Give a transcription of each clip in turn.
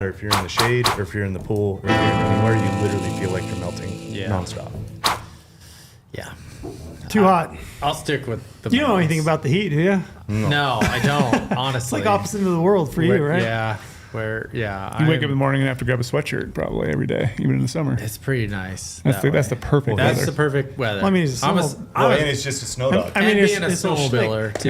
or if you're in the shade, or if you're in the pool, or if you're anywhere, you literally feel like you're melting nonstop. Yeah. Too hot. I'll stick with the You don't know anything about the heat, do you? No, I don't, It's honestly. like opposite of the world for you, right? Yeah. You wake up in the morning and have to grab a sweatshirt probably every day, even in the summer. It's pretty nice. That's the perfect That's weather. the perfect weather. Well, I mean, it's and it's just a snow dog. I mean, and being a it's so snowmobiler too.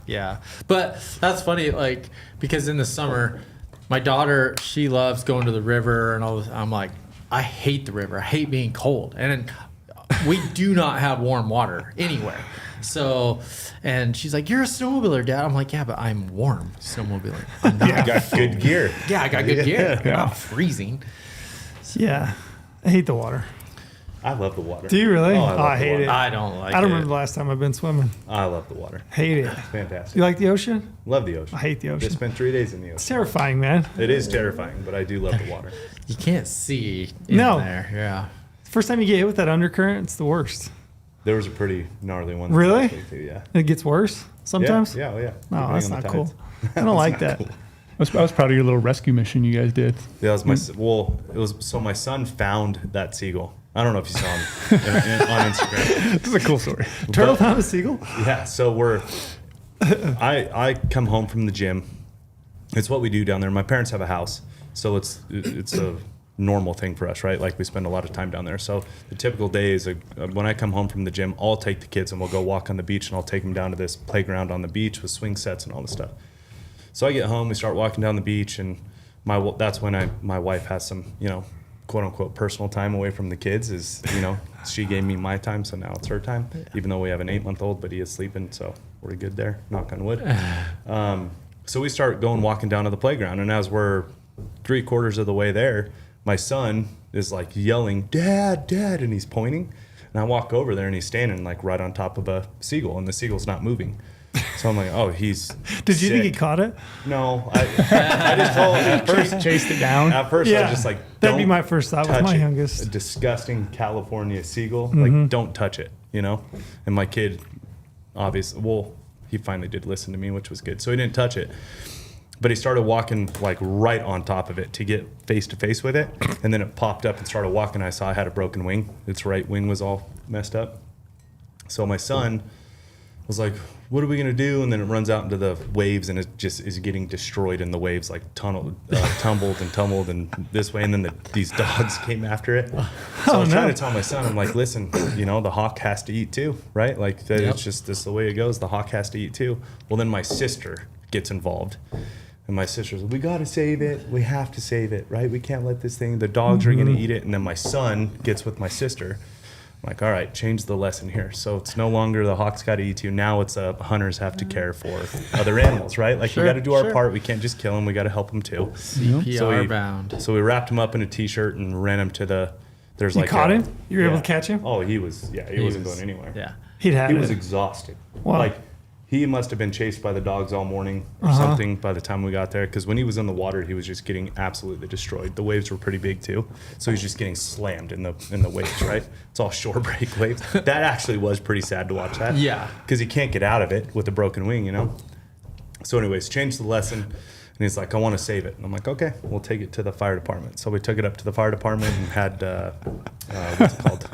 Yeah. But that's funny, like, because in the summer, my daughter, she loves going to the river and all this. I'm like, I hate the river. I hate being cold. And we do not have warm water anywhere. So, and she's like, "You're a snowmobiler, Dad." I'm like, "Yeah, but I'm warm snowmobiling. I'm not You got good gear. Yeah, I got good gear. I'm Yeah. not freezing." Yeah. I hate the water. I love the water. Do you really? Oh, I hate it. I don't like it. I don't remember the last time I've been swimming. I love the water. Hate it. Fantastic. You like the ocean? Love the ocean. I hate the ocean. Just spent 3 days in the It's ocean. terrifying, man. It is terrifying, but I do love the water. You can't see in No. there. Yeah. First time you get hit with that undercurrent, it's the worst. There was a pretty gnarly one. Really? Too, yeah. It gets worse sometimes? Yeah, yeah. No, Depending that's on the not cool. tides. I don't like not that. cool. I was proud of your little rescue mission you guys did. Yeah, it was so my son found that seagull. I don't know if you saw him on Instagram. This is a cool story. Turtle found a seagull? Yeah, so I come home from the gym. It's what we do down there. My parents have a house, so it's a normal thing for us, right? Like we spend a lot of time down there. So the typical day is when I come home from the gym, I'll take the kids and we'll go walk on the beach, and I'll take them down to this playground on the beach with swing sets and all this stuff. So I get home, we start walking down the beach, and that's when my wife has some, quote unquote personal time away from the kids. She gave me my time, so now it's her time. Even though we have an 8-month-old, but he is sleeping, so we're good there. Knock on wood. So we start walking down to the playground, and as we're 3/4 of the way there, my son is like yelling, "Dad, Dad," and he's pointing. And I walk over there, and he's standing like right on top of a seagull, and the seagull's not moving. So I'm like, "Oh, he's." Did you think he sick. caught it? No, I just told him at first. Chased it down. At first, I was just like, that'd be "Don't my first thought with touch my it. youngest. A disgusting California seagull. Mm-hmm. Like, don't touch it, And my kid, obviously, he finally did listen to me, which was good. So he didn't touch it. But he started walking like right on top of it to get face to face with it. And then it popped up and started walking. I saw it had a broken wing. Its right wing was all messed up. So my son was like, "What are we going to do?" And then it runs out into the waves, and it just is getting destroyed in the waves, like tumbled and this way. And then these dogs came after it. So I was trying to tell my son, I'm like, "Listen, the hawk has to eat too, right? Like it's just this is the way it goes. The hawk has to eat too." Well, then my sister gets involved. And my sister's like, "We got to save it. We have to save it, right? We can't let this thing, the dogs are going to eat it." And then my son gets with my sister. I'm like, "All right, change the lesson here. So it's no longer the hawk's got to eat you. Now it's hunters have to care for other animals, right? Like we got to do our part. We can't just kill them. We got to help them too." CPR bound. So we wrapped him up in a t-shirt and ran him to there's You like caught him? You were able to catch him? Oh, he wasn't going anywhere. Yeah. He was exhausted. Wow. Like he must have been chased by the dogs all morning or something by the time we got there. Because when he was in the water, he was just getting absolutely destroyed. The waves were pretty big too, so he was just getting slammed in the waves. Right? It's all shore break waves. That actually was pretty sad to watch that. Yeah. Because he can't get out of it with a broken wing, So anyways, changed the lesson. And he's like, "I want to save it." And I'm like, "Okay, we'll take it to the fire department." So we took it up to the fire department and had, what's it called?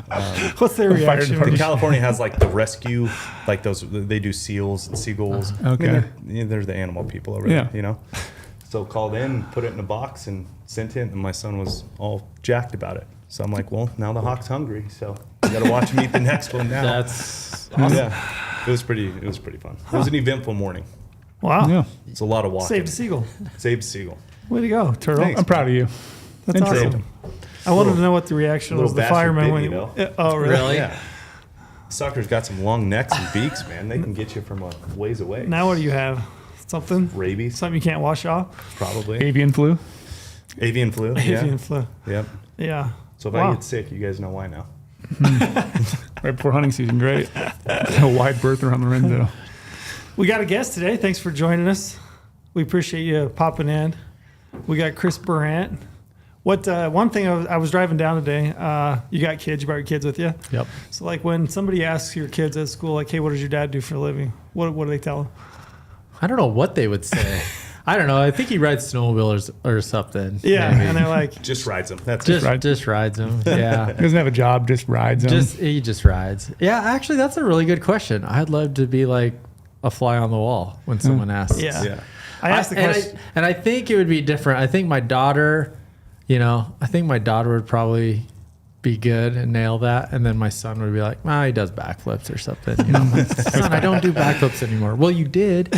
What's their reaction? California has like the rescue, like those, they do seals and seagulls. Okay. They're the animal people over there, So called in, put it in a box and sent it. And my son was all jacked about it. So I'm like, "Well, now the hawk's hungry. So you got to watch him eat the next one now." That's awesome. Yeah. It was pretty fun. It was an eventful morning. Wow. Yeah. It's a lot of walking. Saved a seagull. Saved a seagull. Way to go, Turtle. Thanks. I'm proud of you. That's And awesome. Turtle. I wanted to know what the reaction was. Little The bastard fireman bit when me, though. Oh, really? Really? Yeah. Suckers got some long necks and beaks, man. They can get you from a ways away. Now what do you have? Something? Rabies, Something you can't wash off? probably. Avian flu. Avian flu. Avian Yeah. flu. Yep. Yeah. So if Wow. I get sick, you guys know why now. Right before hunting season. Great. A wide berth around Lorenzo. We got a guest today. Thanks for joining us. We appreciate you popping in. We got Chris Burandt. One thing I was driving down today. You got kids. You brought your kids with you. Yep. So like when somebody asks your kids at school, like, "Hey, what does your dad do for a living?" What do they tell them? I don't know what they would say. I don't know. I think he rides snowmobiles or something. Yeah, maybe. and they're like, Just rides them. That's just it. just rides them. Yeah. He doesn't have a job, just rides them. He just rides. Yeah, actually, that's a really good question. I'd love to be like a fly on the wall when someone asks. yeah. Yeah. I asked the question. And I think it would be different. I think my daughter, would probably be good and nail that, and then my son would be like, he does backflips or something. Son, I don't do backflips anymore. Well, you did.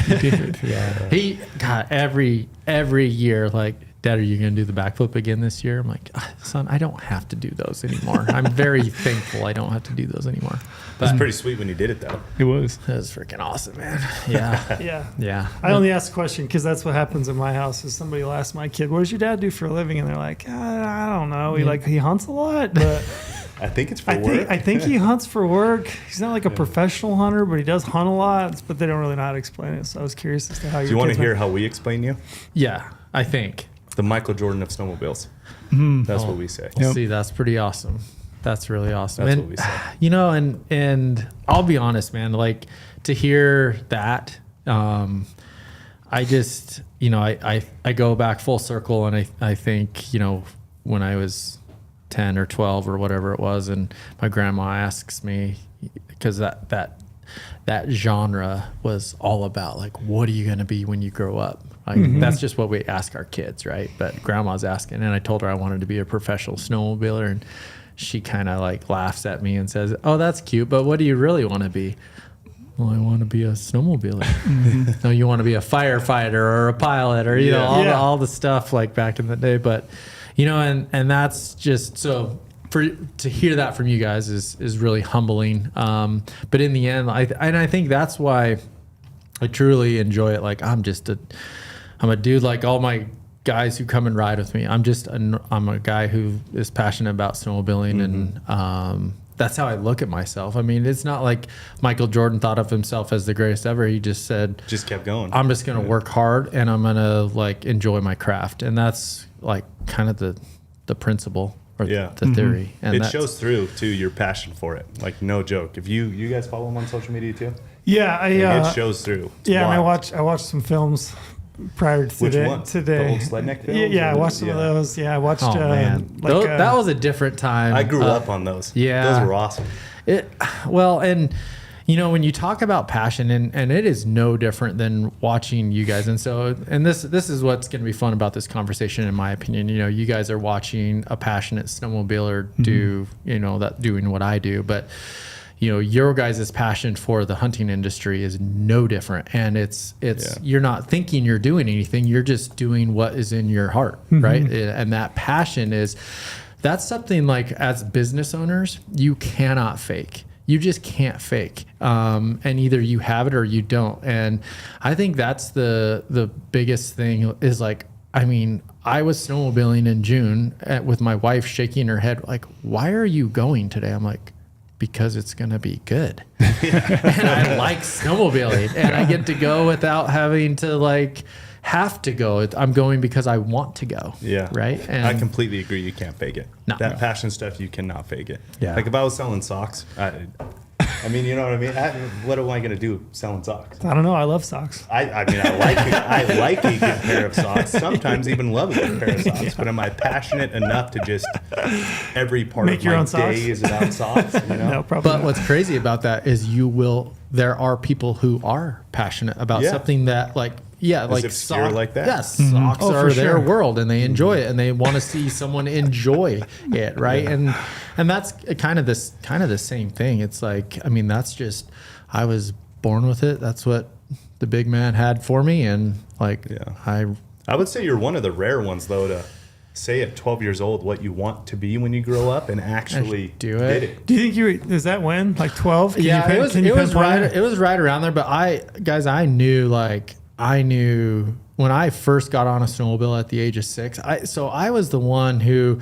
Yeah. He got every year like, Dad, are you going to do the backflip again this year? I'm like, son, I don't have to do those anymore. I'm very thankful I don't have to do those anymore. It was pretty sweet when you did it, though. It was. That was freaking awesome, man. Yeah. Yeah. Yeah. I only ask the question because that's what happens in my house. Is somebody will ask my kid, "What does your dad do for a living?" And they're like, "I don't know. He hunts a lot, but I think it's for work. I think he hunts for work. He's not like a professional hunter, but he does hunt a lot. But they don't really know how to explain it. So I was curious as to how Do you want to hear how we explain you? Yeah, I think. The Michael Jordan of snowmobiles. That's what we say. Yep. See, that's pretty awesome. That's really awesome. That's and, what we say. And I'll be honest, man, like to hear that, I just, I go back full circle and I think, when I was 10 or 12 or whatever it was, and my grandma asks me, because that genre was all about like, what are you going to be when you grow up? Like, that's just what we ask our kids, right? But grandma's asking, and I told her I wanted to be a professional snowmobiler, and she kind of like laughs at me and says, "Oh, that's cute, but what do you really want to be?" Well, I want to be a snowmobiler. No, you want to be a firefighter or a pilot or all the stuff like back in the day. But and that's just so to hear that from you guys is really humbling. But in the end, I think that's why I truly enjoy it. Like I'm a dude like all my guys who come and ride with me. I'm a guy who is passionate about snowmobiling, and that's how I look at myself. I mean, it's not like Michael Jordan thought of himself as the greatest ever. He just said, just kept going. I'm just going to work hard and I'm going to like enjoy my craft. And that's like kind of the principle or the theory. And it shows through to your passion for it. Like no joke. If you guys follow him on social media too? Yeah, it shows through. It's and I wild. watched some films prior to Which today. one? Today. The old Sledneck films? Yeah, I watched some of those. Yeah, I watched. Oh man, that was a different time. I grew up on those. Yeah, those were awesome. And when you talk about passion, and it is no different than watching you guys. And so, and this is what's going to be fun about this conversation, in my opinion. You guys are watching a passionate snowmobiler doing what I do, but your guys' passion for the hunting industry is no different. And it's you're not thinking you're doing anything. You're just doing what is in your heart, right? And that passion that's something like as business owners, you cannot fake. You just can't fake. And either you have it or you don't. And I think that's the biggest thing is like, I mean, I was snowmobiling in June with my wife shaking her head like, why are you going today? I'm like, because it's going to be good. And I like snowmobiling and I get to go without having to like have to go. I'm going because I want to go. Yeah. Right. And I completely agree. You can't fake it. No. That passion stuff, you cannot fake it. Yeah. Like if I was selling socks, I mean, you know what I mean? What am I going to do selling socks? I don't know. I love socks. I mean, I like a good pair of socks. Sometimes even love a good pair of socks. But am I passionate enough to just every part Make of your my own socks? day is about socks? No, probably But not. what's crazy about that is there are people who are passionate about something that like, like obscure like that? Yes, socks Oh, are for their sure. world and they enjoy it and they want to see someone enjoy it, right? And that's kind of the same thing. It's like, I mean, that's just I was born with it. That's what the big man had for me, and like I would say you're one of the rare ones though to say at 12 years old what you want to be when you grow up and actually do did it. it. Do you think is that when like 12? Can you it was pinpoint it was right around there. But I knew when I first got on a snowmobile at the age of 6. So I was the one who,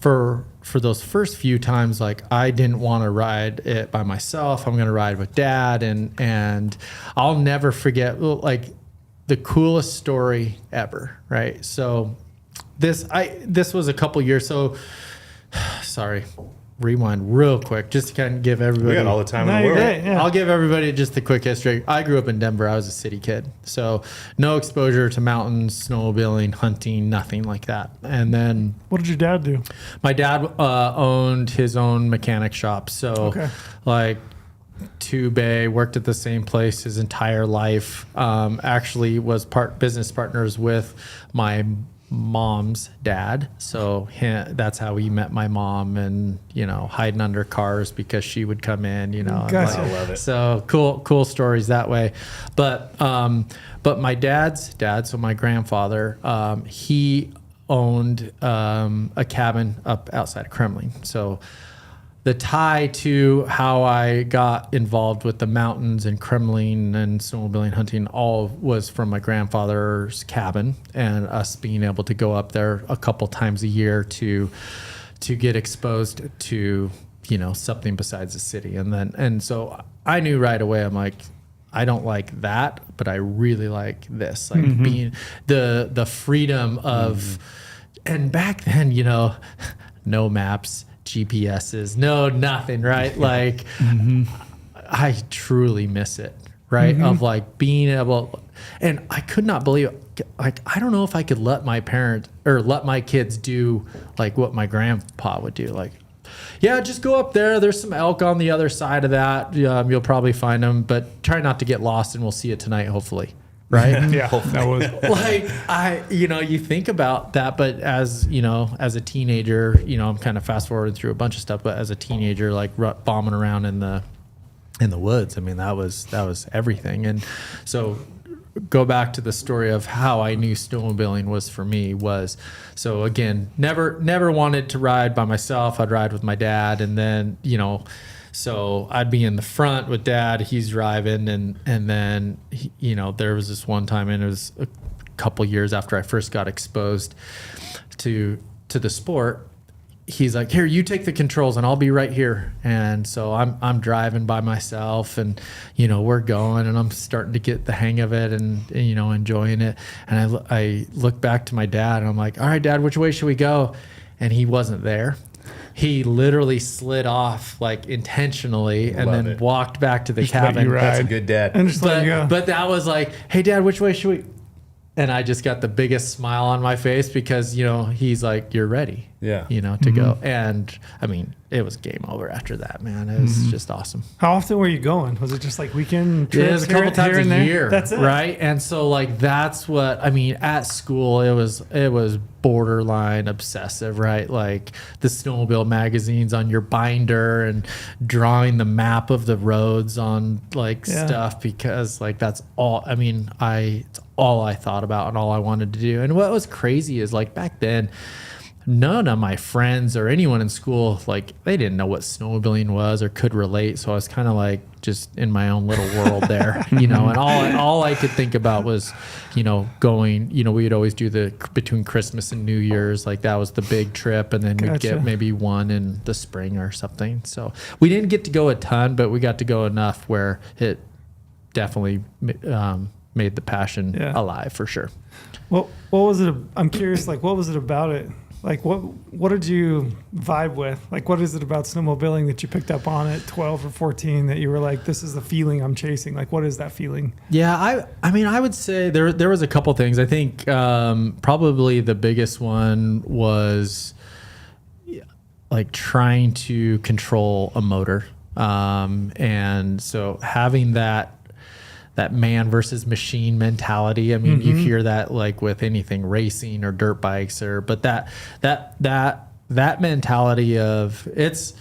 for those first few times, like I didn't want to ride it by myself. I'm going to ride with Dad, and I'll never forget like the coolest story ever. Right. So this was a couple years. So sorry. rewind real quick just to kind of give everybody. We got all the time in No, the you're world. great. Yeah. I'll give everybody just a quick history. I grew up in Denver. I was a city kid. So no exposure to mountains, snowmobiling, hunting, nothing like that. And then What did your dad do? my dad owned his own mechanic shop. So Okay. like two bay, worked at the same place his entire life. Actually was business partners with my mom's dad. So that's how we met my mom, and, hiding under cars because she would come in, Gotcha. I love it. so cool stories that way. But my dad's dad, so my grandfather, he owned a cabin up outside of Kremling. So the tie to how I got involved with the mountains and Kremling and snowmobiling, hunting, all was from my grandfather's cabin and us being able to go up there a couple times a year to get exposed to, something besides the city. And so I knew right away, I'm like, I don't like that, but I really like this, like being the freedom of, and back then, no maps, GPSs, no nothing, right? Like I truly miss it, right? Of like being able, and I could not believe, like, I don't know if I could let my kids do like what my grandpa would do. Like, yeah, just go up there. There's some elk on the other side of that. You'll probably find them, but try not to get lost, and we'll see it tonight, hopefully. Right? Yeah, that was. Like you think about that, but as a teenager, I'm kind of fast forwarding through a bunch of stuff, but as a teenager, like bombing around in the woods, I mean, that was everything. And so go back to the story of how I knew snowmobiling was for me was, so again, never wanted to ride by myself. I'd ride with my dad, and then, so I'd be in the front with dad, he's driving, and then, there was this one time, and it was a couple years after I first got exposed to the sport. He's like, here, you take the controls and I'll be right here. And so I'm driving by myself, and, we're going, and I'm starting to get the hang of it, and enjoying it. And I look back to my dad, and I'm like, all right, Dad, which way should we go? And he wasn't there. He literally slid off, like, intentionally, and Love then it. walked back to the Just let cabin. you ride. That's a good dad. And just let you go. But that was like, hey, Dad, which way should we? And I just got the biggest smile on my face because, he's like, you're ready, Yeah. to go. And I mean, it was game over after that, man. It was just awesome. How often were you going? Was it just like weekend Yeah, trips? it was a couple here times and a there? year. That's it. Right. And so like, that's what, I mean, at school, it was borderline obsessive, right? Like the snowmobile magazines on your binder and drawing the map of the roads on like stuff, because like, that's all, I mean, it's all I thought about and all I wanted to do. And what was crazy is like back then, none of my friends or anyone in school, like they didn't know what snowmobiling was or could relate. So I was kind of like just in my own little world there, and all I could think about was, going, we'd always do between Christmas and New Year's, like that was the big trip. And then we'd Gotcha. get maybe one in the spring or something. So we didn't get to go a ton, but we got to go enough where it definitely made the passion alive for sure. What was it? I'm curious, like, what was it about it? Like, what did you vibe with? Like, what is it about snowmobiling that you picked up on at 12 or 14 that you were like, this is the feeling I'm chasing? Like, what is that feeling? Yeah, I mean, I would say there was a couple things. I think probably the biggest one was like trying to control a motor. And so having that man versus machine mentality. I mean, you hear that like with anything racing or dirt bikes but that mentality of it's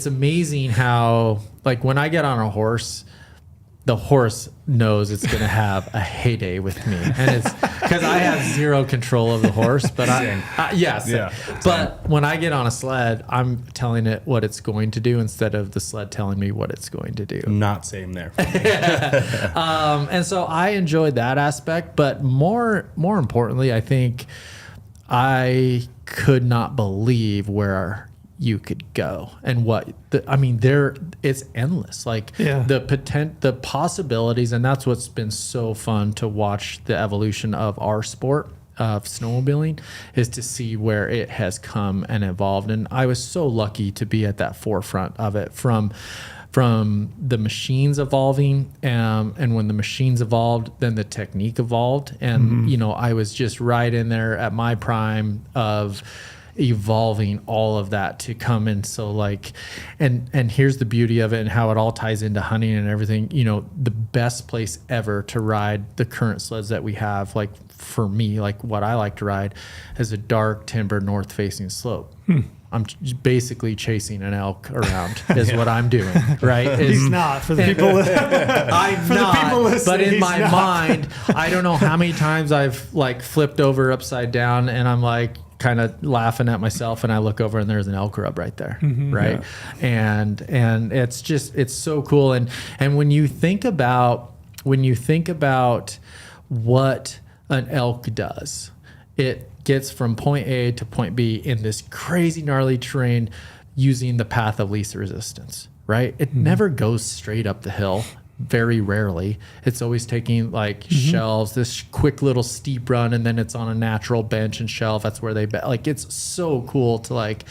amazing how like when I get on a horse, the horse knows it's going to have a heyday with me, and it's because I have zero control of the horse. But but when I get on a sled, I'm telling it what it's going to do instead of the sled telling me what it's going to do. Not same there. And so I enjoyed that aspect, but more importantly, I think I could not believe where you could go and it's endless, like the possibilities. And that's what's been so fun to watch the evolution of our sport, of snowmobiling is to see where it has come and evolved. And I was so lucky to be at that forefront of it from the machines evolving, and when the machines evolved, then the technique evolved. And, you know, I was just right in there at my prime of evolving all of that to come in. So like, and here's the beauty of it and how it all ties into hunting and everything. You know, the best place ever to ride the current sleds that we have, like for me, like what I like to ride, is a dark timber north facing slope. I'm basically chasing an elk around is what I'm doing, right? He's not, for the people. I'm not, but in my mind, I don't know how many times I've like flipped over upside down and I'm like kind of laughing at myself, and I look over and there's an elk rub right there, right? Yeah. And it's just, it's so cool. And when you think about what an elk does, it gets from point A to point B in this crazy gnarly terrain using the path of least resistance, right? It never goes straight up the hill. Very rarely. It's always taking like shelves, this quick little steep run, and then it's on a natural bench and shelf. That's where like, it's so cool to like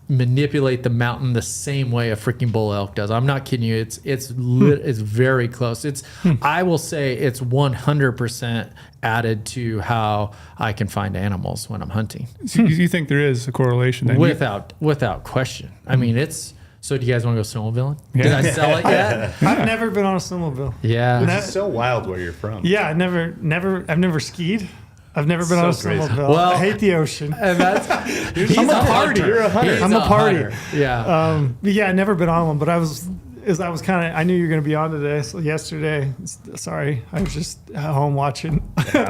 manipulate the mountain the same way a freaking bull elk does. I'm not kidding you. It's very close. I will say it's 100% added to how I can find animals when I'm hunting. So you think there is a correlation then? Without question. I mean, so do you guys want to go snowmobiling? Yeah. Did I sell it yet? I've never been on a snowmobile. Yeah. It's so wild where you're from. Yeah, I've never skied. I've never been on a snowmobile. Well, I hate the ocean. And that's I'm a party. You're a hunter. I'm a party. Yeah. But yeah, I've never been on one, but I knew you were going to be on today. So yesterday, sorry, I was just at home watching. I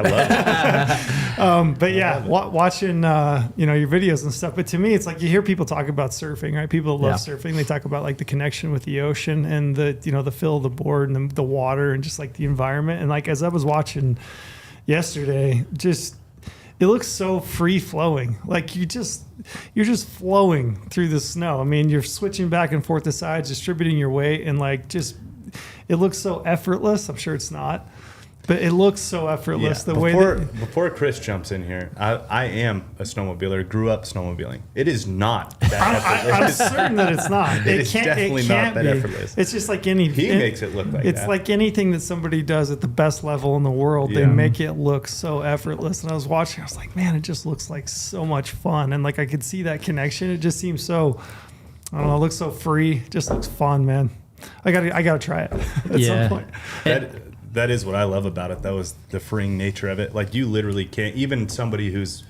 love it. But yeah, watching, your videos and stuff. But to me, it's like you hear people talk about surfing, right? People that love surfing. They talk about like the connection with the ocean and the feel of the board and the water and just like the environment. And like, as I was watching yesterday, it looks so free flowing. Like you're just flowing through the snow. I mean, you're switching back and forth the sides, distributing your weight, and like it looks so effortless. I'm sure it's not, but it looks so effortless. Before Chris jumps in here, I am a snowmobiler. Grew up snowmobiling. It is not that effortless. I'm certain that it's not. It can't not that be. effortless. It's just like He makes it look like it's that. like anything that somebody does at the best level in the world. They make it look so effortless. And I was watching, I was like, man, it just looks like so much fun. And like I could see that connection. It just seems so, I don't know, it looks so free. It just looks fun, man. I gotta try it at some point. That is what I love about it, though, is the freeing nature of it. Like, you literally can't, even somebody who's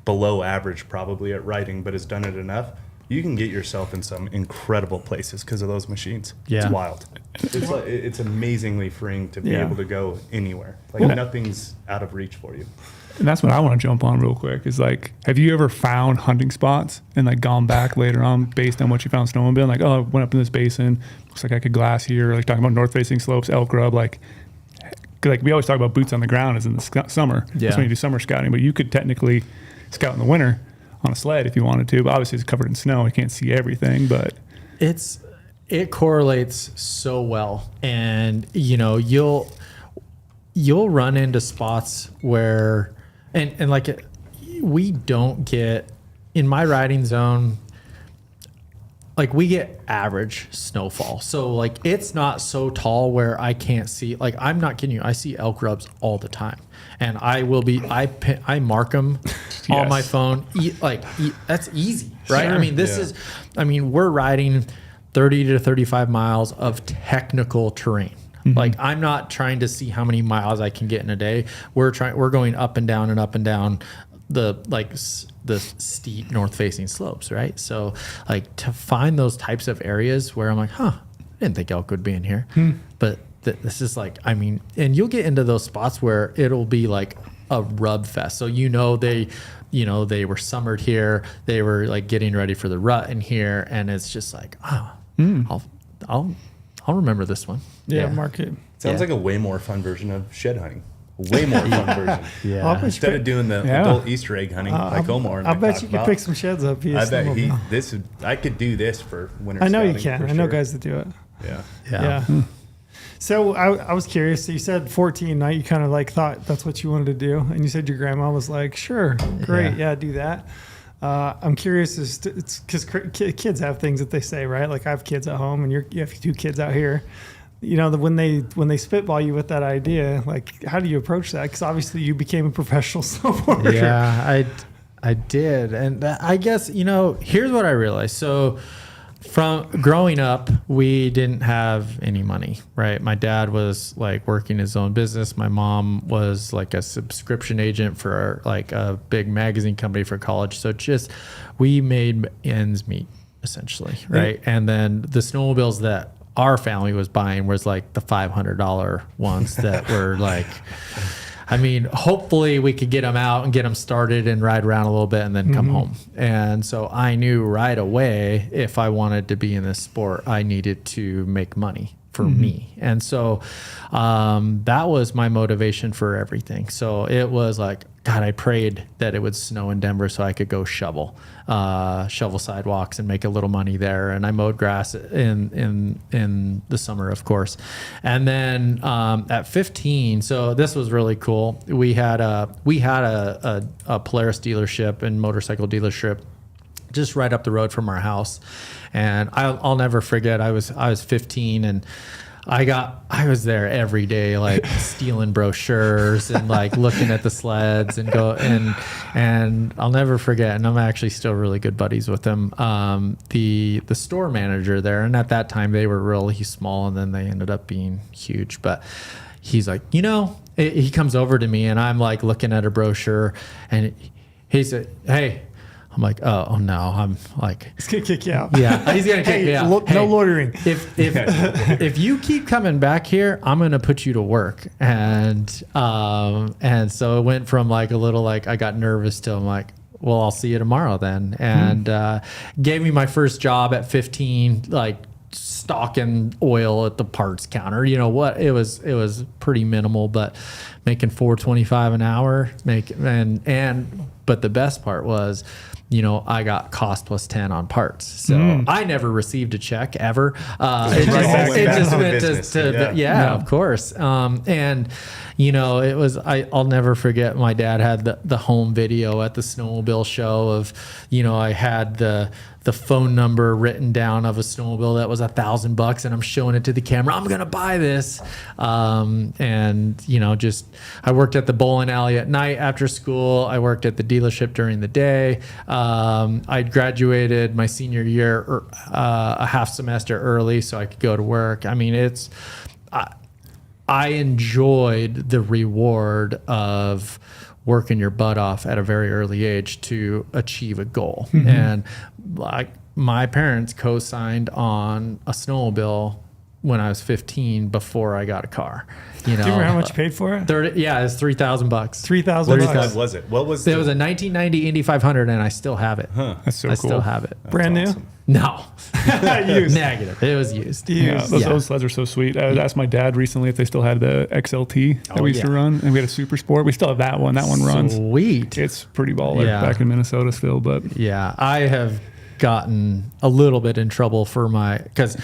below average probably at riding but has done it enough, you can get yourself in some incredible places because of those machines. Yeah. It's wild. It's amazingly freeing to be able to go anywhere. Like, nothing's out of reach for you. And that's what I want to jump on real quick is like, have you ever found hunting spots and like gone back later on based on what you found snowmobiling? Like, oh, I went up in this basin, looks like I could glass here, like talking about north facing slopes, elk rub, like we always talk about boots on the ground is in the summer. Yeah. That's when you do summer scouting, but you could technically scout in the winter on a sled if you wanted to, but obviously it's covered in snow. You can't see everything, but it correlates so well. And you'll run into spots where, and like we don't get in my riding zone, like we get average snowfall. So like it's not so tall where I can't see, like I'm not kidding you. I see elk rubs all the time and I mark them on my phone. That's easy, right? Sure. I mean, we're riding 30 to 35 miles of technical terrain. Like I'm not trying to see how many miles I can get in a day. We're going up and down and up and down the steep north facing slopes, right? So like to find those types of areas where I'm like, I didn't think elk would be in here. But this is like, I mean, and you'll get into those spots where it'll be like a rub fest. So they were summered here. They were like getting ready for the rut in here, and it's just like, I'll remember this one. Yeah, mark it. Sounds like a way more fun version of shed hunting. Way more fun version. Yeah. Instead of doing the adult Easter egg hunting like Omar. I bet you could pick some sheds up. I could do this for winter. I know you scouting can. for I know sure. guys that do it. Yeah. Yeah. So I was curious. So you said 14, now you kind of like thought that's what you wanted to do. And you said your grandma was like, sure, great. Yeah, do that. I'm curious, it's because kids have things that they say, right? Like I have kids at home and you have 2 kids out here. You know, when they spitball you with that idea, like how do you approach that? Because obviously you became a professional snowboarder. Yeah, I did. And I guess, here's what I realized. So from growing up, we didn't have any money, right? My dad was like working his own business. My mom was like a subscription agent for like a big magazine company for college. So we made ends meet essentially, right? And then the snowmobiles that our family was buying was like the $500 ones that were like, hopefully we could get them out and get them started and ride around a little bit and then come home. And so I knew right away if I wanted to be in this sport, I needed to make money for me. And so that was my motivation for everything. So it was like, God, I prayed that it would snow in Denver so I could go shovel sidewalks and make a little money there. And I mowed grass in the summer, of course. And then at 15, so this was really cool. We had a Polaris dealership and motorcycle dealership just right up the road from our house. And I'll never forget, I was 15 and I was there every day, like stealing brochures and like looking at the sleds and and I'll never forget. And I'm actually still really good buddies with him. The store manager there, and at that time they were really small and then they ended up being huge. But he's like, he comes over to me and I'm like looking at a brochure and he said, hey. I'm like, oh no, I'm like, he's gonna kick you out. Yeah, he's gonna kick me out. No loitering. If you keep coming back here, I'm gonna put you to work. And so it went from like a little like I got nervous to I'm like, well, I'll see you tomorrow then. And gave me my first job at 15, like stocking oil at the parts counter. You know what? It was pretty minimal, but making $4.25 an hour. But the best part was, I got cost plus 10 on parts. So I never received a check ever. It just went to of course. And I'll never forget. My dad had the home video at the snowmobile show of, I had the phone number written down of a snowmobile that was $1,000 and I'm showing it to the camera. I'm going to buy this. I worked at the bowling alley at night after school. I worked at the dealership during the day. I graduated my senior year a half semester early so I could go to work. I enjoyed the reward of working your butt off at a very early age to achieve a goal. And like my parents co-signed on a snowmobile when I was 15 before I got a car. Do you remember how much you paid for it? It was $3,000. $3,000. What size was it? What was it? Was a 1990 Indy 500, and I still have it. That's so I cool. still have it. Brand new? Awesome. No, Used. negative. It was used. Yeah, those sleds are so sweet. I asked my dad recently if they still had the XLT that we used to run, and we had a Super Sport. We still have that one. That one runs. Sweet. It's pretty baller back in Minnesota still, but yeah, I have gotten a little bit in trouble for because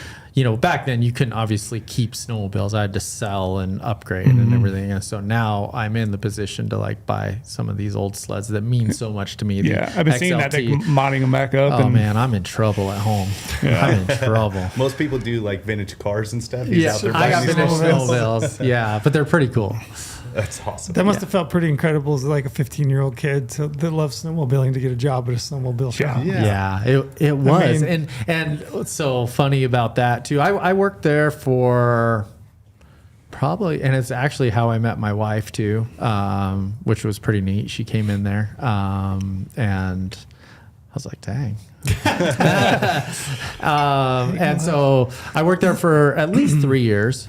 back then you couldn't obviously keep snowmobiles. I had to sell and upgrade and everything. And so now I'm in the position to like buy some of these old sleds that mean so much to me. Yeah, I've been seeing that, like, modding them back up. Oh man, I'm in trouble at home. Yeah. I'm in trouble. Most people do like vintage cars and stuff. Yeah, I got vintage snowmobiles. Yeah, but they're pretty cool. That's awesome. That must have felt pretty incredible as like a 15-year-old kid that loves snowmobiling to get a job at a snowmobile shop. Yeah, it was. And what's so funny about that too, I worked there for probably, and it's actually how I met my wife too, which was pretty neat. She came in there and I was like, dang. And so I worked there for at least 3 years.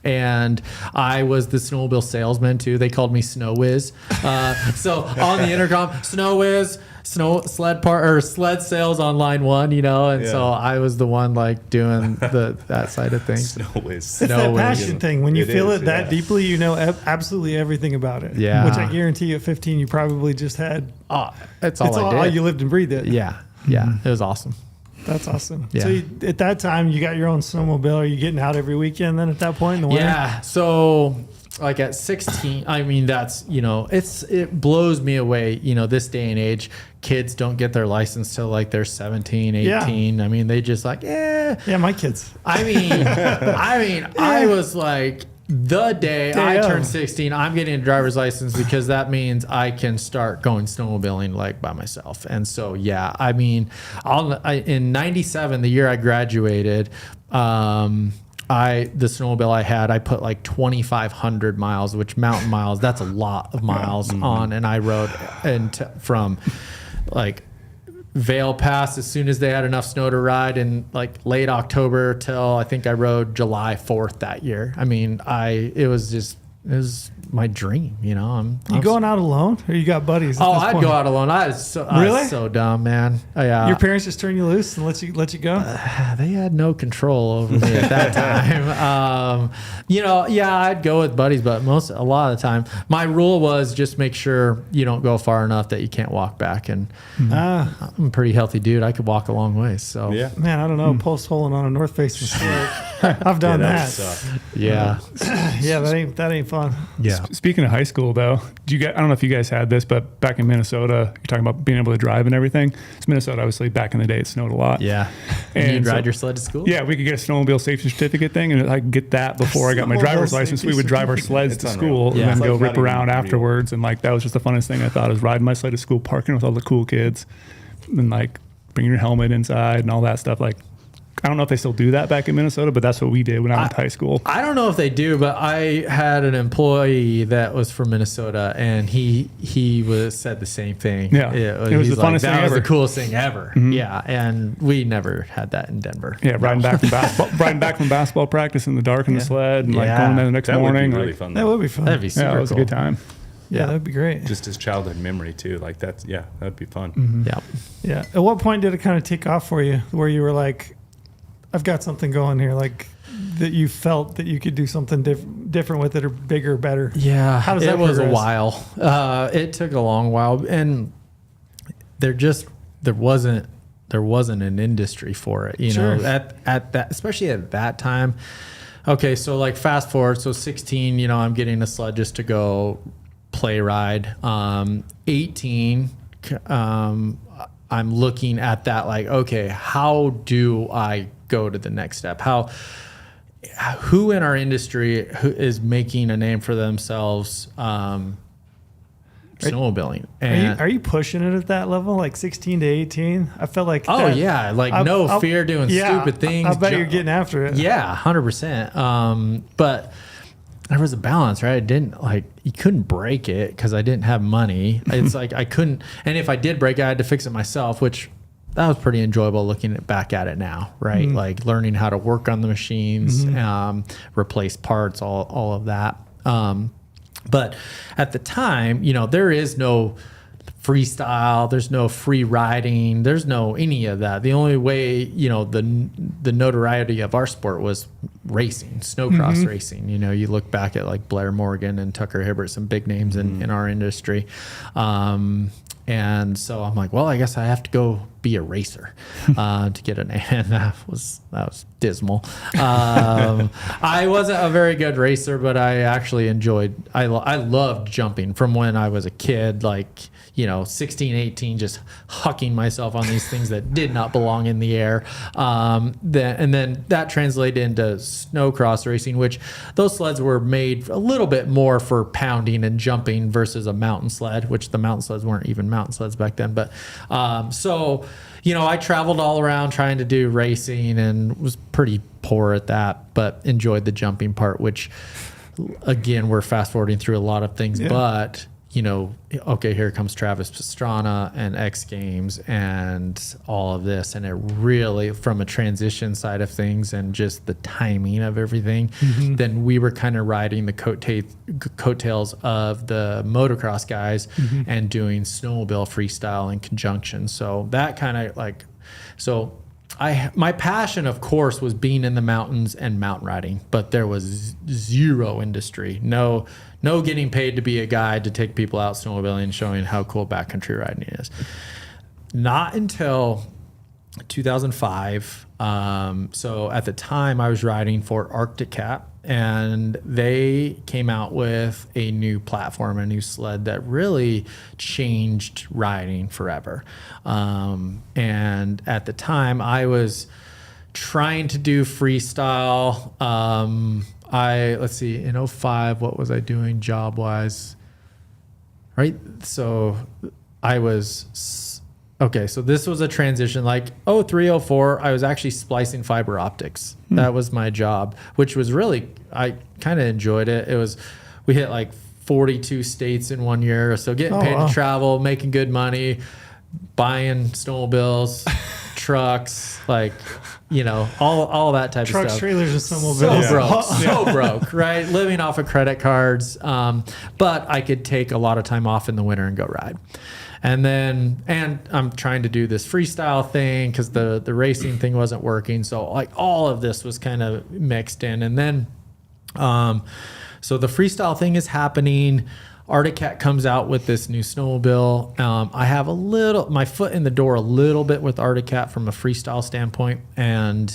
And I was the snowmobile salesman too. They called me Snow Whiz. So on the intercom, Snow Whiz, sled sales on line 1, and so I was the one like doing that side of things. Snow Whiz. It's that passion thing. When you feel it that deeply, you know absolutely everything about it. Yeah. Which I guarantee you at 15, you probably just had. It's all I did. You lived and breathed it. Yeah. Yeah. It was awesome. That's awesome. Yeah. So at that time, you got your own snowmobile. Are you getting out every weekend then at that point in the winter? Yeah. So like at 16, I mean, that's, it blows me away. This day and age, kids don't get their license till like they're 17, 18. Yeah. I mean, they just like, Yeah, my kids. I mean, I was like, the day I of. turned 16, I'm getting a driver's license because that means I can start going snowmobiling like by myself. And so, yeah, I mean, in 97, the year I graduated, the snowmobile I had, I put like 2,500 miles, which mountain miles, that's a lot of miles on. And I rode from like Vail Pass as soon as they had enough snow to ride in like late October till I think I rode July 4th that year. I mean, it was my dream, You going out alone or you got buddies? Oh, I'd go out alone. I was so dumb, man. Your parents just turn you loose and let you go? They had no control over me at that time. I'd go with buddies, but a lot of the time, my rule was just make sure you don't go far enough that you can't walk back. And I'm a pretty healthy dude. I could walk a long way. So Yeah. Man, I don't know. Post holing on a north facing slope. I've done that. Yeah. Yeah, that ain't fun. Yeah. Speaking of high school, though, I don't know if you guys had this, but back in Minnesota, you're talking about being able to drive and everything. It's Minnesota, obviously, back in the day, it snowed a lot. Yeah. And you'd so- ride your sled to school? Yeah, we could get a snowmobile safety certificate thing, and I could get that before I got my Snowmobile driver's license. safety We would drive our sleds It's to unreal. school Yeah. and It's then go like rip riding around real. afterwards. And like that was just the funnest thing I thought, is riding my sled to school, parking with all the cool kids, and like bringing your helmet inside and all that stuff. Like, I don't know if they still do that back in Minnesota, but that's what we did when I went to high school. I don't know if they do, but I had an employee that was from Minnesota, and he said the same thing. Yeah. It was he's the funnest thing That was ever." the coolest thing ever. Yeah, and we never had that in Denver. Yeah, riding back from basketball practice in the dark in the sled, and like Yeah. going there the next That would morning. be really like, fun. That Though. would be fun. That'd be super yeah, it was cool. a good time. Yeah, that'd be great. Just his childhood memory too. Like that would be fun. Mm-hmm. Yeah. Yeah. At what point did it kind of take off for you where you were like, I've got something going here, like that you felt that you could do something different with it or bigger, better? Yeah, How does it that was a progress? while. It took a long while, and there wasn't an industry for it. Sure. At that, especially at that time. Okay, so like fast forward, so 16, I'm getting a sled just to go play ride. 18, I'm looking at that like, okay, how do I go to the next step? Who in our industry who is making a name for themselves snowmobiling? And Are you pushing it at that level, like 16 to 18? I felt like no fear doing stupid things. I bet you're getting after it. Yeah, 100%. But there was a balance, right? I didn't you couldn't break it because I didn't have money. It's like I couldn't, and if I did break it, I had to fix it myself, which that was pretty enjoyable looking back at it now, right? Like learning how to work on the machines, replace parts, all of that. But at the time, there is no freestyle, there's no free riding, there's no any of that. The only way, the notoriety of our sport was racing, snowcross racing. You look back at like Blair Morgan and Tucker Hibbert, some big names in our industry. And so I'm like, well, I guess I have to go be a racer to get a name. And that was dismal. I wasn't a very good racer, but I actually I loved jumping from when I was a kid, like, 16, 18, just hucking myself on these things that did not belong in the air. And then that translated into snowcross racing, which those sleds were made a little bit more for pounding and jumping versus a mountain sled, which the mountain sleds weren't even mountain sleds back then. But I traveled all around trying to do racing and was pretty poor at that, but enjoyed the jumping part, which again, we're fast forwarding through a lot of things, but okay, here comes Travis Pastrana and X Games and all of this. And it really, from a transition side of things and just the timing of everything, then we were kind of riding the coattails of the motocross guys and doing snowmobile freestyle in conjunction. So that kind of my passion, of course, was being in the mountains and mountain riding, but there was zero industry, no getting paid to be a guide to take people out snowmobiling and showing how cool backcountry riding is. Not until 2005. So at the time I was riding for Arctic Cat, and they came out with a new platform, a new sled that really changed riding forever. And at the time I was trying to do freestyle. Let's see, in 05, what was I doing job wise? Right. So I was, okay. So this was a transition, like 03, 04, I was actually splicing fiber optics. That was my job, which was really, I kind of enjoyed it. We hit like 42 states in 1 year. So getting paid to travel, making good money, buying snowmobiles, trucks, like, you know, all that type of stuff. Trucks, trailers, and snowmobiles. So broke, right? Living off of credit cards. But I could take a lot of time off in the winter and go ride. And I'm trying to do this freestyle thing because the racing thing wasn't working. So like all of this was kind of mixed in. And then, so the freestyle thing is happening. Arctic Cat comes out with this new snowmobile. I have my foot in the door a little bit with Arctic Cat from a freestyle standpoint. And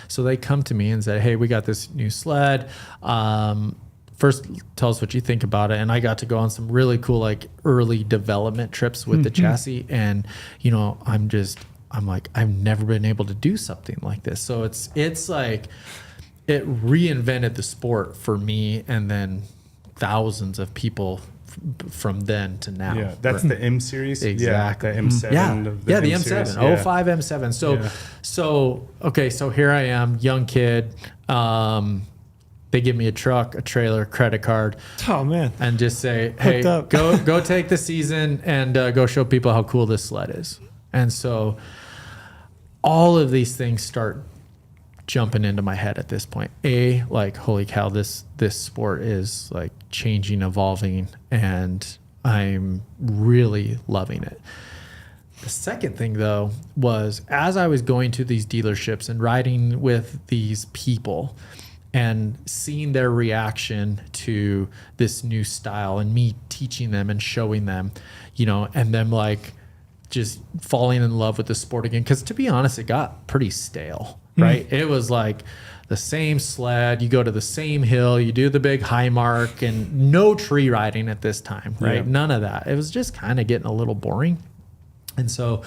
so they come to me and said, hey, we got this new sled. First, tell us what you think about it. And I got to go on some really cool, like early development trips with the chassis. And, you know, I'm like, I've never been able to do something like this. So it's like, it reinvented the sport for me. And then thousands of people from then to now. Yeah, that's the M series. Exactly. Yeah, the M7. Yeah, the M M7, series. Yeah. 05 M7. So here I am, young kid. They give me a truck, a trailer, credit card. Oh man! And just say, hey, go take the season and go show people how cool this sled is. And so all of these things start jumping into my head at this point. Like, holy cow, this sport is like changing, evolving, and I'm really loving it. The second thing, though, was as I was going to these dealerships and riding with these people and seeing their reaction to this new style and me teaching them and showing them, you know, and them like just falling in love with the sport again. Because to be honest, it got pretty stale, right? It was like the same sled. You go to the same hill, you do the big high mark, and no tree riding at this time, right? Yeah. None of that. It was just kind of getting a little boring. And so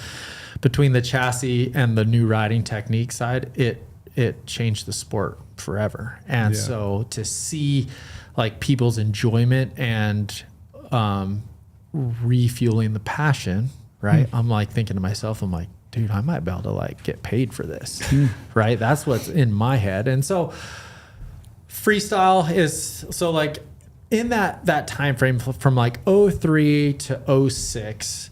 between the chassis and the new riding technique side, it changed the sport forever. And so to see like people's enjoyment and refueling the passion, right? I'm like thinking to myself, I'm like, dude, I might be able to like get paid for this, right? That's what's in my head. And so freestyle is, so like in that time frame from like 03 to 06,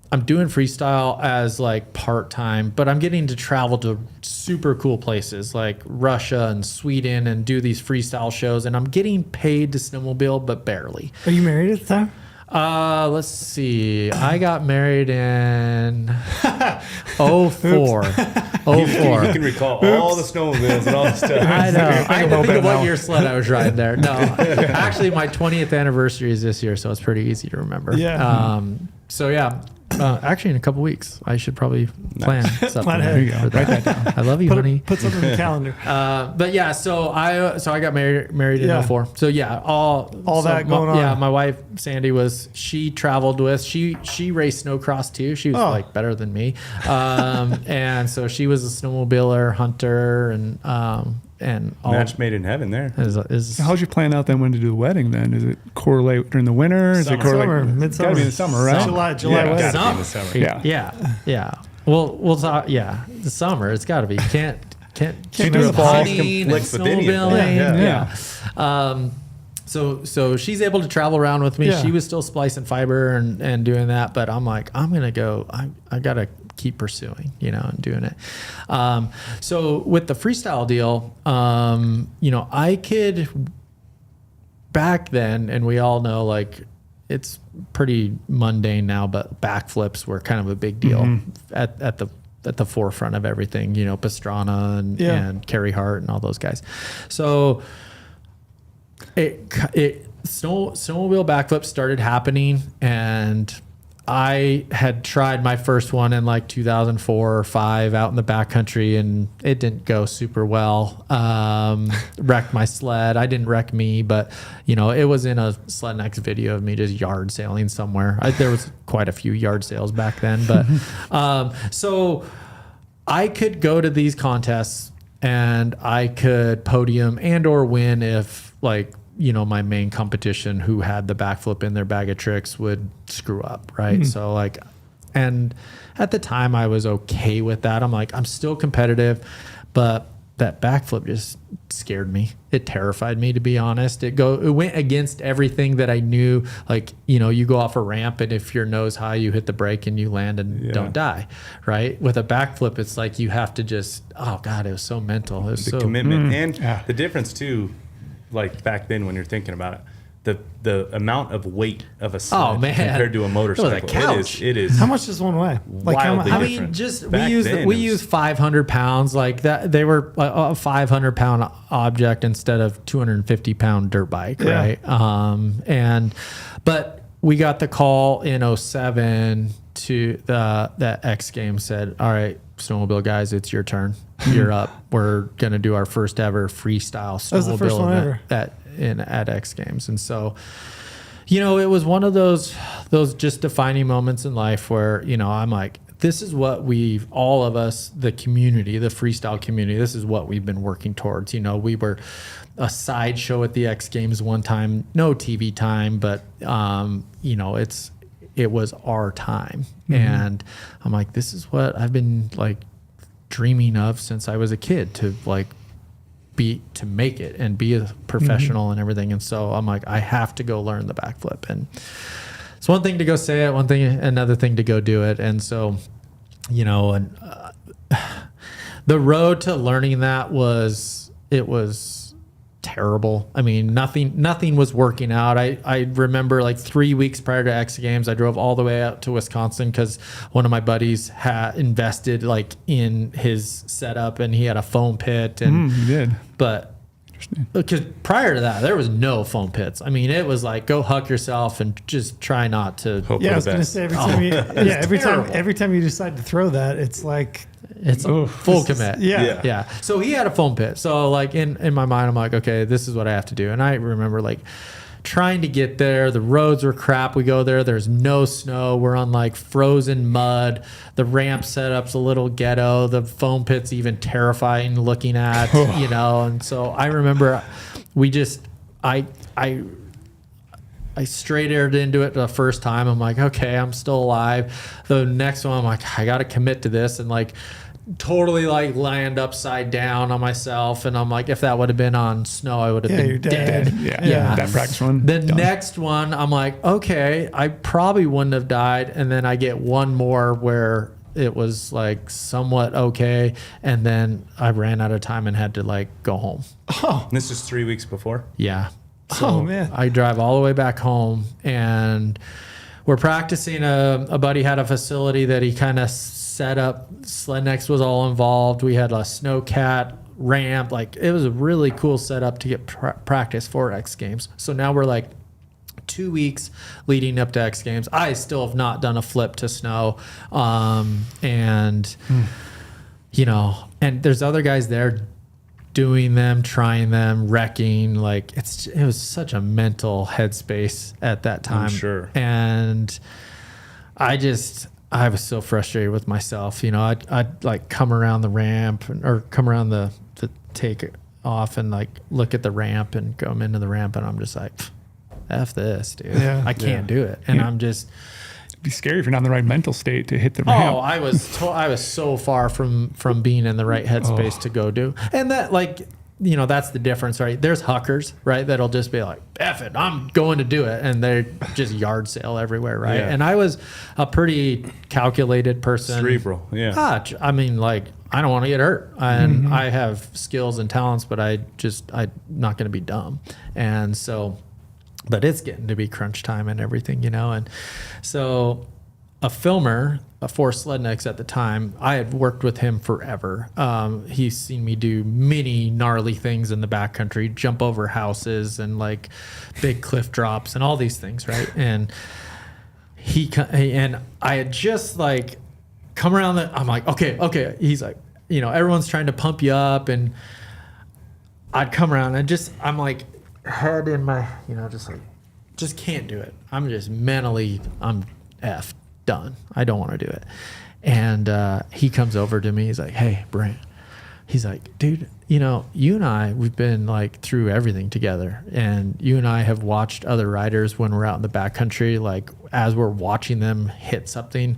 I'm doing freestyle as like part-time, but I'm getting to travel to super cool places like Russia and Sweden and do these freestyle shows. And I'm getting paid to snowmobile, but barely. Are you married at the time? Let's see. I got married in 04. 04. You can recall all the snowmobiles and all the stuff. I know. I had to think of what year sled I was riding there. No, actually my 20th anniversary is this year, so it's pretty easy to remember. Yeah. So yeah. Actually, in a couple weeks, I should probably plan something. Plan ahead. There you go. Write that down. I love you, honey. Put something in the calendar. But yeah, so I got married in 04. So yeah, all that going on. Yeah, my wife Sandy she traveled with. She raced snowcross too. She was like better than me. And so she was a snowmobiler, hunter, and all. Match made in heaven there. So how'd you plan out then when to do the wedding then? Is it correlate during the winter? Is it correlate? Summer, It's midsummer. gotta be in the summer, right? July Yeah, wedding. gotta be in the summer. Yeah. We'll talk. Yeah, the summer. It's got to be. Can't do do the fall. hunting and Conflicts with any of snowmobiling. that. Yeah. So she's able to travel around with me. Yeah. She was still splicing fiber and doing that, but I'm like, I'm gonna go. I gotta keep pursuing, and doing it. So with the freestyle deal, I could back then, and we all know like it's pretty mundane now, but backflips were kind of a big deal at the forefront of everything. Pastrana and Carey Hart and all those guys. So snowmobile backflips started happening, and I had tried my first one in like 2004 or 5 out in the backcountry, and it didn't go super well. Wrecked my sled. I didn't wreck me, but it was in a Sled Next video of me just yard sailing somewhere. There was quite a few yard sales back then, but so I could go to these contests and I could podium and or win if like my main competition who had the backflip in their bag of tricks would screw up, right? So like, and at the time I was okay with that. I'm like, I'm still competitive, but that backflip just scared me. It terrified me, to be honest. It went against everything that I knew. Like, you go off a ramp, and if you're nose high, you hit the brake and you land and don't die, right? With a backflip, it's like you have to just, oh God, it was so mental. It was The commitment and the difference too, like back then when you're thinking about it, the amount of weight of a sled compared to a motorcycle, a couch. it is. How much does one weigh? Like wildly how different. I mean, just Back then, we it was- used 500 pounds like that. They were a 500 pound object instead of 250 pound dirt bike, Yeah. right? But we got the call in 07 to that X Games said, all right, snowmobile guys, it's your turn. You're up. We're gonna do our first ever freestyle snowmobile That was the first one event at X Games, and so. It was one of those just defining moments in life where, I'm like, this is what all of us, the community, the freestyle community, this is what we've been working towards. We were a sideshow at the X Games one time, no TV time, but, it was our time. And I'm like, this is what I've been like dreaming of since I was a kid, to make it and be a professional and everything. And so I'm like, I have to go learn the backflip. And it's one thing to go say it, another thing to go do it. And so, the road to learning that was terrible. I mean, nothing was working out. I remember like 3 weeks prior to X Games, I drove all the way out to Wisconsin because one of my buddies had invested like in his setup, and he had a foam pit. And You did. but because prior to that, there was no foam pits. I mean, it was like, go huck yourself and just try not to. Hope Yeah, I for was the gonna best. say every terrible. every time you decide to throw that, it's like It's a full commit. yeah. Yeah. So he had a foam pit. So like in my mind, I'm like, okay, this is what I have to do. And I remember like trying to get there. The roads were crap. We go there. There's no snow. We're on like frozen mud. The ramp setup's a little ghetto. The foam pit's even terrifying looking at, And so I remember I straight aired into it the first time. I'm like, okay, I'm still alive. The next one, I'm like, I got to commit to this, and like totally like land upside down on myself. And I'm like, if that would have been on snow, I would have you're been dead. dead. Yeah. That practice one. The done. next one, I'm like, okay, I probably wouldn't have died. And then I get one more where it was like somewhat okay. And then I ran out of time and had to like go home. Oh, This is 3 weeks before. Yeah. Oh, man. I drive all the way back home, and we're practicing. A buddy had a facility that he kind of set up. Sled Next was all involved. We had a snowcat ramp. Like, it was a really cool setup to get practice for X Games. So now we're like 2 weeks leading up to X Games. I still have not done a flip to snow. And there's other guys there doing them, trying them, wrecking. Like, it was such a mental headspace at that time. I'm sure. And I was so frustrated with myself. I'd like come around the ramp or come around the take off and like look at the ramp and come into the ramp, and I'm just like, F this, dude. Yeah. I can't do it. And I'm just, It'd be scary if you're not in the right mental state to hit the ramp. oh, I was so far from being in the right headspace to go do. And that, like, that's the difference, right? There's huckers, right? That'll just be like, F it, I'm going to do it. And they're just yard sale everywhere, right? Yeah. And I was a pretty calculated person. Cerebral, yeah. I mean, like, I don't want to get hurt. And I have skills and talents, but I'm not going to be dumb. And so, but it's getting to be crunch time and everything, And so a filmer for Sled Next at the time, I had worked with him forever. He's seen me do many gnarly things in the backcountry, jump over houses and like big cliff drops and all these things, right? And and I had just like come around I'm like, okay. He's like, everyone's trying to pump you up, and I'd come around and I'm like head in my, just can't do it. I'm just mentally, I'm F done. I don't want to do it. And he comes over to me. He's like, hey, Brent. He's like, dude, you and I, we've been like through everything together. And you and I have watched other riders when we're out in the backcountry, like as we're watching them hit something,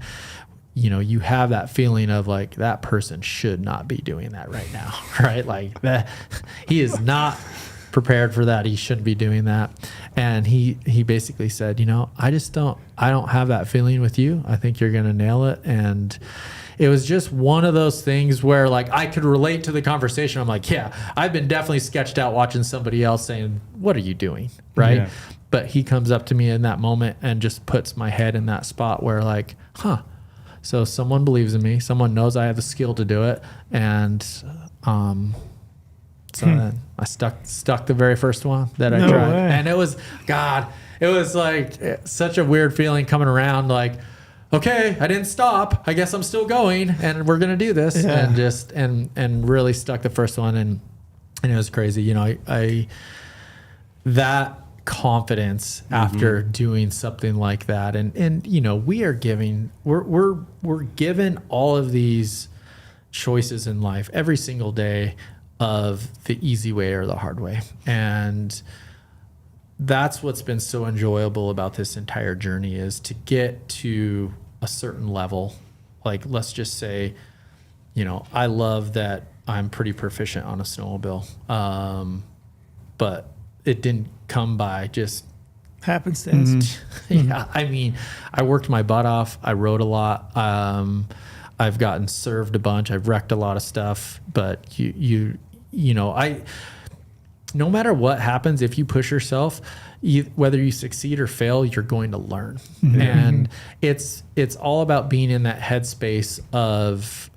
you have that feeling of like, that person should not be doing that right now, right? Like that, he is not prepared for that. He shouldn't be doing that. And he basically said, I don't have that feeling with you. I think you're going to nail it. And it was just one of those things where like I could relate to the conversation. I'm like, yeah, I've been definitely sketched out watching somebody else saying, what are you doing? Right. Yeah. But he comes up to me in that moment and just puts my head in that spot where like, so someone believes in me. Someone knows I have the skill to do it. And, so then I stuck the very first one that I tried. Way. And it was like such a weird feeling coming around like, okay, I didn't stop. I guess I'm still going and we're going to do this. Yeah. And really stuck the first one. And it was crazy. That confidence after doing something like that. And we're given all of these choices in life every single day of the easy way or the hard way. And that's what's been so enjoyable about this entire journey is to get to a certain level. Like, let's just say, I love that I'm pretty proficient on a snowmobile. But it didn't come by just happenstance. Yeah. I mean, I worked my butt off. I rode a lot. I've gotten served a bunch. I've wrecked a lot of stuff, but no matter what happens, if you push yourself, whether you succeed or fail, you're going to learn. Mm-hmm. And it's all about being in that headspace of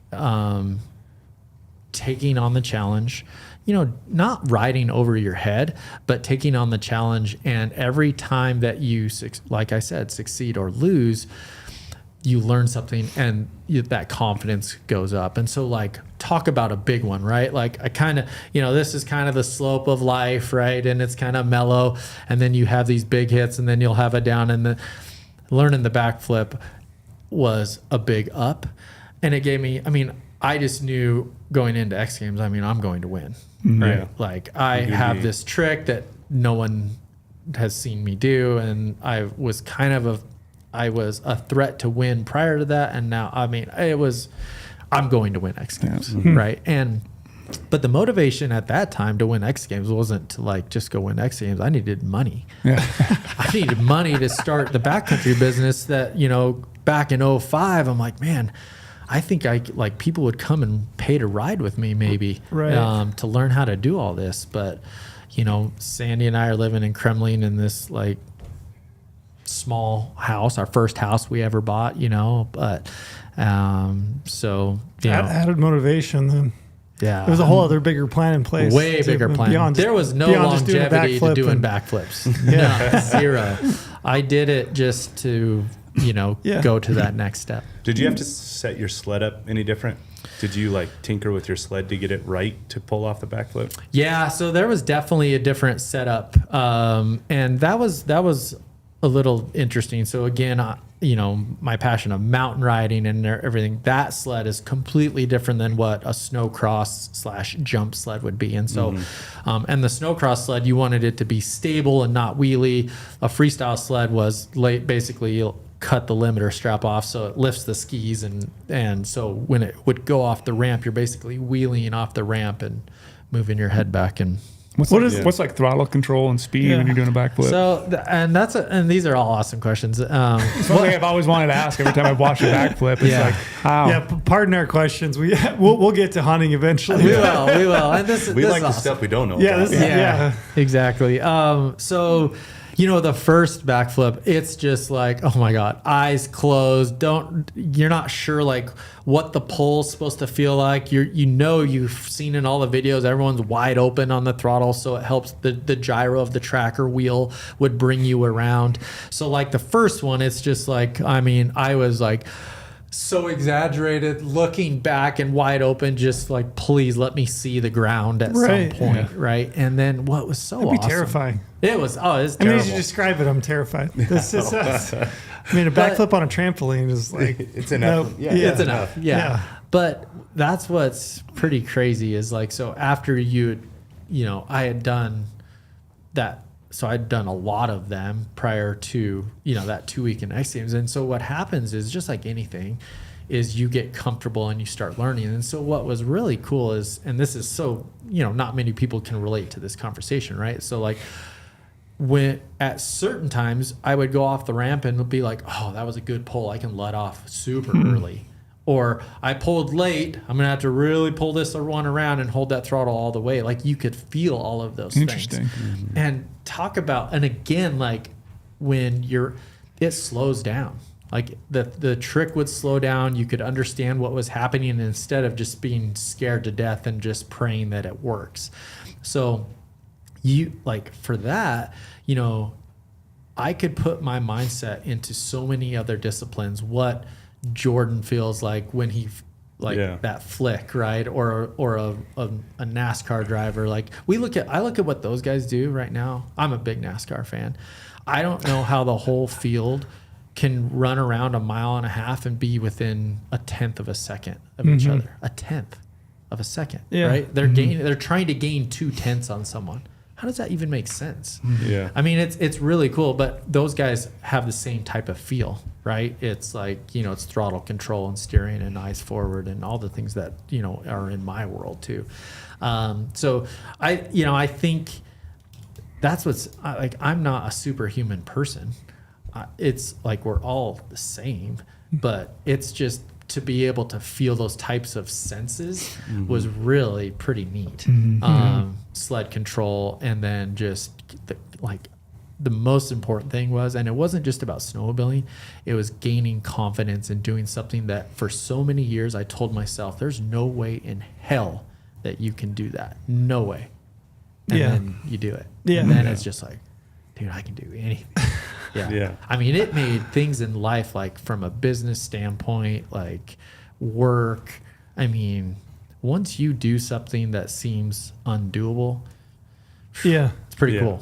taking on the challenge, not riding over your head, but taking on the challenge. And every time that you, like I said, succeed or lose, you learn something and that confidence goes up. And so like, talk about a big one, right? Like I kind of, this is kind of the slope of life, right? And it's kind of mellow. And then you have these big hits and then you'll have a down, and learning the backflip was a big up. And it gave me, I just knew going into X Games, I'm going to win, right? Yeah. Like I have this trick that no one has seen me do. And I was a threat to win prior to that. And now, I'm going to win X Games, right? But the motivation at that time to win X Games wasn't to like just go win X Games. I needed money. Yeah. I needed money to start the backcountry business that, back in 2005, I'm like, man, I think people would come and pay to ride with me maybe, right. To learn how to do all this. But, Sandy and I are living in Kremlin in this like small house, our first house we ever bought, but added motivation then. Yeah, there was a whole other bigger plan in place. Way bigger plan. There was no longevity to doing backflips. No, zero. I did it just to go to that next step. Did you have to set your sled up any different? Did you like tinker with your sled to get it right to pull off the backflip? Yeah, so there was definitely a different setup, and that was a little interesting. So again, my passion of mountain riding and everything, that sled is completely different than what a snowcross / jump sled would be. And so, and the snowcross sled, you wanted it to be stable and not wheelie. A freestyle sled was basically you'll cut the limiter strap off so it lifts the skis. And so when it would go off the ramp, you're basically wheeling off the ramp and moving your head back. And what's like throttle control and speed when you're doing a backflip? So, and these are all awesome questions. It's one thing I've always wanted to ask every time I've watched a backflip. It's like, how? Yeah, pardon our questions. We'll get to hunting eventually. We will. And we like the stuff we don't know. Yeah, exactly. So, You know, the first backflip, it's just like, oh my God, eyes closed. You're not sure like what the pull's supposed to feel like. You've seen in all the videos, everyone's wide open on the throttle. So it helps the gyro of the tracker wheel would bring you around. So like the first one, it's just like, I mean, I was like, so exaggerated, looking back and wide open, just like, please let me see the ground at some point, right? And then what was so That'd be awesome? Terrifying. It was. Oh, it's I mean, terrible. as you describe it, I'm terrified. This is. I mean, a backflip on a trampoline is like It's enough. no- Yeah. It's enough. Yeah. Yeah. But that's what's pretty crazy is like, so after I had done that. So I'd done a lot of them prior to, that 2 week in X Games. And so what happens is just like anything is you get comfortable and you start learning. And so what was really cool is, and this is so, not many people can relate to this conversation, right? So like when at certain times I would go off the ramp and be like, oh, that was a good pull. I can let off super early. Or I pulled late. I'm going to have to really pull this one around and hold that throttle all the way. Like you could feel all of those things. Interesting. And talk about, and again, like when it slows down. Like the trick would slow down. You could understand what was happening instead of just being scared to death and just praying that it works. So for that, I could put my mindset into so many other disciplines. What Jordan feels like when he that flick, right? Or a NASCAR driver. Like I look at what those guys do right now. I'm a big NASCAR fan. I don't know how the whole field can run around a mile and a half and be within a tenth of a second of each other. A tenth of a second, right? They're trying to gain 2/10 on someone. How does that even make sense? Yeah. I mean, it's really cool, but those guys have the same type of feel, right? It's like, it's throttle control and steering and eyes forward and all the things that, are in my world too. So I think that's what's like, I'm not a superhuman person. It's like, we're all the same, but it's just to be able to feel those types of senses was really pretty neat. Sled control, and then just the most important thing was, and it wasn't just about snowmobiling, it was gaining confidence in doing something that for so many years I told myself, there's no way in hell that you can do that. No way. And then you do it. Yeah. And then it's just like, dude, I can do anything. Yeah. I mean, it made things in life, like from a business standpoint, like work. I mean, once you do something that seems undoable, it's pretty cool.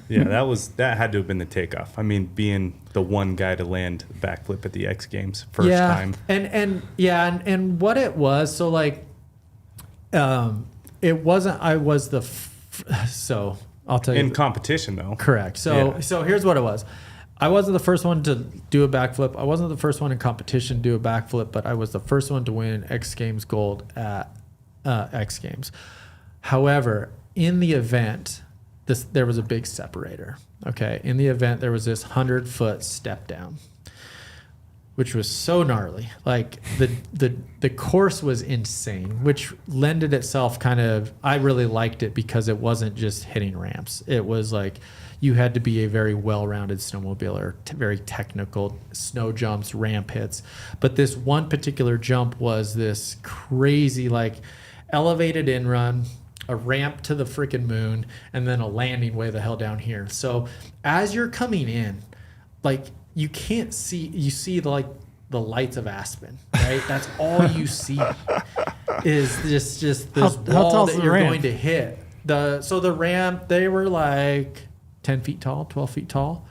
Yeah, that had to have been the takeoff. I mean, being the one guy to land backflip at the X Games first time. And what it was, so like, it wasn't. I was so I'll tell you. In competition, though. Correct. So here's what it was. I wasn't the first one to do a backflip. I wasn't the first one in competition to do a backflip, but I was the first one to win X Games gold at X Games. However, in the event, there was a big separator. Okay, in the event, there was this 100-foot step down, which was so gnarly. Like the course was insane, which lended itself kind of. I really liked it because it wasn't just hitting ramps. It was like, you had to be a very well-rounded snowmobiler, very technical snow jumps, ramp hits. But this one particular jump was this crazy, like, elevated in run, a ramp to the freaking moon, and then a landing way the hell down here. So as you're coming in, like, you can't see, you see the lights of Aspen, right? That's all you see is just this wall that you're going to hit. So the ramp, they were like 10 feet tall, 12 feet tall.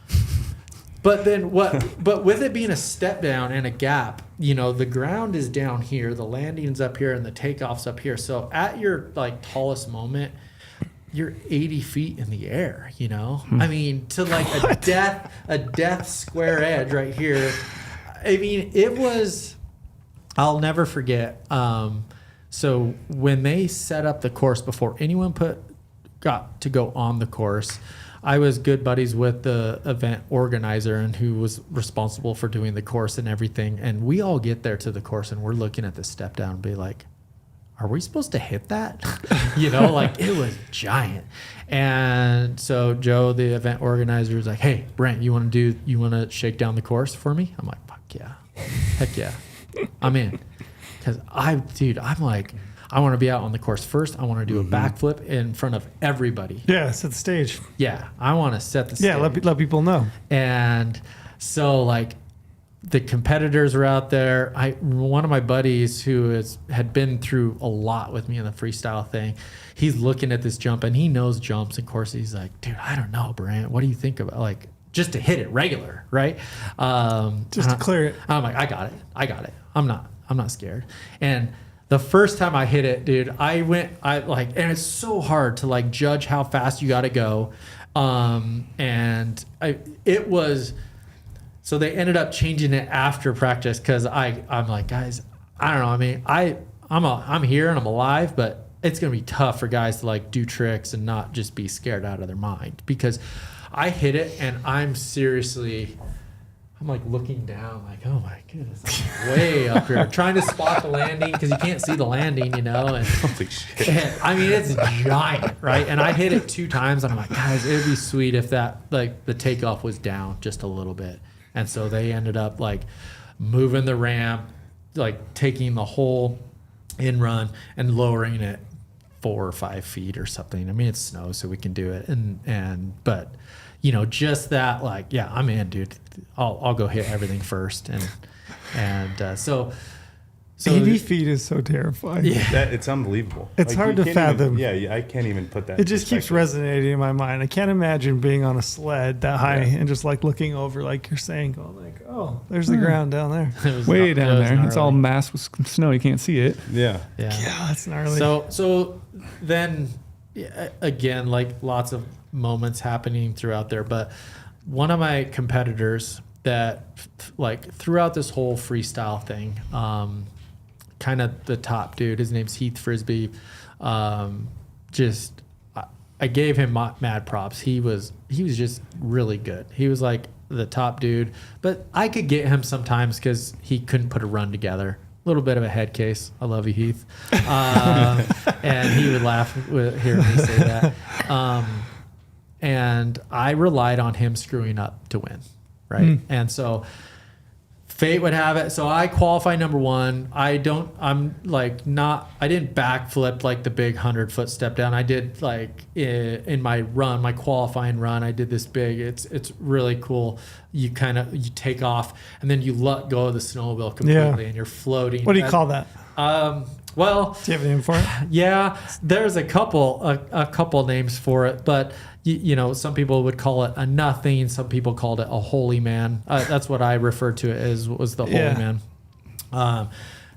But then but with it being a step down and a gap, the ground is down here, the landing's up here, and the takeoff's up here. So at your like tallest moment, you're 80 feet in the air, I mean, to like a death square edge right here. I mean, it was, I'll never forget. So when they set up the course before anyone got to go on the course, I was good buddies with the event organizer and who was responsible for doing the course and everything. And we all get there to the course and we're looking at the step down and be like, are we supposed to hit that? You know, like it was giant. And so Joe, the event organizer, is like, hey, Brent, you want to shake down the course for me? I'm like, fuck yeah. Heck yeah. I'm in. Because I'm like, I want to be out on the course first. I want to do a backflip in front of everybody. Yeah, set the stage. Yeah, I want to set the stage. Yeah, let people know. And so like the competitors were out there. One of my buddies who had been through a lot with me in the freestyle thing, he's looking at this jump and he knows jumps and courses. He's like, dude, I don't know, Brant. What do you think about like just to hit it regular, right? Just to clear it. I'm like, I got it. I'm not scared. And the first time I hit it, dude, and it's so hard to like judge how fast you got to go. So they ended up changing it after practice because I'm like, guys, I don't know. I mean, I'm here and I'm alive, but it's gonna be tough for guys to like do tricks and not just be scared out of their mind, because I hit it and I'm like looking down, like, oh my goodness, I'm way up here, trying to spot the landing because you can't see the landing, you know. And, Holy shit. and I mean, it's giant, right? And I hit it 2 times, and I'm like, guys, it'd be sweet if that like the takeoff was down just a little bit. And so they ended up like moving the ramp, like taking the whole in run and lowering it 4 or 5 feet or something. I mean, it's snow, so we can do it. But you know, just that, like, yeah, I'm in, dude. I'll go hit everything first. So 80 feet is so terrifying. Yeah. It's unbelievable. It's hard you to can't fathom. I can't even put that. It just keeps resonating in my mind. I can't imagine being on a sled that high and just like looking over, like you're saying, going like, oh, there's the ground down there. Way down there. It's all masked with snow. You can't see it. Yeah. Yeah, that's gnarly. So then, again, like lots of moments happening throughout there. But one of my competitors that, like, throughout this whole freestyle thing, kind of the top dude, his name's Heath Frisbee. I gave him mad props. He was just really good. He was like the top dude, but I could get him sometimes because he couldn't put a run together. A little bit of a head case. I love you, Heath. And he would laugh hearing me say that. And I relied on him screwing up to win, right? And so fate would have it. So I qualify number 1. I didn't backflip like the big 100-foot step down. I did like in my run, my qualifying run, I did this big, it's really cool. You take off and then you let go of the snowmobile completely and you're floating. What do you call that? Well, do you have a name for it? Yeah, there's a couple names for it, but you know, some people would call it a nothing. Some people called it a holy man. That's what I referred to it as, was the holy man.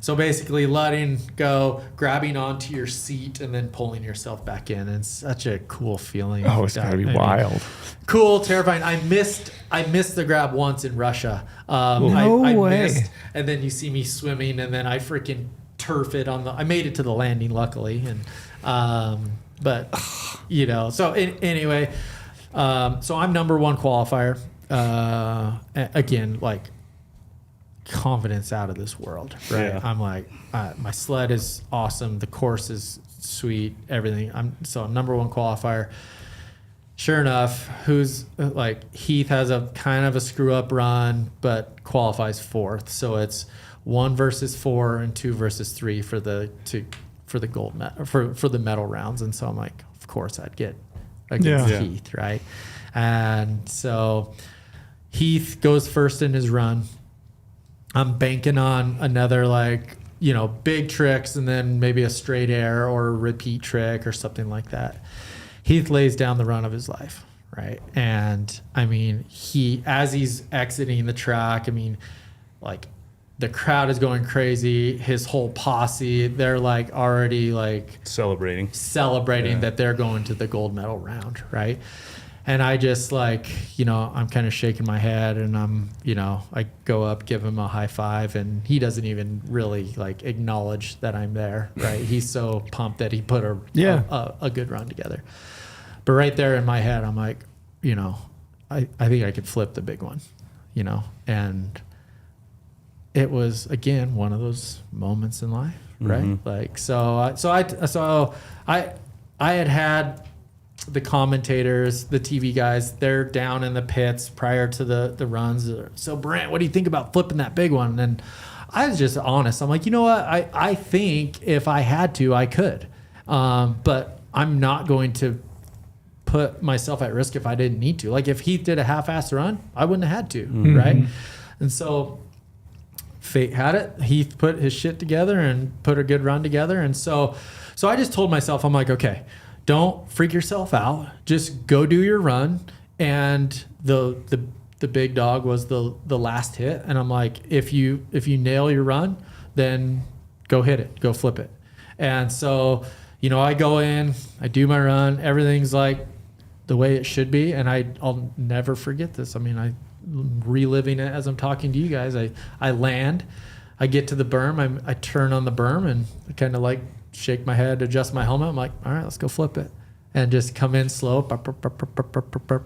So basically letting go, grabbing onto your seat, and then pulling yourself back in. And it's such a cool feeling. Oh, it's gotta be wild. Cool, terrifying. I missed the grab once in Russia. No way. Missed, and then you see me swimming, and then I freaking turf it I made it to the landing, luckily. And but you know, so anyway, so I'm number 1 qualifier. Again, like, confidence out of this world, right? Yeah. I'm like, my sled is awesome, the course is sweet, everything. I'm number 1 qualifier. Sure enough, Heath has a kind of a screw up run, but qualifies 4th. So it's 1 versus 4 and 2 versus 3 for the gold for the medal rounds. And so I'm like, of course I'd get against Heath, right? And so Heath goes first in his run. I'm banking on another, like, you know, big tricks and then maybe a straight air or a repeat trick or something like that. Heath lays down the run of his life, right? And I mean, as he's exiting the track, I mean, like, the crowd is going crazy. His whole posse, they're like already like celebrating that they're going to the gold medal round, right? And I just, like, you know, I'm kind of shaking my head, and I'm, you know, I go up, give him a high five, and he doesn't even really like acknowledge that I'm there, right? He's so pumped that he put a good run together. But right there in my head, I'm like, you know, I think I could flip the big one, you know, and it was again one of those moments in life, right? Like I had the commentators, the TV guys, they're down in the pits prior to the runs. So Brent, what do you think about flipping that big one? And I was just honest. I'm like, you know what? I think if I had to, I could, but I'm not going to put myself at risk if I didn't need to. Like if Heath did a half-assed run, I wouldn't have had to, right? And so fate had it. Heath put his shit together and put a good run together. And so I just told myself, I'm like, okay, don't freak yourself out. Just go do your run. And the big dog was the last hit. And I'm like, if you nail your run, then go hit it, go flip it. And so, you know, I go in, I do my run, everything's like the way it should be. And I'll never forget this. I mean, I'm reliving it as I'm talking to you guys. I land, I get to the berm, I turn on the berm and I kind of like shake my head, adjust my helmet. I'm like, all right, let's go flip it. And just come in slow,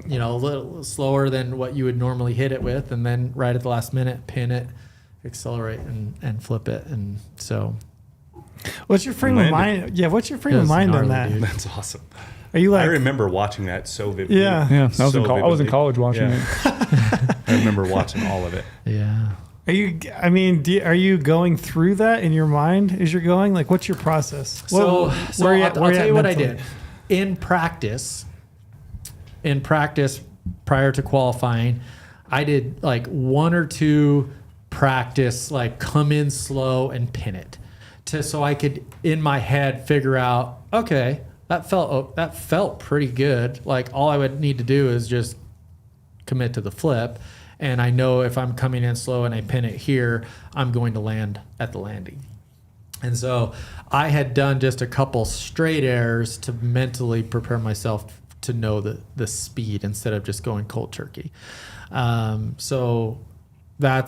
you know, a little slower than what you would normally hit it with. And then right at the last minute, pin it, accelerate and flip it. And so. What's your frame of mind? Yeah, what's your frame of mind on that? Dude. That's awesome. Are you like? I remember watching that so vividly. Yeah. Yeah, I was in college watching it. I remember watching all of it. Yeah. Are you? I mean, are you going through that in your mind as you're going? Like, what's your process? So I'll tell you what I did. In practice, prior to qualifying, I did like 1 or 2 practice, like come in slow and pin it, so I could in my head figure out, okay, that felt pretty good. Like all I would need to do is just commit to the flip. And I know if I'm coming in slow and I pin it here, I'm going to land at the landing. And so I had done just a couple straight airs to mentally prepare myself to know the speed instead of just going cold turkey. So I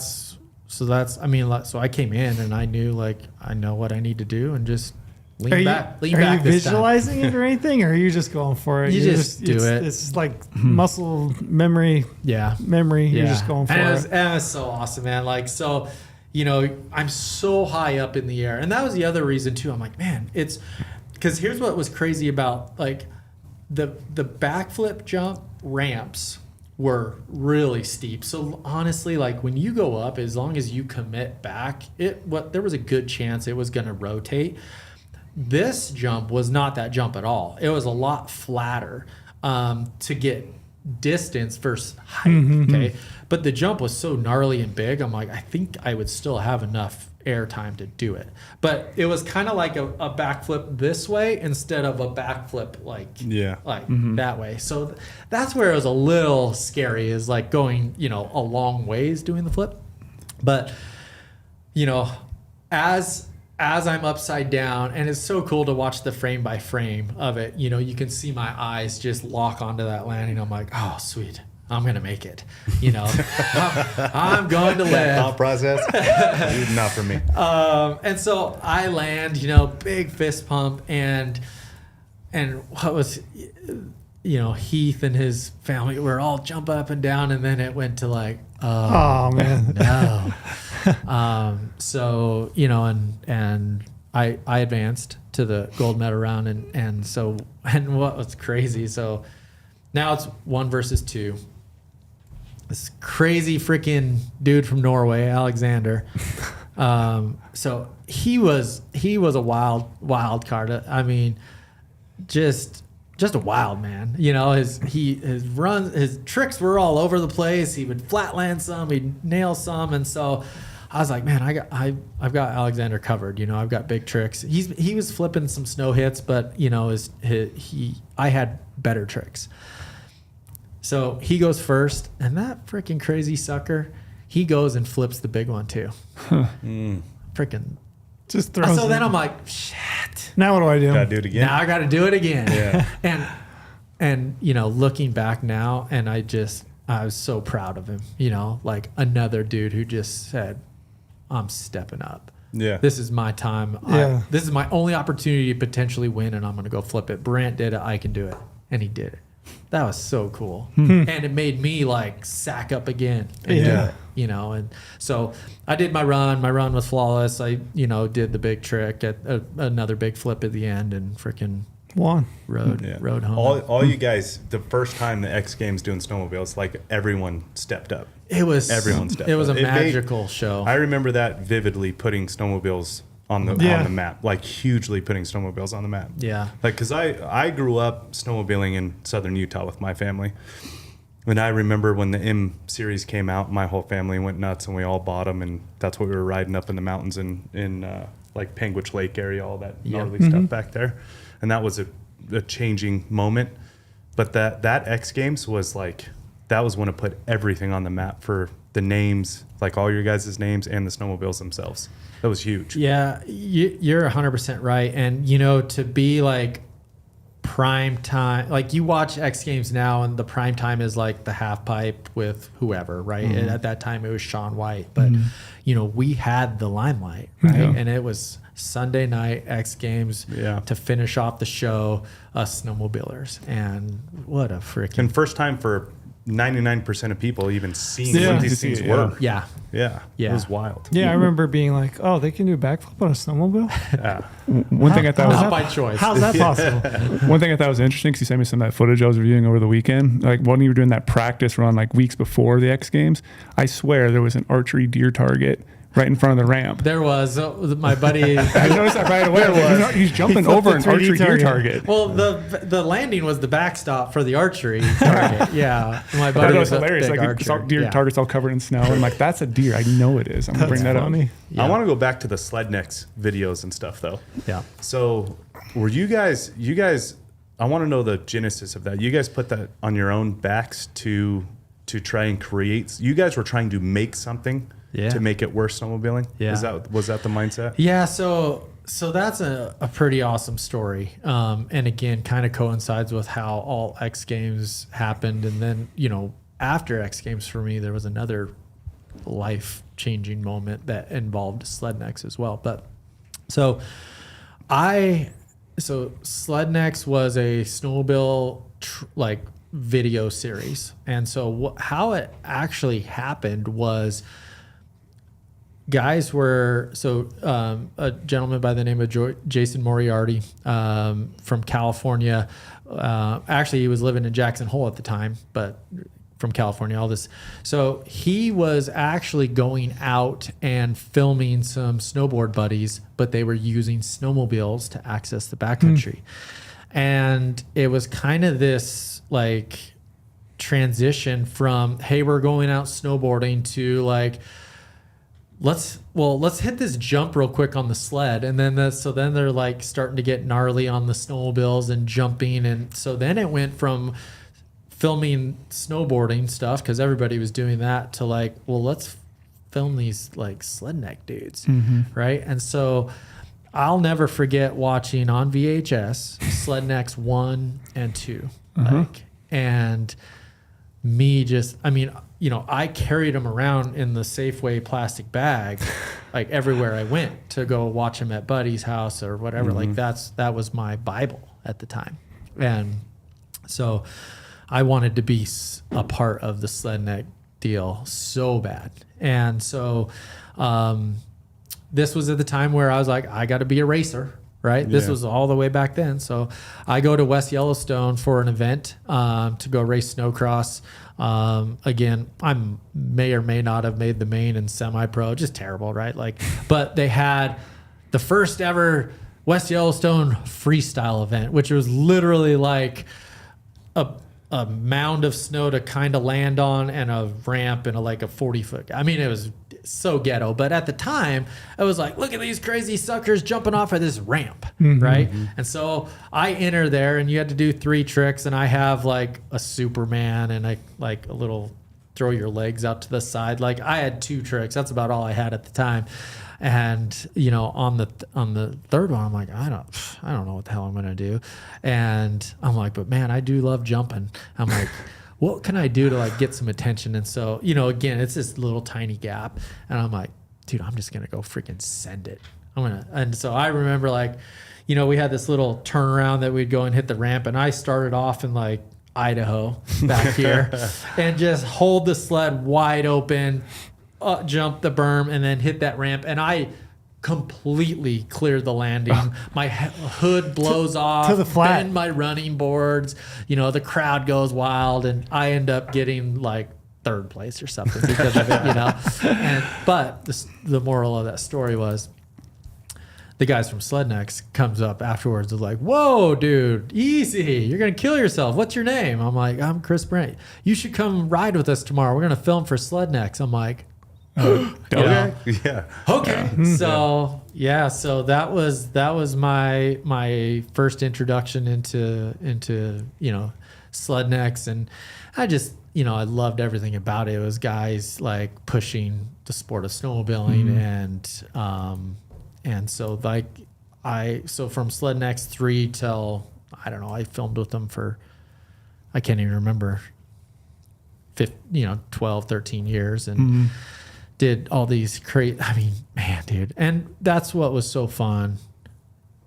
came in and I knew, like, I know what I need to do and just lean back. Are you visualizing it or anything, or are you just going for it? You just do it. It's like muscle memory. Yeah. Memory. You're just going for it. And it's so awesome, man. Like, so, you know, I'm so high up in the air. And that was the other reason too. I'm like, man, it's because here's what was crazy about like the backflip jump ramps were really steep. So honestly, like when you go up, as long as you commit back, there was a good chance it was going to rotate. This jump was not that jump at all. It was a lot flatter to get distance versus height. Okay. But the jump was so gnarly and big. I'm like, I think I would still have enough air time to do it. But it was kind of like a backflip this way instead of a backflip that way. So that's where it was a little scary, is like going, you know, a long ways doing the flip. But, you know, as I'm upside down, and it's so cool to watch the frame by frame of it, you know, you can see my eyes just lock onto that landing. I'm like, oh, sweet. I'm going to make it, you know, I'm going to live. Thought process, not for me. And so I land, you know, big fist pump, and what was, you know, Heath and his family were all jump up and down, and then it went to like, oh man, no. So, you know, and I advanced to the gold medal round, and what was crazy, so now it's 1 versus 2. This crazy freaking dude from Norway, Alexander. So he was a wild card. I mean, just a wild man. You know, his runs, his tricks were all over the place. He would flatland some, he'd nail some, and so I was like, man, I've got Alexander covered. You know, I've got big tricks. He was flipping some snow hits, but you know, I had better tricks. So he goes first, and that freaking crazy sucker, he goes and flips the big one too. Freaking just throws. So then I'm like, shit. Now what do I do? Gotta do it again. Now I got to do it again. Yeah. and you know, looking back now, and I was so proud of him. You know, like another dude who just said, I'm stepping up. Yeah. This is my time. Yeah. This is my only opportunity to potentially win, and I'm going to go flip it. Burandt did it. I can do it. And he did it. that was so cool. And it made me like sack up again and do Yeah. it, you know. And so I did my run. My run was flawless. I, you know, did the big trick at another big flip at the end and freaking One. rode home. All you guys, the first time the X Games doing snowmobiles, like everyone stepped up. Everyone stepped It was up. a It made- magical show. I remember that vividly, putting snowmobiles on the map, like hugely putting snowmobiles on the map. Yeah. Like, cause I grew up snowmobiling in southern Utah with my family, and I remember when the M series came out, my whole family went nuts, and we all bought them, and that's what we were riding up in the mountains in like Panguitch Lake area, all that gnarly stuff back there, and that was a changing moment. But that X Games was like, that was when it put everything on the map for the names, like all your guys' names and the snowmobiles themselves. That was huge. Yeah, you're 100% right. And, you know, to be like prime time, like you watch X Games now and the prime time is like the half pipe with whoever, right? And at that time it was Shaun White. But, you know, we had the limelight, right? Yeah. And it was Sunday night X Games to finish off the show, us snowmobilers. And what a freaking... And first time for 99% of people even seeing Yeah. what these things were. Yeah. Yeah. Yeah. It was wild. Yeah, I remember being like, "Oh, they can do a backflip on a snowmobile." Yeah. One thing I thought was Not by choice. How's that possible? One thing I thought was interesting because you sent me some of that footage I was reviewing over the weekend. Like when you were doing that practice run like weeks before the X Games, I swear there was an archery deer target right in front of the ramp. There was my buddy. I noticed that right away. He's jumping over an the 3D archery deer target. target. Well, the landing was the backstop for the archery target. Yeah, my That buddy was was hilarious. Big Like archer. it's all deer Yeah. targets all covered in snow. And like that's a deer. I know it is. I'm gonna That's bring that funny. up. Yeah. I want to go back to the sled necks videos and stuff though. Yeah. So were you guys, I want to know the genesis of that. You guys put that on your own backs to try and create, you guys were trying to make something to make it worse snowmobiling? Yeah. Was that the mindset? Yeah, so that's a pretty awesome story. And again, kind of coincides with how all X Games happened. And then, you know, after X Games for me, there was another life-changing moment that involved sled necks as well. But so Sled Necks was a snowmobile like video series. And so how it actually happened was guys were a gentleman by the name of Jason Moriarty from California. Actually, he was living in Jackson Hole at the time, but from California, all this. So he was actually going out and filming some snowboard buddies, but they were using snowmobiles to access the backcountry. And it was kind of this like transition from, hey, we're going out snowboarding to like, let's hit this jump real quick on the sled. And then then they're like starting to get gnarly on the snowmobiles and jumping. And so then it went from filming snowboarding stuff, because everybody was doing that, to like, well, let's film these like sled neck dudes. Right. And so I'll never forget watching on VHS Sled Necks 1 and 2. Like, and me just, I mean, you know, I carried them around in the Safeway plastic bag, like everywhere I went to go watch them at buddy's house or whatever. Like that was my Bible at the time. And so I wanted to be a part of the sled neck deal so bad. And so, this was at the time where I was like, I got to be a racer, right? This was all the way back then. So I go to West Yellowstone for an event to go race snowcross. Again, I may or may not have made the main and semi-pro, just terrible, right? Like, but they had the first ever West Yellowstone freestyle event, which was literally like a mound of snow to kind of land on and a ramp and like a 40-foot. I mean, it was so ghetto, but at the time I was like, look at these crazy suckers jumping off of this ramp. Right. And so I enter there and you had to do 3 tricks, and I have like a Superman and a little throw your legs out to the side. Like I had 2 tricks. That's about all I had at the time. And, you know, on the third one, I'm like, I don't know what the hell I'm going to do. And I'm like, but man, I do love jumping. I'm like, what can I do to like get some attention? And so, you know, again, it's this little tiny gap. And I'm like, dude, I'm just going to go freaking send it. And so I remember like, you know, we had this little turnaround that we'd go and hit the ramp, and I started off and like, Idaho back here and just hold the sled wide open, jump the berm, and then hit that ramp. And I completely cleared the landing. My hood blows off to the flat. bend my running boards. You know, the crowd goes wild, and I end up getting like third place or something because of it, you know. But the moral of that story was, the guys from Slednex comes up afterwards and like, "Whoa, dude, easy. You're going to kill yourself. What's your name?" I'm like, "I'm Chris Burandt. You should come ride with us tomorrow. We're going to film for Slednex." I'm like, Okay. Yeah. okay. So that was my first introduction into Slednex, and I just, I loved everything about it. It was guys like pushing the sport of snowmobiling, and so from Slednex 3 till, I don't know, I filmed with them for, I can't even remember, 12, 13 years, and did all these I mean, man, dude. And that's what was so fun,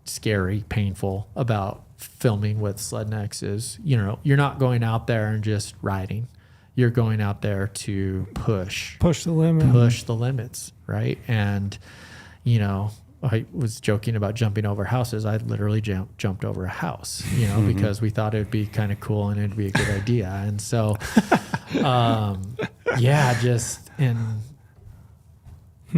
scary, painful about filming with Slednex is, you're not going out there and just riding. You're going out there to push the limit, push the limits, right? And, I was joking about jumping over houses. I literally jumped over a house, because we thought it would be kind of cool and it'd be a good idea. And so,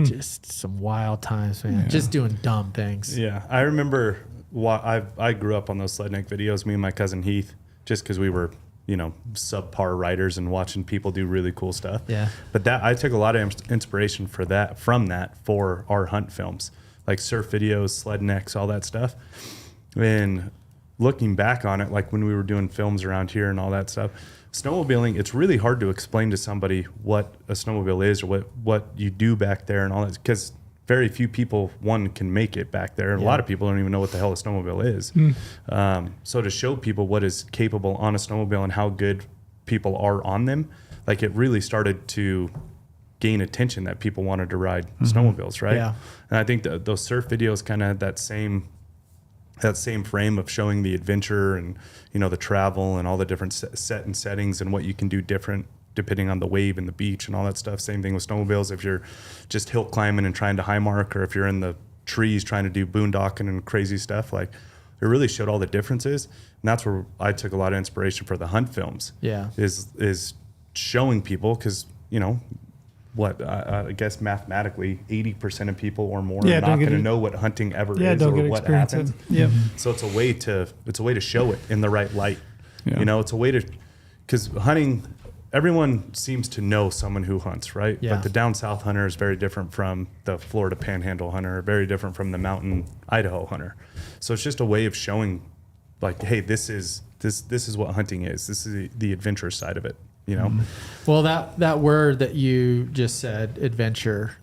just some wild times, man. Just doing dumb things. Yeah, I remember. I grew up on those Sledneck videos. Me and my cousin Heath, just because we were, subpar riders and watching people do really cool stuff. Yeah. But I took a lot of inspiration from that for our hunt films, like surf videos, Slednecks, all that stuff. And looking back on it, like when we were doing films around here and all that stuff, snowmobiling, it's really hard to explain to somebody what a snowmobile is or what you do back there and all that, because very few people, can make it back there. And a lot of people don't even know what the hell a snowmobile is. So to show people what is capable on a snowmobile and how good people are on them, like it really started to gain attention that people wanted to ride snowmobiles, right? Yeah. And I think that those surf videos kind of had that same frame of showing the adventure and, the travel and all the different set and settings and what you can do different depending on the wave and the beach and all that stuff. Same thing with snowmobiles. If you're just hill climbing and trying to high mark, or if you're in the trees trying to do boondocking and crazy stuff, like it really showed all the differences. And that's where I took a lot of inspiration for the hunt films. Yeah. Is showing people, because, I guess mathematically 80% of people or more are not going to know what hunting ever is or what happens. Yep. So it's a way to show it in the right light. Yeah. It's a way to, because hunting, everyone seems to know someone who hunts, right? Yeah. But the down south hunter is very different from the Florida Panhandle hunter, very different from the mountain Idaho hunter. So it's just a way of showing, like, hey, this is what hunting is. This is the adventure side of it. Well, that word that you just said, adventure,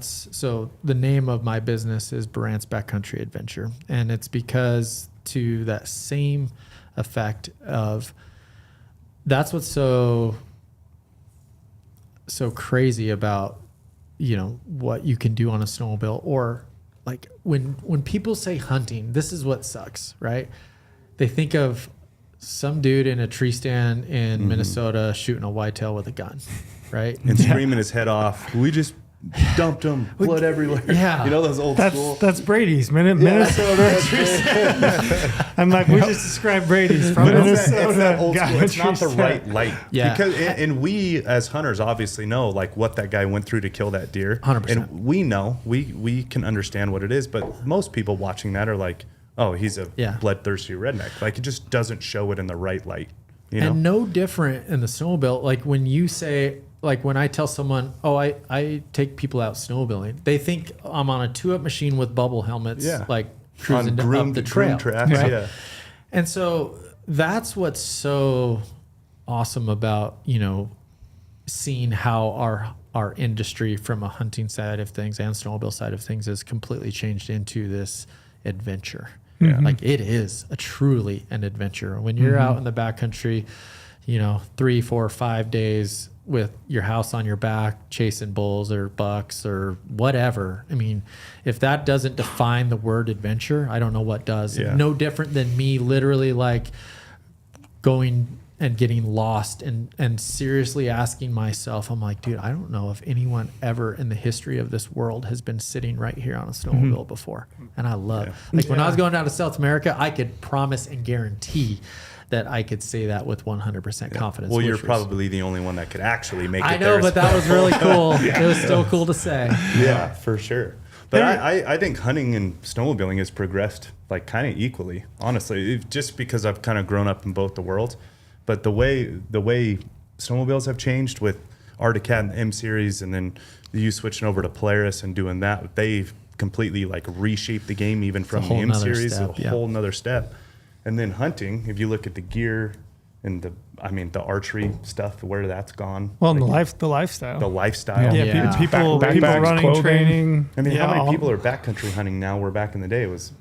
so the name of my business is Burandt's Backcountry Adventure. And it's because to that same effect of, that's what's so crazy about, what you can do on a snowmobile, or like when people say hunting, this is what sucks, right? They think of some dude in a tree stand in Minnesota shooting a whitetail with a gun, right? And screaming his head off. We just dumped him, blood everywhere. Yeah. Those old school. That's Brady's Minnesota. I'm like, we just described Brady's from Minnesota. It's that old school. It's not the Tree right stand. light. Yeah. Because and we as hunters obviously know like what that guy went through to kill that deer. 100%. And we know we can understand what it is, but most people watching that are like, oh, he's a bloodthirsty redneck. Like it just doesn't show it in the right light. And no different in the snowmobile. Like when you say, like when I tell someone, oh, I take people out snowmobiling, they think I'm on a 2-up machine with bubble helmets, like cruising up the trail. Tracks, right? Yeah. And so that's what's so awesome about, seeing how our industry from a hunting side of things and snowmobile side of things has completely changed into this adventure. Yeah. Like it is truly an adventure. When you're out in the backcountry, 3, 4, 5 days with your house on your back, chasing bulls or bucks or whatever. I mean, if that doesn't define the word adventure, I don't know what does. Yeah. No different than me literally like going and getting lost and seriously asking myself, I'm like, dude, I don't know if anyone ever in the history of this world has been sitting right here on a snowmobile before. And I love, like when I was going down to South America, I could promise and guarantee that I could say that with 100% confidence. Well, you're probably the only one that could actually make it. I know, but that was really cool. It was still cool to say. Yeah, for sure. But I think hunting and snowmobiling has progressed like kind of equally, honestly, just because I've kind of grown up in both the worlds. But the way snowmobiles have changed with Arctic Cat and the M series, and then you switching over to Polaris and doing that, they've completely like reshaped the game even from the M series, a whole nother step. And then hunting, if you look at the gear and the archery stuff, where that's gone. Well, like, the lifestyle. The lifestyle. Yeah, people running, clothing. training. I mean, how many people are backcountry hunting now, where back in the day it was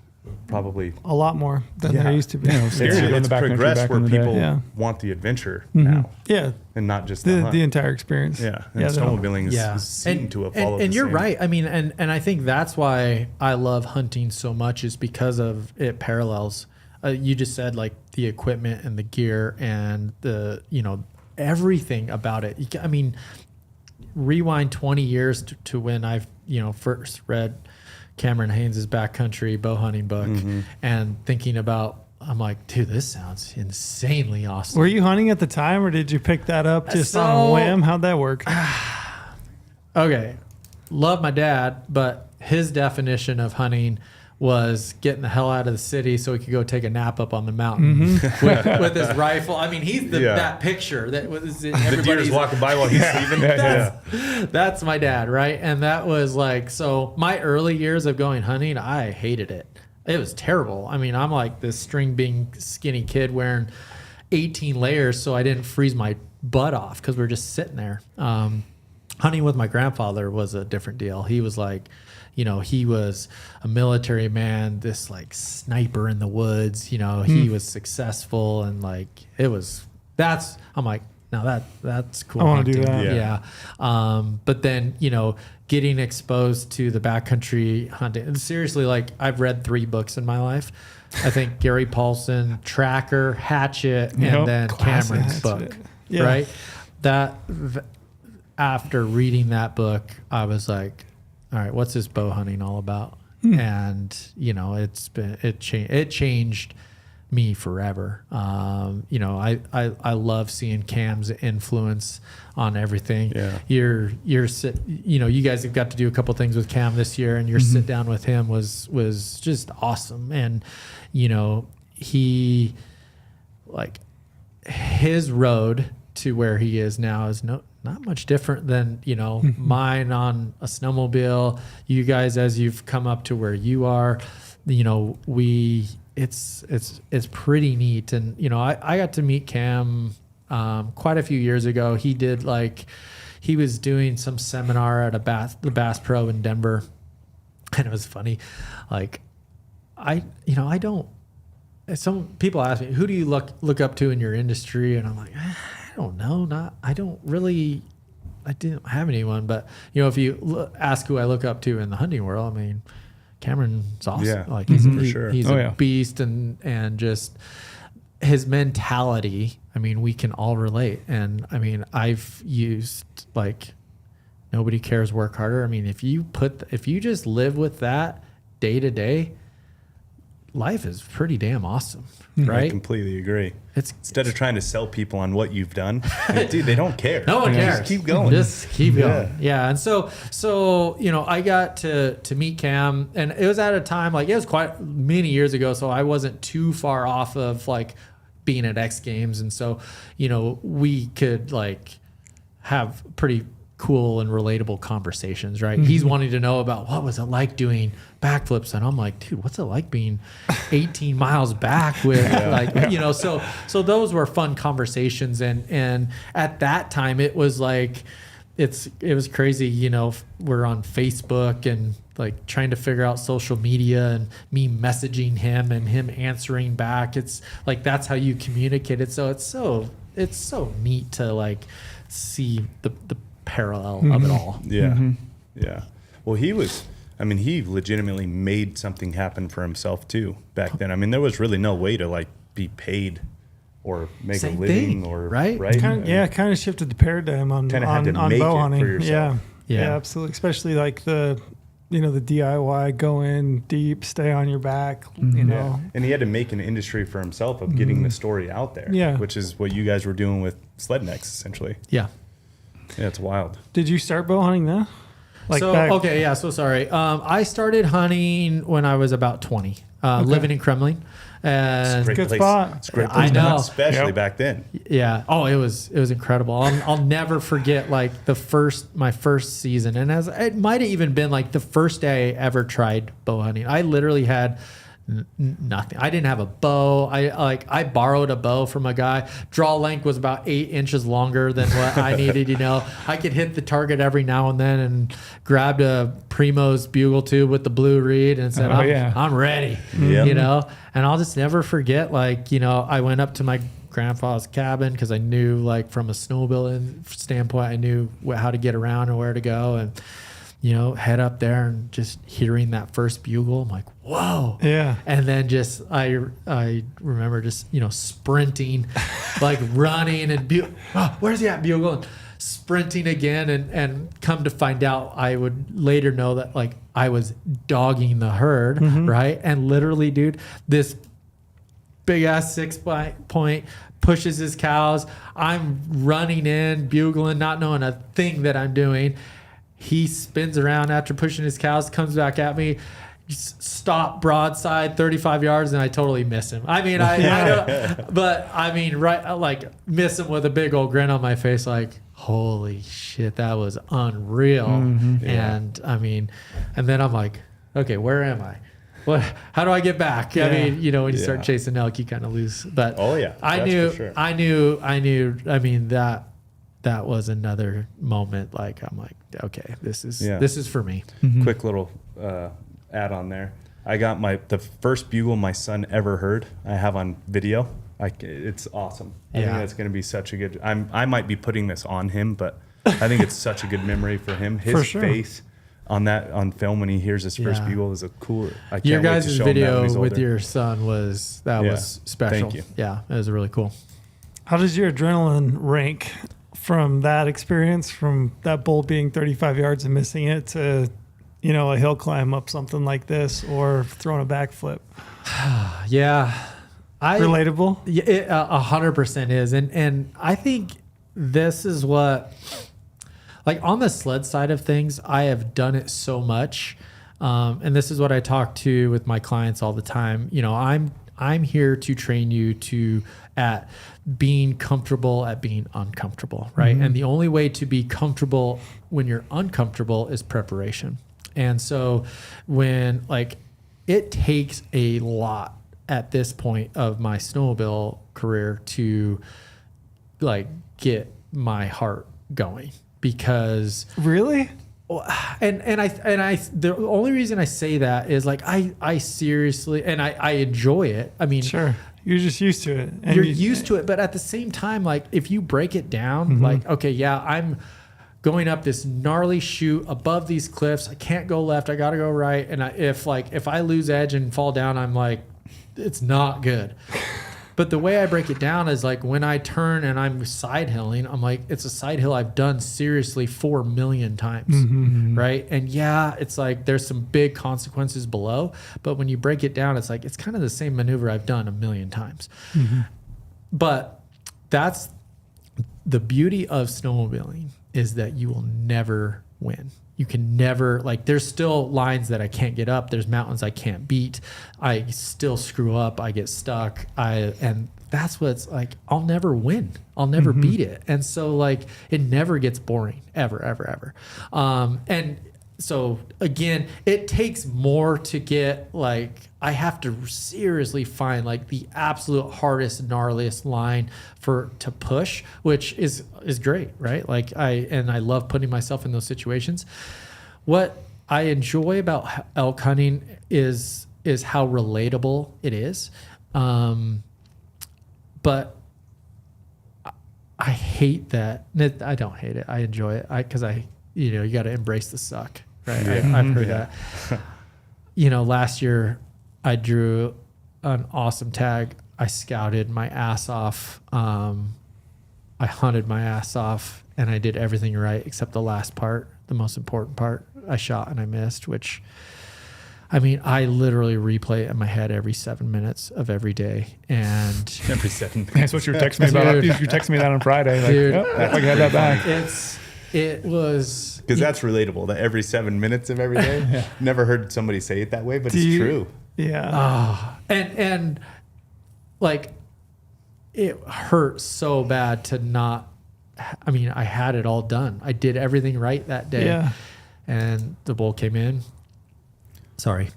probably a lot more than there used to be. Yeah, it's progressed where people want the adventure now. Yeah. And not just the entire experience. Yeah. And snowmobiling is seen to have followed and the you're same. right. I mean, and I think that's why I love hunting so much, is because of it parallels. You just said like the equipment and the gear and the, everything about it. I mean, rewind 20 years to when I've, first read Cameron Haynes' backcountry bow hunting book and thinking about, I'm like, dude, this sounds insanely awesome. Were you hunting at the time, or did you pick that up just on a whim? How'd that work? Okay. Love my dad, but his definition of hunting was getting the hell out of the city so he could go take a nap up on the mountain with his rifle. I mean, he's that picture that was the deer's walking by while he's sleeping. That's my dad, right? And that was like, so my early years of going hunting, I hated it. It was terrible. I mean, I'm like this string being skinny kid wearing 18 layers so I didn't freeze my butt off because we're just sitting there. Hunting with my grandfather was a different deal. He was like, he was a military man, this like sniper in the woods, he was successful, and like I'm like, now that's cool. I want to do that. Yeah. But then, getting exposed to the backcountry hunting, and seriously, like I've read 3 books in my life. I think Gary Paulson, Tracker, Hatchet, and then Cameron's book, right? After reading that book, I was like, all right, what's this bow hunting all about? And it changed me forever. I love seeing Cam's influence on everything. Yeah. You guys have got to do a couple things with Cam this year, and your sit down with him was just awesome. And he, like, his road to where he is now is not much different than mine on a snowmobile. You guys, as you've come up to where you are, it's pretty neat. And I got to meet Cam quite a few years ago. He was doing some seminar at the Bass Pro in Denver, and it was funny. Like some people ask me, who do you look up to in your industry? And I'm like, I don't know. I didn't have anyone, but if you ask who I look up to in the hunting world, I mean, Cameron's awesome. Yeah. Like he's a beast, and just his mentality. I mean, we can all relate. And I mean, I've used like nobody cares, work harder. I mean, if you just live with that day to day, life is pretty damn awesome, right? I completely agree. Instead of trying to sell people on what you've done, dude, they don't care. No one cares. Just keep going. Just keep going. Yeah. And so I got to meet Cam, and it was at a time, like, it was quite many years ago, so I wasn't too far off of like being at X Games, and so we could like have pretty cool and relatable conversations, right? He's wanting to know about what was it like doing backflips, and I'm like, dude, what's it like being 18 miles back with so those were fun conversations. And at that time it was like, it was crazy. We're on Facebook and like trying to figure out social media, and me messaging him and him answering back. It's like, that's how you communicate it. So it's so neat to like see the parallel of it all. Yeah. Well, he legitimately made something happen for himself too back then. I mean, there was really no way to like be paid or make Same a living thing, or right? Kind of shifted the paradigm on Kinda had to on make it bow for hunting. yourself. Yeah, absolutely. Especially like the DIY, go in deep, stay on your back. You know, And he had to make an industry for himself of getting the story out there. Yeah. Which is what you guys were doing with sled necks, essentially. Yeah. Yeah, it's wild. did you start bow hunting then? So sorry. I started hunting when I was about 20, living in Kremlin. And Great good place. spot. It's a great I place, know. especially Yep. back then. yeah. Oh, it was incredible. I'll never forget like my first season. And it might have even been like the first day I ever tried bow hunting. I literally had nothing. I didn't have a bow. I borrowed a bow from a guy. Draw length was about 8 inches longer than what I needed. I could hit the target every now and then, and grabbed a Primo's bugle tube with the blue reed and said, I'm ready. Yep. And I'll just never forget. I went up to my grandfather's cabin because I knew, like, from a snowmobiling standpoint, I knew how to get around and where to go, and head up there and just hearing that first bugle, I'm like, whoa. Yeah. And then I remember just, sprinting, like running and where's he at, bugle? And sprinting again, and come to find out, I would later know that, like, I was dogging the herd, right? And literally, dude, this big ass 6-point pushes his cows. I'm running in, bugling, not knowing a thing that I'm doing. He spins around after pushing his cows, comes back at me, stop broadside 35 yards, and I totally miss him. I mean, I don't, but I mean, right, like, miss him with a big old grin on my face, like, holy shit, that was unreal. And I mean, and then I'm like, okay, where am I? How do I get back? I mean, when you start chasing elk, you kind of lose. But I knew. I mean, that was another moment. Like, I'm like, okay, this is for me. Quick little add on there. I got the first bugle my son ever heard. I have on video. It's awesome. I think that's going to be such a good. I might be putting this on him, but I think it's such a good memory for him. His face on film when he hears his first bugle is a cool. I can't Your wait to guys' show him that when video he's with older. your son was special. Thank you. Yeah, it was really cool. How does your adrenaline rank from that experience, from that bull being 35 yards and missing it, to a hill climb up something like this, or throwing a backflip? Relatable? Yeah, it 100% is. And I think this is what, like, on the sled side of things, I have done it so much. And this is what I talk to with my clients all the time. I'm here to train you at being comfortable at being uncomfortable, right? And the only way to be comfortable when you're uncomfortable is preparation. And so when, like, it takes a lot at this point of my snowmobile career to, like, get my heart going, because Really? and I the only reason I say that is, like, I seriously, and I enjoy it. I mean, Sure. You're just used to it. And you're used to it, but at the same time, like, if you break it down, like, okay, yeah, I'm going up this gnarly chute above these cliffs. I can't go left. I got to go right. And if I lose edge and fall down, I'm like, it's not good. But the way I break it down is, like, when I turn and I'm side hilling, I'm like, it's a side hill I've done seriously 4 million times, right? And yeah, it's like there's some big consequences below, but when you break it down, it's like it's kind of the same maneuver I've done 1 million times. But that's the beauty of snowmobiling, is that you will never win. You can never, like, there's still lines that I can't get up. There's mountains I can't beat. I still screw up. I get stuck. And that's what's like, I'll never win. I'll never beat it. And so, like, it never gets boring, ever, ever, ever. And so, again, it takes more to get, like, I have to seriously find, like, the absolute hardest, gnarliest line to push, which is great, right? Like, I love putting myself in those situations. What I enjoy about elk hunting is how relatable it is. But I hate that. I don't hate it. I enjoy it. Because you got to embrace the suck, right? Yeah. I've heard that. Last year I drew an awesome tag I scouted my ass off. I hunted my ass off, and I did everything right except the last part, the most important part. I shot and I missed, which, I mean, I literally replay it in my head every 7 minutes of every day. And Every 7 minutes. That's what you were texting me about. Dude. You were texting me that on Friday. Like, Dude. yep, I had that back. it was Because that's relatable. That every 7 minutes of every day. Never heard somebody say it that way, but it's true. Yeah. and like it hurt so bad to not. I mean, I had it all done. I did everything right that day. Yeah. And the bull came in. Sorry,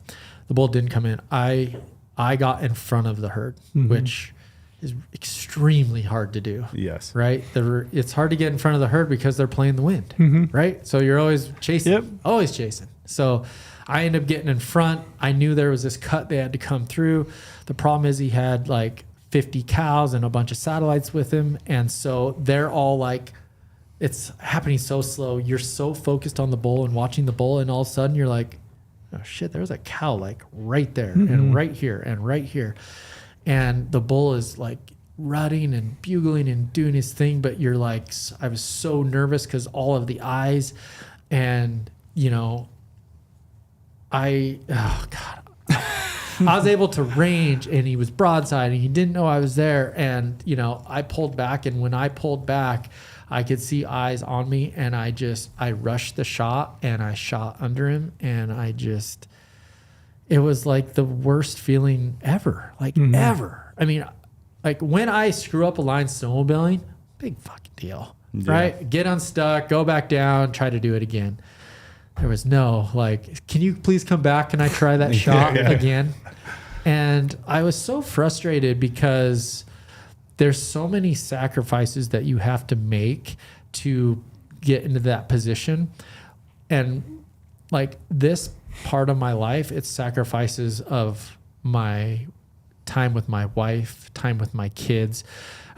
the bull didn't come in. I got in front of the herd, which is extremely hard to do. Yes. Right? It's hard to get in front of the herd because they're playing the wind, right? So you're always chasing, always chasing. So I ended up getting in front. I knew there was this cut they had to come through. The problem is he had like 50 cows and a bunch of satellites with him. And so they're all like, it's happening so slow. You're so focused on the bull and watching the bull, and all of a sudden you're like, oh shit, there's a cow like right there and right here and right here. And the bull is like rutting and bugling and doing his thing. But you're like, I was so nervous because all of the eyes, and you know, I was able to range, and he was broadside and he didn't know I was there. And, you know, I pulled back, and when I pulled back, I could see eyes on me, and I rushed the shot and I shot under him, and it was like the worst feeling ever, like ever. I mean, like when I screw up a line snowmobiling, big fucking deal, right? Get unstuck, go back down, try to do it again. There was no like, can you please come back? Can I try that shot again? And I was so frustrated because there's so many sacrifices that you have to make to get into that position. And like this part of my life, it's sacrifices of my time with my wife, time with my kids.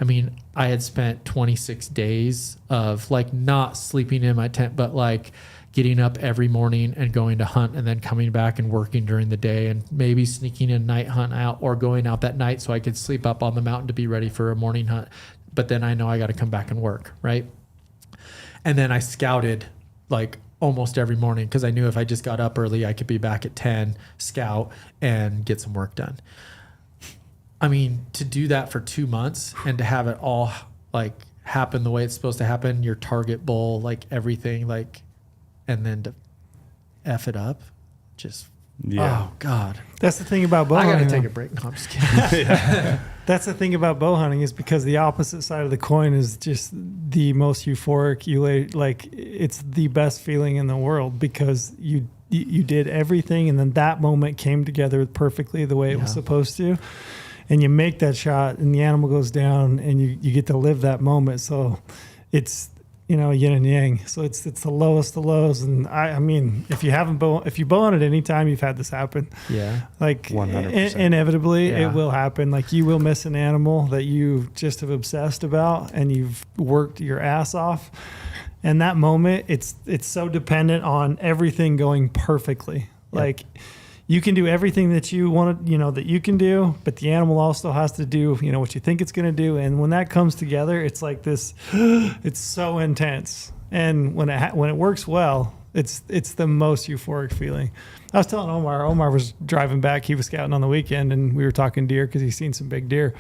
I mean, I had spent 26 days of like not sleeping in my tent, but like getting up every morning and going to hunt, and then coming back and working during the day, and maybe sneaking a night hunt out or going out that night so I could sleep up on the mountain to be ready for a morning hunt. But then I know I got to come back and work, right? And then I scouted like almost every morning because I knew if I just got up early, I could be back at 10, scout, and get some work done. I mean, to do that for 2 months and to have it all like happen the way it's supposed to happen, your target bull, like everything, like, and then to F it up, just, oh God. That's the thing about bow hunting. I got to take a break. No, I'm just kidding. That's the thing about bow hunting, is because the opposite side of the coin is just the most euphoric. Like it's the best feeling in the world because you did everything, and then that moment came together perfectly the way it was supposed to. And you make that shot, and the animal goes down, and you get to live that moment. So it's, you know, yin and yang. So it's the lowest of lows. And I mean, if you bow hunted any time, you've had this happen. Yeah. Like 100%. Inevitably it will happen. Like you will miss an animal that you just have obsessed about and you've worked your ass off. And that moment, it's so dependent on everything going perfectly. Like you can do everything that you want to, you know, that you can do, but the animal also has to do, you know, what you think it's going to do. And when that comes together, it's like this, it's so intense. And when it works well, it's the most euphoric feeling. I was telling Omar was driving back. He was scouting on the weekend, and we were talking deer because he's seen some big deer.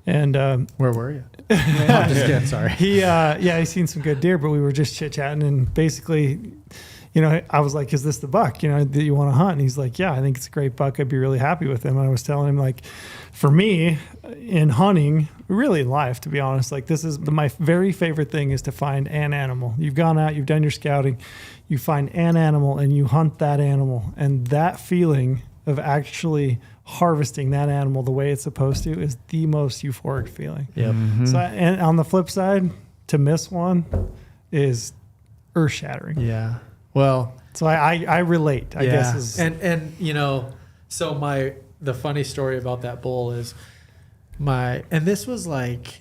And where were you? I'm just kidding. Sorry. He's seen some good deer, but we were just chit chatting, and basically, you know, I was like, is this the buck, you know, that you want to hunt? And he's like, yeah, I think it's a great buck. I'd be really happy with him. And I was telling him, like, for me in hunting, really in life, to be honest, like this is my very favorite thing is to find an animal. You've gone out, you've done your scouting, you find an animal and you hunt that animal. And that feeling of actually harvesting that animal the way it's supposed to is the most euphoric feeling. Yep. So, and on the flip side, to miss one is earth shattering. Yeah. Well, so I relate, I guess. Is, and you know, so the funny story about that bull is and this was like,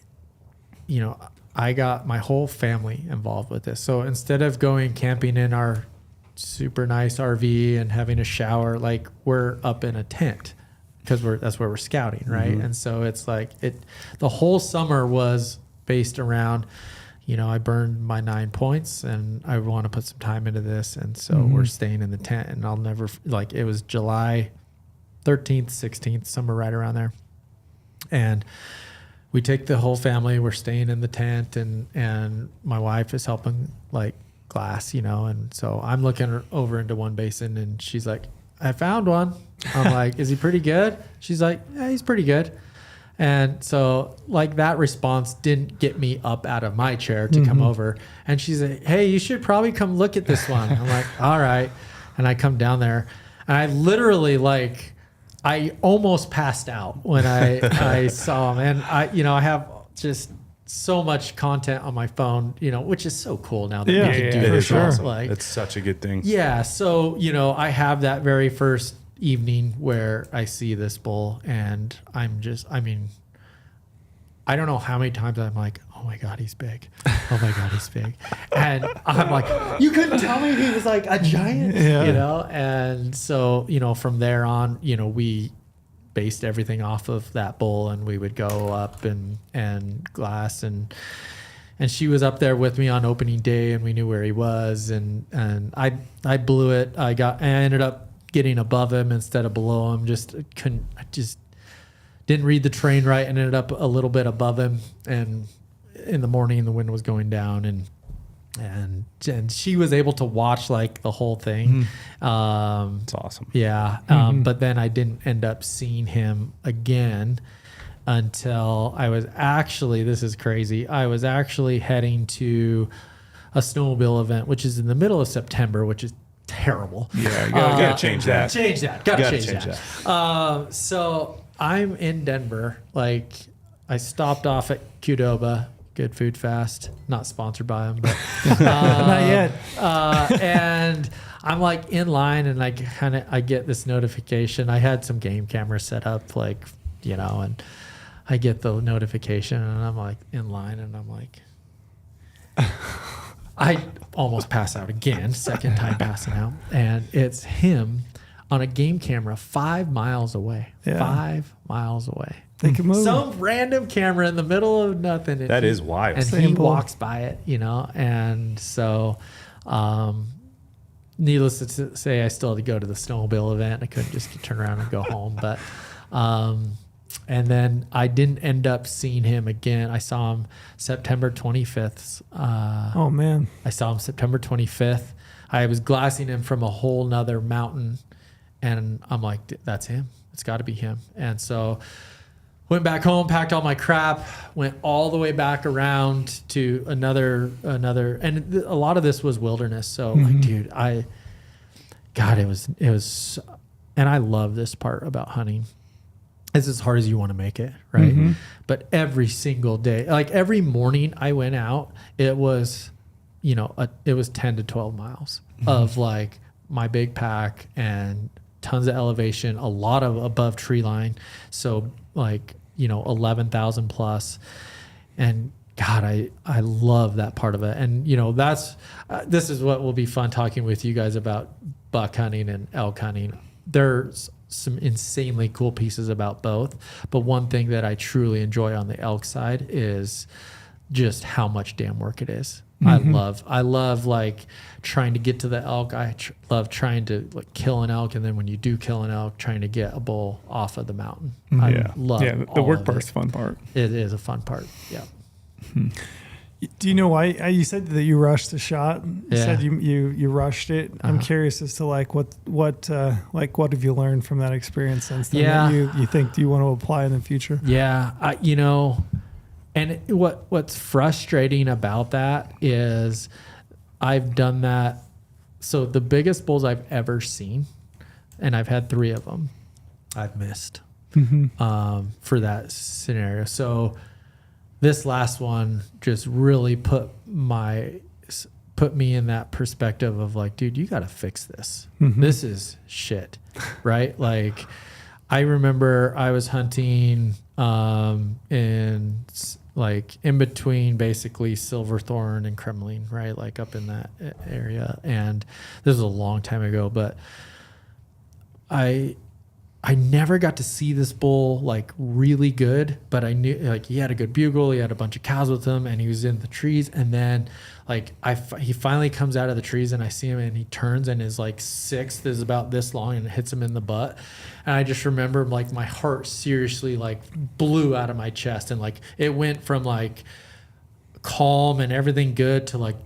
you know, I got my whole family involved with this. So instead of going camping in our super nice RV and having a shower, like we're up in a tent because that's where we're scouting, right? And so it's like the whole summer was based around, I burned my 9 points and I want to put some time into this. And so we're staying in the tent, and I'll never, it was July 13th, 16th, somewhere right around there. And we take the whole family, we're staying in the tent, and my wife is helping glass, and so I'm looking over into one basin, and she's like, I found one. I'm like, is he pretty good? She's like, yeah, he's pretty good. And so that response didn't get me up out of my chair to come over. And she's like, hey, you should probably come look at this one. I'm like, all right. And I come down there, and I literally I almost passed out when I saw him. And I have just so much content on my phone, which is so cool now that we can do this. Sure. It's such a good thing. Yeah. So, I have that very first evening where I see this bull, and I don't know how many times I'm like, oh my God, he's big. Oh my God, he's big. And I'm like, you couldn't tell me he was like a giant, And so, from there on, we based everything off of that bull, and we would go up and glass, and she was up there with me on opening day, and we knew where he was, and I blew it. I ended up getting above him instead of below him. I just didn't read the terrain right, and ended up a little bit above him. And in the morning, the wind was going down, and she was able to watch the whole thing. It's awesome. Yeah. But then I didn't end up seeing him again until this is crazy. I was actually heading to a snowmobile event, which is in the middle of September, which is terrible. Yeah, you gotta change that. Gotta change that. So I'm in Denver. I stopped off at Qdoba, good food fast. Not sponsored by them, but Not yet. and I'm in line, and I get this notification. I had some game cameras set up, and I get the notification, and I'm in line, and I'm I almost pass out again, second time passing out. And it's him on a game camera 5 miles away. Yeah. 5 miles away. They can move. Some random camera in the middle of nothing. That is wild. And he walks by it, And so, needless to say, I still had to go to the snowmobile event. I couldn't just turn around and go home. But, and then I didn't end up seeing him again. I saw him September 25th. Oh, man. I saw him September 25th. I was glassing him from a whole nother mountain, and I'm like, that's him. It's got to be him. And so went back home, packed all my crap, went all the way back around to another, and a lot of this was wilderness. So dude, it was, and I love this part about hunting. It's as hard as you want to make it, right? But every single day, every morning I went out, it was, it was 10 to 12 miles of my big pack and tons of elevation, a lot of above tree line. So 11,000 plus. And God, I love that part of it. And, this is what will be fun talking with you guys about buck hunting and elk hunting. There's some insanely cool pieces about both. But one thing that I truly enjoy on the elk side is just how much damn work it is. I love trying to get to the elk. I love trying to kill an elk. And then when you do kill an elk, trying to get a bull off of the mountain. I love the work part's the fun part. It is a fun part. Yeah. Do you know why you said that you rushed the shot? You said you rushed it. I'm curious as to what have you learned from that experience since then that you think you want to apply in the future? Yeah, and what's frustrating about that is I've done that. So the biggest bulls I've ever seen, and I've had 3 of them, I've missed for that scenario. So this last one just really put me in that perspective of dude, you got to fix this. This is shit, right? I remember I was hunting in between basically Silverthorne and Kremling, right? Up in that area. And this was a long time ago, but I I never got to see this bull like really good, but I knew like he had a good bugle. He had a bunch of cows with him, and he was in the trees. And then like he finally comes out of the trees, and I see him, and he turns, and his like sixth is about this long, and it hits him in the butt. And I just remember like my heart seriously like blew out of my chest, and like it went from like calm and everything good to like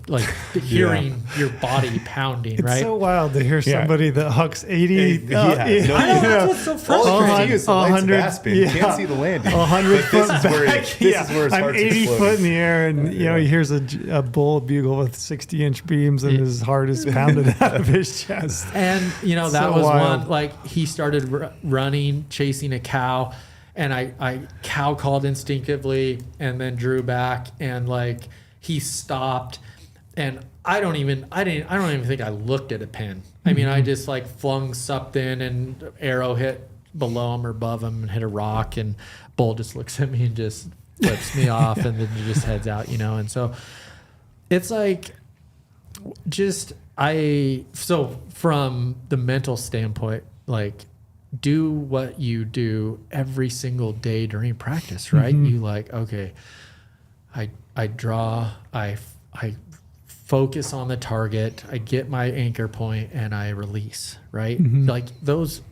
like hearing your body pounding. It's right? so wild to hear somebody that hucks 80. No, I know, that's what's so all you frustrating. can see is the lights of 100, Aspen. You can't see the landing. 100 foot This is where back. his I'm heart's 80 exploding. foot in the air, and you know he hears a bull bugle with 60-inch beams, and his heart is pounded out of his chest. And you know that So was wild. one like he started running, chasing a cow, and I cow called instinctively, and then drew back, and like he stopped, and I don't even think I looked at a pin. I mean, I just like flung something, and arrow hit below him or above him and hit a rock, and bull just looks at me and just flips me off, and then he just heads out, you know. And so it's like so from the mental standpoint, like do what you do every single day during practice, right? You like, okay, I draw, I focus on the target, I get my anchor point, and I release, right? Like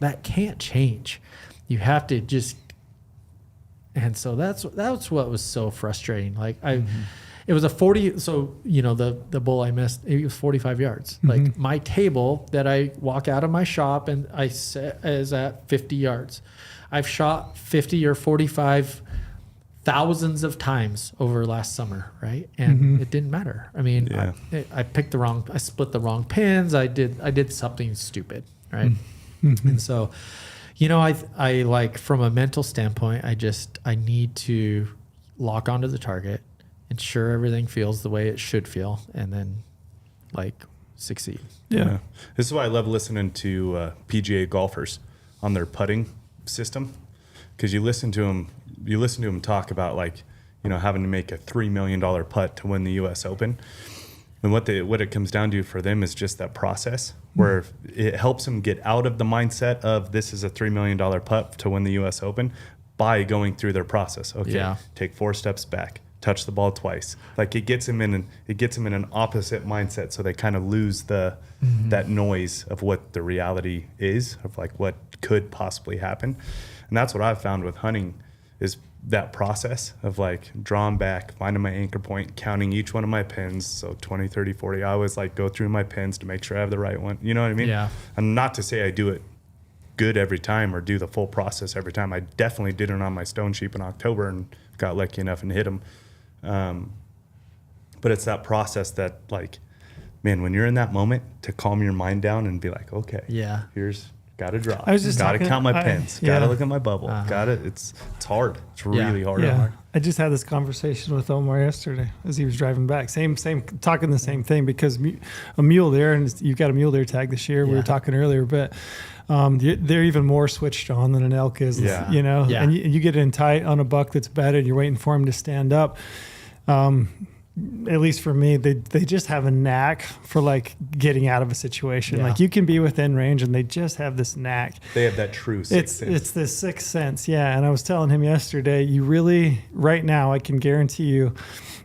that can't change. You have to just, and so that's what was so frustrating. Like it was a 40, so you know the bull I missed, it was 45 yards. Like my table that I walk out of my shop and I set is at 50 yards. I've shot 50 or 45 thousands of times over last summer, right? And it didn't matter. I mean, I split the wrong pins. I did something stupid, right? And so, you know, I like from a mental standpoint, I need to lock onto the target, ensure everything feels the way it should feel, and then like succeed. Yeah. This is why I love listening to PGA golfers on their putting system, because you listen to them talk about like, you know, having to make a $3 million putt to win the U.S. Open. And what it comes down to for them is just that process where it helps them get out of the mindset of this is a $3 million putt to win the U.S. Open by going through their process. Okay, take 4 steps back, touch the ball twice. Like it gets them in an opposite mindset, so they kind of lose that noise of what the reality is of like what could possibly happen. And that's what I've found with hunting is that process of like drawing back, finding my anchor point, counting each one of my pins. So 20, 30, 40, I always like go through my pins to make sure I have the right one. You know what I mean? Yeah. And not to say I do it good every time or do the full process every time. I definitely did it on my stone sheep in October and got lucky enough and hit them. But it's that process that like, man, when you're in that moment to calm your mind down and be like, okay, here's, got to draw. Got to count my pins. Got to look at my bubble. Got it. It's hard. It's really hard. Yeah. I just had this conversation with Omar yesterday as he was driving back. Same, talking the same thing because a mule deer, and you've got a mule deer tag this year. We were talking earlier, but they're even more switched on than an elk is. You know, and you get in tight on a buck that's bedded. You're waiting for him to stand up. At least for me, they just have a knack for like getting out of a situation. Like you can be within range and they just have this knack. They have that true sixth sense. It's this sixth sense. Yeah. And I was telling him yesterday, you really, right now, I can guarantee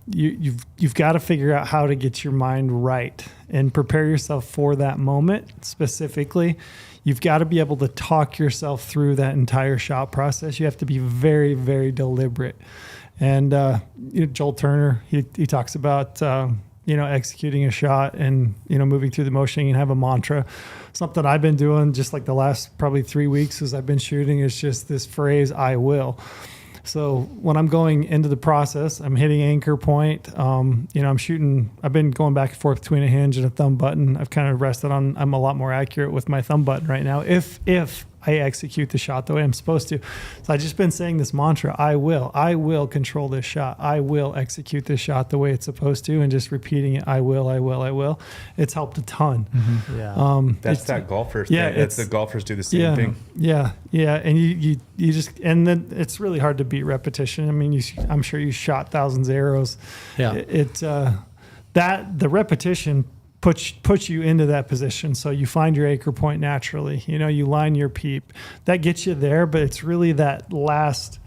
you've got to figure out how to get your mind right and prepare yourself for that moment specifically. You've got to be able to talk yourself through that entire shot process. You have to be very, very deliberate. And Joel Turner, he talks about executing a shot and moving through the motion and have a mantra. Something I've been doing just like the last probably 3 weeks as I've been shooting is just this phrase, I will. So when I'm going into the process, I'm hitting anchor point. I'm shooting. I've been going back and forth between a hinge and a thumb button. I've kind of rested on. I'm a lot more accurate with my thumb button right now. If I execute the shot the way I'm supposed to. So I've just been saying this mantra, I will control this shot. I will execute this shot the way it's supposed to, and just repeating it, I will. It's helped a ton. That's that golfer thing. That's the golfers do the same thing. Yeah. And you just, and then it's really hard to beat repetition. I mean, I'm sure you shot thousands of arrows. Yeah. The repetition puts you into that position. So you find your anchor point naturally. You line your peep. That gets you there, but it's really that last.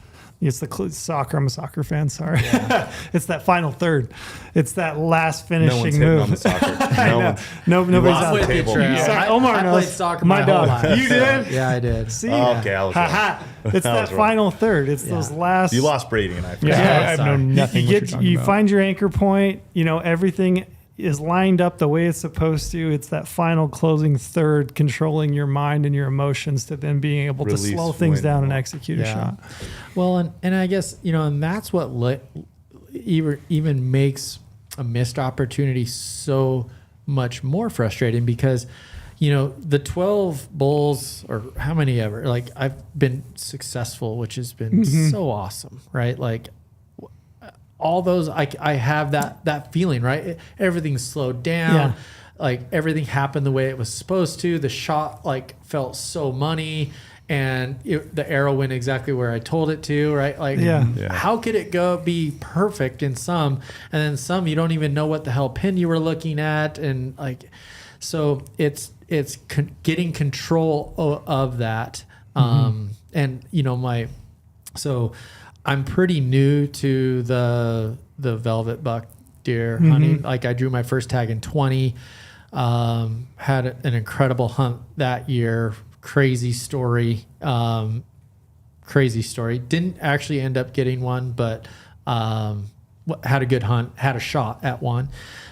It's the soccer. I'm a soccer fan. Sorry. Yeah. It's that final third. It's that last finishing no move. one's hitting on the soccer. Nobody's I'm on with the you, table. Trail. Yeah. Omar I knows. played soccer My my dog. whole life. You did? Yeah, I did. See? Oh, okay, I was wrong. It's that wrong. final third. It's those last. You lost Brady and I. Yeah, Yeah, I have sorry. known nothing. You find your anchor point. Everything is lined up the way it's supposed to. It's that final closing third, controlling your mind and your emotions to then being able to Release slow things wind. down and execute a shot. Well, and I guess, and that's what even makes a missed opportunity so much more frustrating because, the 12 bulls or how many ever, like I've been successful, which has been so awesome, right? Like all those, I have that feeling, right? Everything's slowed down. Yeah. Like everything happened the way it was supposed to. The shot felt so money and the arrow went exactly where I told it to, right? Like, how could it be perfect in some, and then some you don't even know what the hell pin you were looking at, and so it's getting control of that, and so I'm pretty new to the velvet buck deer hunting. Like I drew my first tag in 20, had an incredible hunt that year. Crazy story. Didn't actually end up getting one, but had a good hunt, had a shot at one.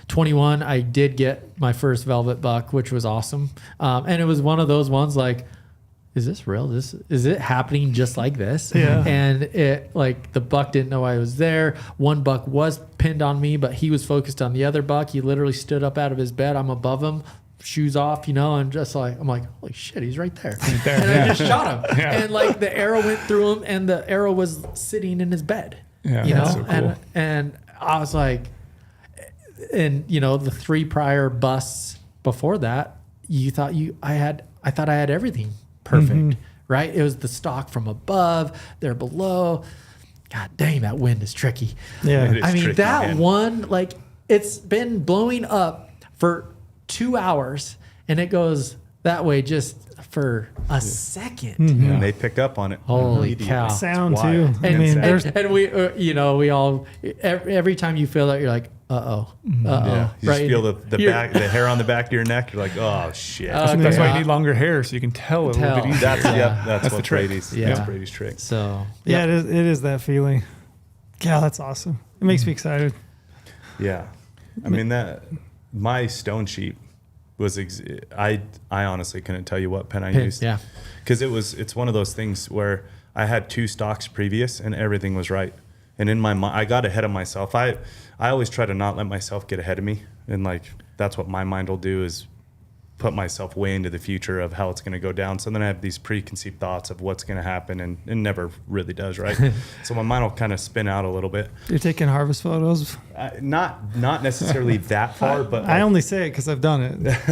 21, I did get my first velvet buck, which was awesome. And it was one of those ones like, is this real? Is it happening just like this? Yeah. And it the buck didn't know I was there. One buck was pinned on me, but he was focused on the other buck. He literally stood up out of his bed. I'm above him, shoes off, and just I'm like, holy shit, he's right there. And I just shot him. Yeah. And the arrow went through him and the arrow was sitting in his bed. Yeah, that's so cool. And I was like, and the 3 prior busts before that, I thought I had everything perfect, right? It was the stock from above, they're below. God dang, that wind is tricky. Yeah. It is I mean, tricky, that man. one, it's been blowing up for 2 hours and it goes that way just for a second. And they pick up on it. Holy immediately. cow. Sound It's wild. too. I mean, And, there's and we, we all, every time you feel that, you're like, uh-oh. Yeah, you just right? feel the hair on the back of your neck. You're like, oh shit. That's why you need longer hair so you can tell a little Tell. bit easier. That's Yeah. that's That's what the trick. Brady's. Yeah. That's Brady's trick. So, yeah, it is that feeling. Yeah, that's awesome. It makes me excited. Yeah, I mean that my stone sheep was. I honestly couldn't tell you what pen I used. Yeah. because it's one of those things where I had 2 stocks previous and everything was right. And in my mind, I got ahead of myself. I always try to not let myself get ahead of me, and that's what my mind will do is put myself way into the future of how it's going to go down. So then I have these preconceived thoughts of what's going to happen, and it never really does, right? So my mind will kind of spin out a little bit. You're taking harvest photos. Not necessarily that far, but I only say it because I've done it.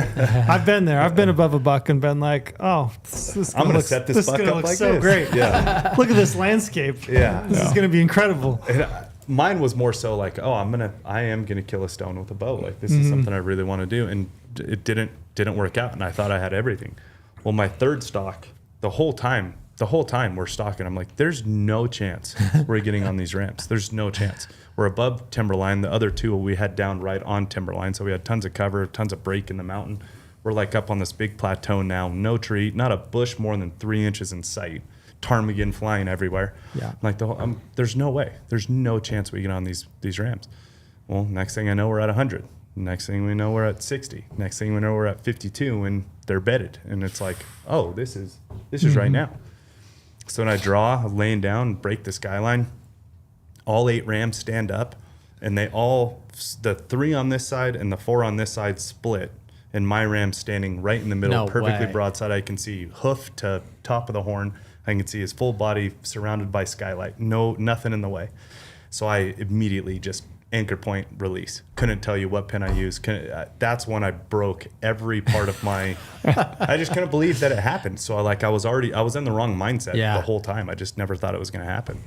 I've been there. I've been above a buck and been like, "Oh, this I'm going to looks- set this buck gonna up look like so this. great. Yeah. Look at this landscape. Yeah. This is going to be incredible." Mine was more so like, oh, I am gonna kill a stone with a bow. Like this is something I really want to do, and it didn't work out. And I thought I had everything. Well, my 3rd stock, the whole time we're stalking, I'm like, there's no chance we're getting on these ramps. There's no chance. We're above timberline. The other 2 we had down right on timberline, so we had tons of cover, tons of break in the mountain. We're up on this big plateau now, no tree, not a bush more than 3 inches in sight. Ptarmigan flying everywhere. Yeah. There's no way. There's no chance we get on these ramps. Well, next thing I know, we're at 100. Next thing we know, we're at 60. Next thing we know, we're at 52, and they're bedded. And it's like, oh, this is right now. So when I draw, laying down, break the skyline, all 8 rams stand up, and the 3 on this side and the 4 on this side split, and my ram's standing right in the middle, No perfectly way. broadside. I can see hoof to top of the horn. I can see his full body surrounded by skylight. Nothing in the way. So I immediately just anchor point release. Couldn't tell you what pin I used. That's when I broke every part of my. I just couldn't believe that it happened. So I was in the wrong mindset the whole time. I just never thought it was going to happen.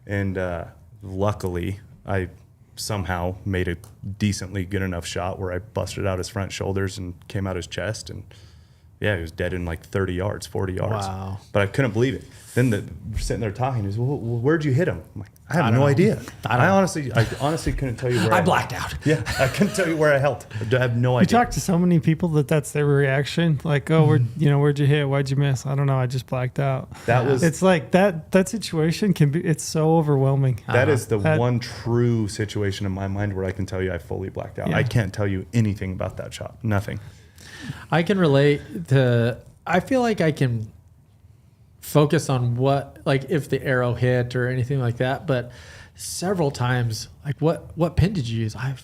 And luckily, I somehow made a decently good enough shot where I busted out his front shoulders and came out his chest, and yeah, he was dead in like 30 yards, 40 yards. Wow. But I couldn't believe it. Then we're sitting there talking. He's, well, where'd you hit him? I'm like, I have no idea. I honestly couldn't tell you where I blacked out. Yeah, I couldn't tell you where I held. I have no You idea. talk to so many people that's their reaction. Like, oh, where'd you hit? Why'd you miss? I don't know. I just blacked out. That was. It's like that situation it's so overwhelming. That is the one true situation in my mind where I can tell you I fully blacked out. Yeah. I can't tell you anything about that shot. Nothing. I can relate to, I feel like I can focus on what, like if the arrow hit or anything like that, but several times, like what pin did you use? I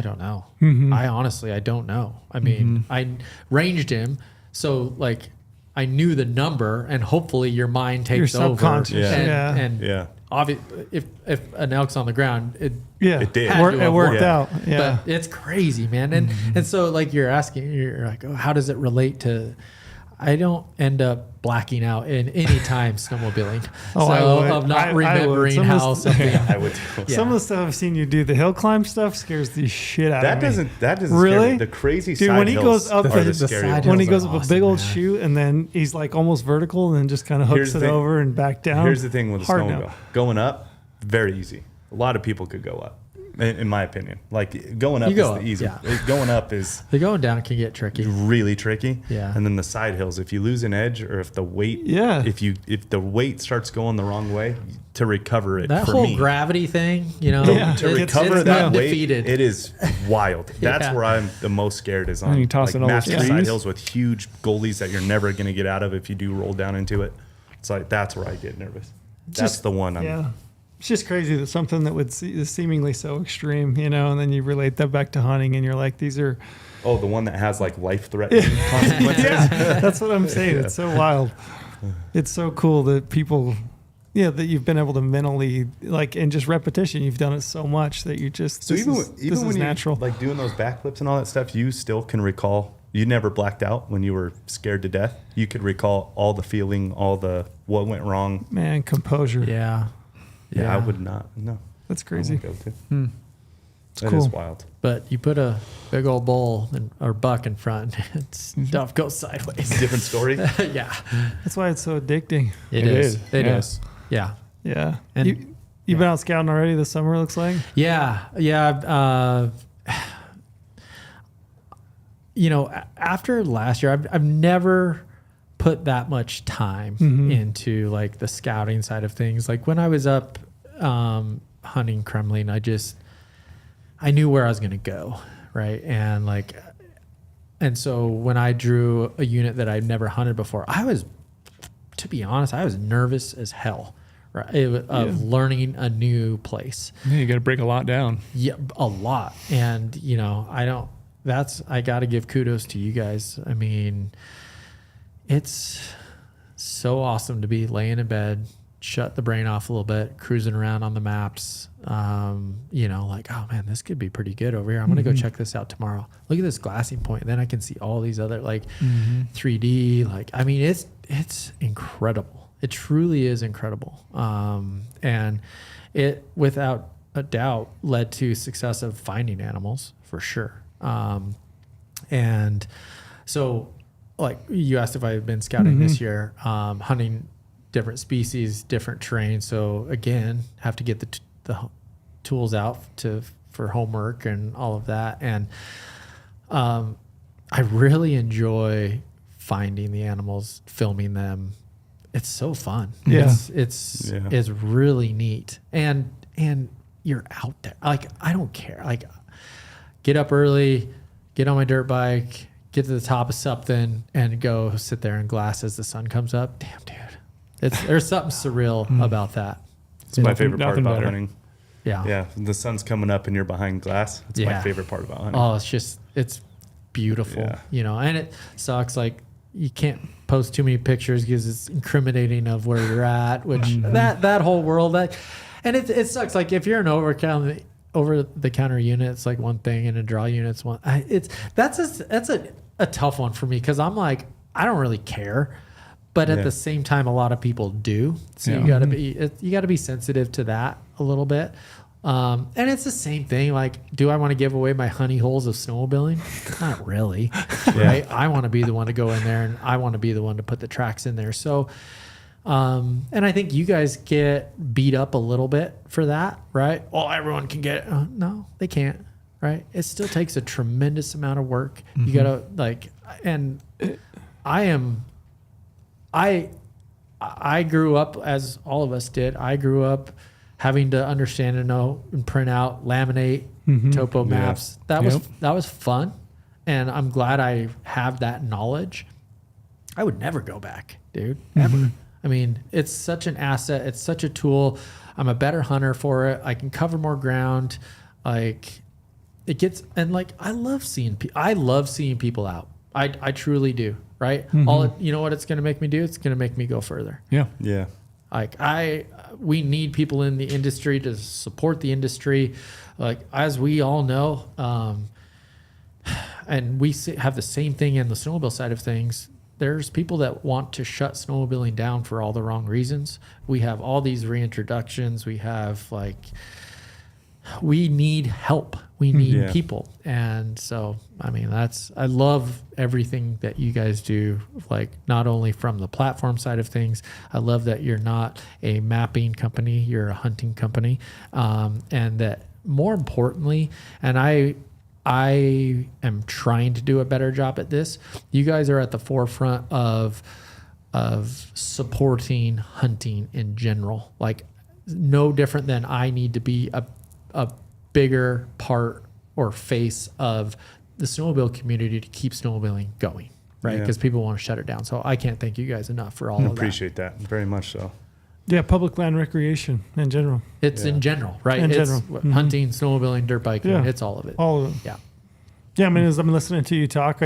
don't know. I honestly, I don't know. I mean, I ranged him. So like I knew the number, and hopefully your mind takes Your over. subconscious. Yeah. And Yeah. if an elk's on the ground, it It did. had to It have worked worked. out. Yeah. But it's crazy, man. And so like you're asking, you're like, oh, how does it relate to? I don't end up blacking out in any time snowmobiling. Oh, so I would. of not I would. remembering Some of how this- something. I would. Yeah. Some of the stuff I've seen you do, the hill climb stuff, scares the shit out That of me. doesn't Really? scare me. The crazy Dude, side when he hills goes up are the the scary side ones. when he hills goes are up a big awesome, old man. chute and then he's like almost vertical and then just kind of hooks Here's it the thing. over and back down. Here's the thing with a Hard snowmobile. no. Going up, very easy. A lot of people could go up, in my opinion. Like going up You is go the up, easy. yeah. Going up is The going down can get tricky. really tricky. Yeah. And then the side hills, if you lose an edge or if the weight, Yeah. if the weight starts going the wrong way, to recover it That for whole me. gravity thing, you know, Yeah. To It's- recover it's that weight, undefeated. it is wild. That's Yeah. where I'm the most scared is And on you toss it all those master trees. side hills with huge goalies that you're never going to get out of if you do roll down into it. It's like that's where I get nervous. That's Just- the one. Yeah. It's just crazy that something that is seemingly so extreme, you know, and then you relate that back to hunting and you're like, these are, Oh, the one that has like life-threatening consequences. yeah, that's what I'm saying. It's so wild. It's so cool that people, that you've been able to mentally, like, in just repetition, you've done it so much that you just, So this even is when you're natural. like doing those backflips and all that stuff, you still can recall. You never blacked out when you were scared to death. You could recall all the feeling, all the what went wrong. Man, composure. yeah. Yeah, I would not. No, That's I crazy. wouldn't go to. That cool. is wild. But you put a big old bull or buck in front, stuff goes sideways. Different story. Yeah, That's why it's so addicting. it is. is, It yeah. is. Yeah. Yeah. And- You've been out scouting already this summer, it looks like? Yeah. After last year, I've never put that much time into like the scouting side of things. Like when I was up hunting Kremlin, I knew where I was going to go, right? And so when I drew a unit that I'd never hunted before, to be honest, I was nervous as hell, right? Of learning a new place. Yeah, you got to break a lot down. Yeah, a lot. And, I got to give kudos to you guys. I mean, it's so awesome to be laying in bed, shut the brain off a little bit, cruising around on the maps. Like, oh man, this could be pretty good over here. I'm going to go check this out tomorrow. Look at this glassing point. Then I can see all these other 3D, it's incredible. It truly is incredible. And it, without a doubt, led to success of finding animals for sure. And so like you asked if I've been scouting this year, hunting different species, different terrain. So again, have to get the tools out for homework and all of that. And I really enjoy finding the animals, filming them. It's so fun. Yeah. It's really neat. And you're out there. Like, I don't care. Like, get up early, get on my dirt bike, get to the top of something and go sit there and glass as the sun comes up. Damn, dude. There's something surreal about that. It's my favorite part nothing about better. hunting. Yeah. Yeah, the sun's coming up and you're behind glass. It's my Yeah. favorite part about hunting. Oh, it's beautiful, Yeah. and it sucks. Like, you can't post too many pictures because it's incriminating of where you're at, which that whole world, and it sucks. Like, if you're an over the counter unit, it's like one thing, and a draw unit's one. That's a tough one for me because I'm like, I don't really care, but at the same time, a lot of people do. So Yeah. you got to be sensitive to that a little bit. And it's the same thing. Like, do I want to give away my honey holes of snowmobiling? Not really, right? I want to be the one to go in there, and I want to be the one to put the tracks in there. So, and I think you guys get beat up a little bit for that, right? Well, everyone can get it. No, they can't, right? It still takes a tremendous amount of work. You gotta and I grew up, as all of us did. I grew up having to understand and know and print out, laminate, topo maps. That was fun, and I'm glad I have that knowledge. I would never go back, dude. Ever. I mean, it's such an asset. It's such a tool. I'm a better hunter for it. I can cover more ground. Like, it gets, and like, I love seeing people out. I truly do. Right. You know what it's going to make me do? It's going to make me go further. Yeah. Yeah. Like, we need people in the industry to support the industry. Like, as we all know, and we have the same thing in the snowmobile side of things. There's people that want to shut snowmobiling down for all the wrong reasons. We have all these reintroductions. We have we need help. We need people. And so, I mean, I love everything that you guys do, like, not only from the platform side of things. I love that you're not a mapping company, you're a hunting company. And that, more importantly, and I am trying to do a better job at this. You guys are at the forefront of supporting hunting in general. Like, no different than I need to be a bigger part or face of the snowmobile community to keep snowmobiling going, right? Because people want to shut it down. So I can't thank you guys enough for all of that. Appreciate that very much. So. Yeah, public land recreation in general. It's in general, right? In it's general. Hunting, snowmobiling, dirt biking. Yeah. It's all of it. All of them. Yeah. Yeah, I mean, as I'm listening to you talk,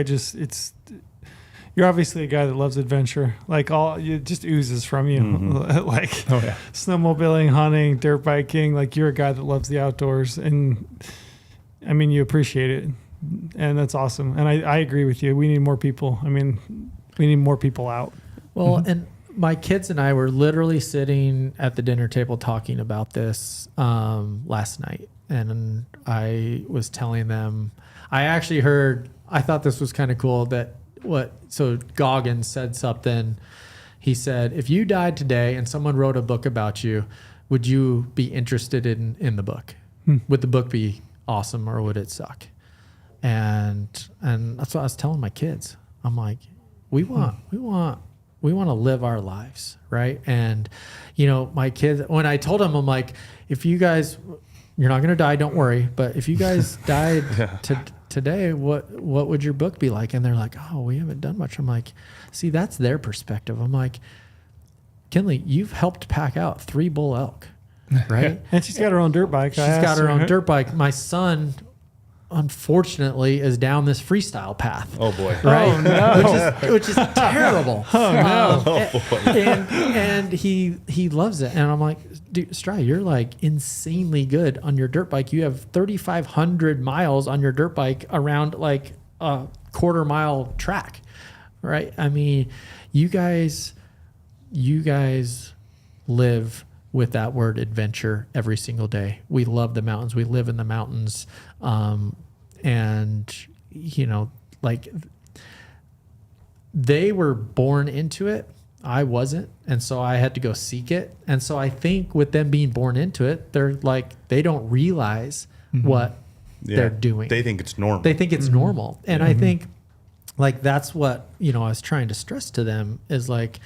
you're obviously a guy that loves adventure. Like, it just oozes from you. Like, snowmobiling, hunting, dirt biking. Like, you're a guy that loves the outdoors, and I mean, you appreciate it, and that's awesome. And I agree with you. We need more people. I mean, we need more people out. Well, and my kids and I were literally sitting at the dinner table talking about this last night, and I was telling them. I thought this was kind of cool so Goggins said something. He said, if you died today and someone wrote a book about you, would you be interested in the book? Would the book be awesome, or would it suck? And that's what I was telling my kids. I'm like, we want to live our lives, right? And, my kids, when I told them, I'm like, if you guys, you're not going to die, don't worry. But if you guys died today, what would your book be like? And they're like, oh, we haven't done much. I'm like, see, that's their perspective. I'm like, Kinley, you've helped pack out 3 bull elk, right? And she's got her own dirt bike. She's got her own dirt bike. My son, unfortunately, is down this freestyle path. Oh boy! Right? Oh, no. which is terrible. Oh no! Oh boy! And he loves it. And I'm like, dude, Stry, you're like insanely good on your dirt bike. You have 3,500 miles on your dirt bike around like a quarter-mile track, right? I mean, you guys live with that word adventure every single day. We love the mountains. We live in the mountains. And, like, they were born into it. I wasn't. And so I had to go seek it. And so I think with them being born into it, they're like, they don't realize what they're doing. They think it's normal. They think it's normal. And I think, like, that's what, I was trying to stress to them is like,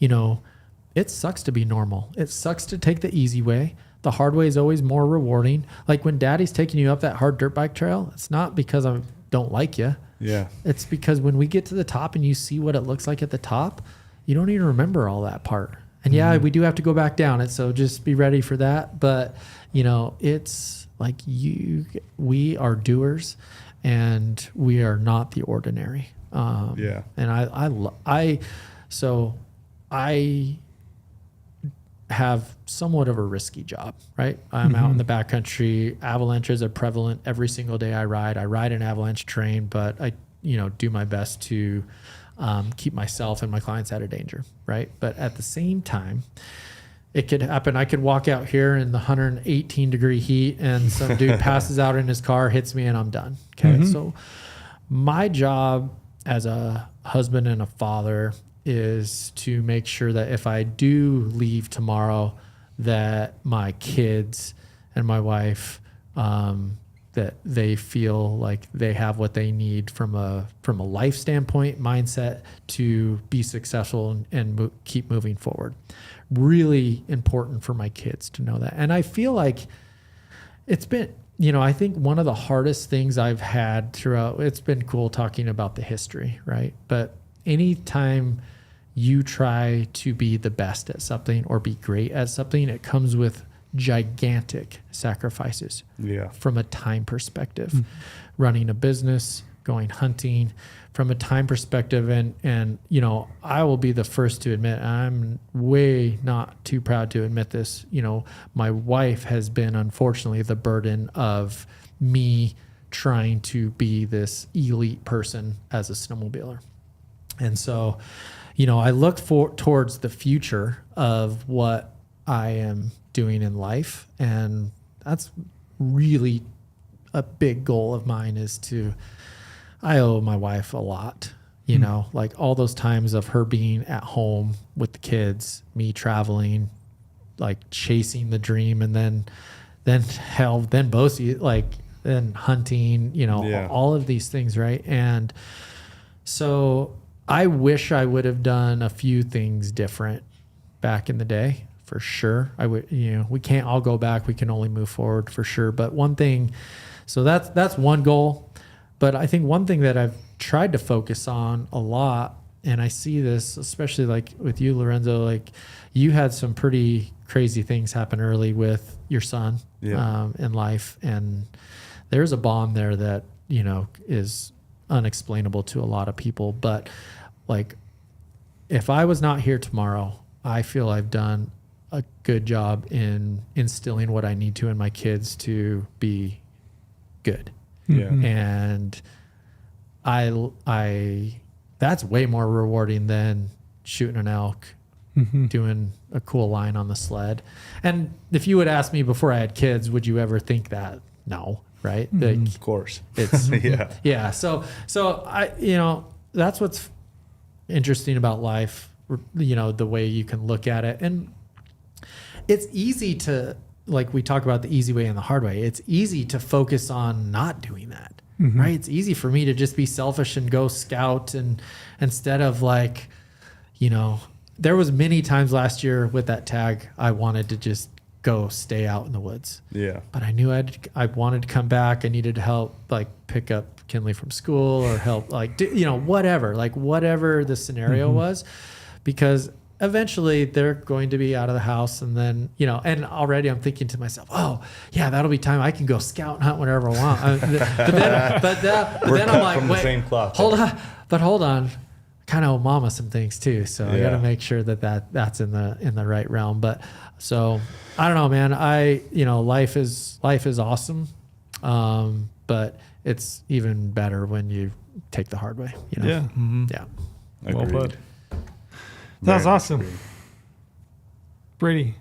it sucks to be normal. It sucks to take the easy way. The hard way is always more rewarding. Like, when Daddy's taking you up that hard dirt bike trail, it's not because I don't like you. Yeah. It's because when we get to the top and you see what it looks like at the top, you don't even remember all that part. And we do have to go back down it. So just be ready for that. But, it's like we are doers, and we are not the ordinary. And I have somewhat of a risky job, right? I'm out in the backcountry. Avalanches are prevalent every single day I ride. I ride an avalanche terrain, but I, do my best to keep myself and my clients out of danger, right? But at the same time, it could happen. I could walk out here in the 118 degree heat and some dude passes out in his car, hits me, and I'm done. Okay. So my job as a husband and a father is to make sure that if I do leave tomorrow, that my kids and my wife, that they feel like they have what they need from a life standpoint, mindset to be successful and keep moving forward. Really important for my kids to know that. And I feel like it's been, I think one of the hardest things I've had throughout, it's been cool talking about the history, right? But anytime you try to be the best at something or be great at something, it comes with gigantic sacrifices from a time perspective. Running a business, going hunting, from a time perspective, and I will be the first to admit, I'm way not too proud to admit this, my wife has been unfortunately the burden of me trying to be this elite person as a snowmobiler. And so, I look towards the future of what I am doing in life, and that's really a big goal of mine. I owe my wife a lot, like all those times of her being at home with the kids, me traveling, like chasing the dream, and then Bosie, like then hunting, all of these things, right? And so I wish I would have done a few things different back in the day, for sure. I would, we can't all go back. We can only move forward, for sure. But one thing, so that's one goal. But I think one thing that I've tried to focus on a lot, and I see this, especially like with you, Lorenzo, like you had some pretty crazy things happen early with your son in life. And there's a bond there that, is unexplainable to a lot of people. But like, if I was not here tomorrow, I feel I've done a good job in instilling what I need to in my kids to be good. Yeah. And I that's way more rewarding than shooting an elk, doing a cool line on the sled. And if you would ask me before I had kids, would you ever think that? No, right? Like, Of course. it's Yeah. So I, that's what's interesting about life, the way you can look at it. And it's easy to, like we talk about the easy way and the hard way. It's easy to focus on not doing that, right? It's easy for me to just be selfish and go scout, and instead of like, there was many times last year with that tag, I wanted to just go stay out in the woods. Yeah. But I knew I wanted to come back. I needed help, like pick up Kinley from school or help, like, whatever the scenario was, because eventually they're going to be out of the house, and then, and already I'm thinking to myself, oh yeah, that'll be time I can go scout and hunt whenever I want. But then I'm like, from the wait, same cloth. hold on. Kind of owe mama some things too. So I got to make sure that's in the right realm. But so I don't know, man, life is awesome. But it's even better when you take the hard way, Yeah. Yeah. Well put. That was Very awesome. agreed. Brady,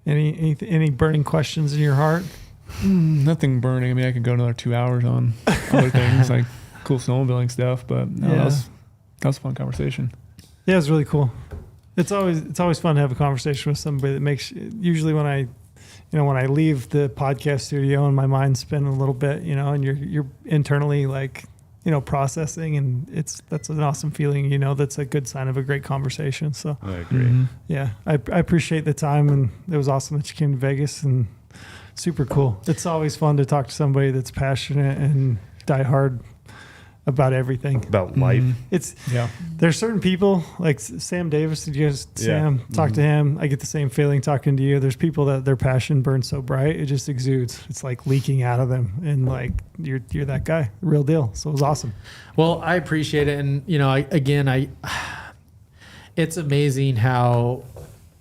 any burning questions in your heart? Nothing burning. I mean, I could go another 2 hours on other things like cool snowmobiling stuff, but no, that was a fun conversation. Yeah, it was really cool. It's always fun to have a conversation with somebody that makes. Usually when I leave the podcast studio and my mind's spinning a little bit, and you're internally like, processing, and that's an awesome feeling. That's a good sign of a great conversation. So I agree. yeah, I appreciate the time, and it was awesome that you came to Vegas, and super cool. It's always fun to talk to somebody that's passionate and diehard about everything. About life. There's certain people like Sam Davis. Did you guys Sam talk to him? I get the same feeling talking to you. There's people that their passion burns so bright it just exudes. It's like leaking out of them, and like you're that guy, real deal. So it was awesome. Well, I appreciate it, and it's amazing how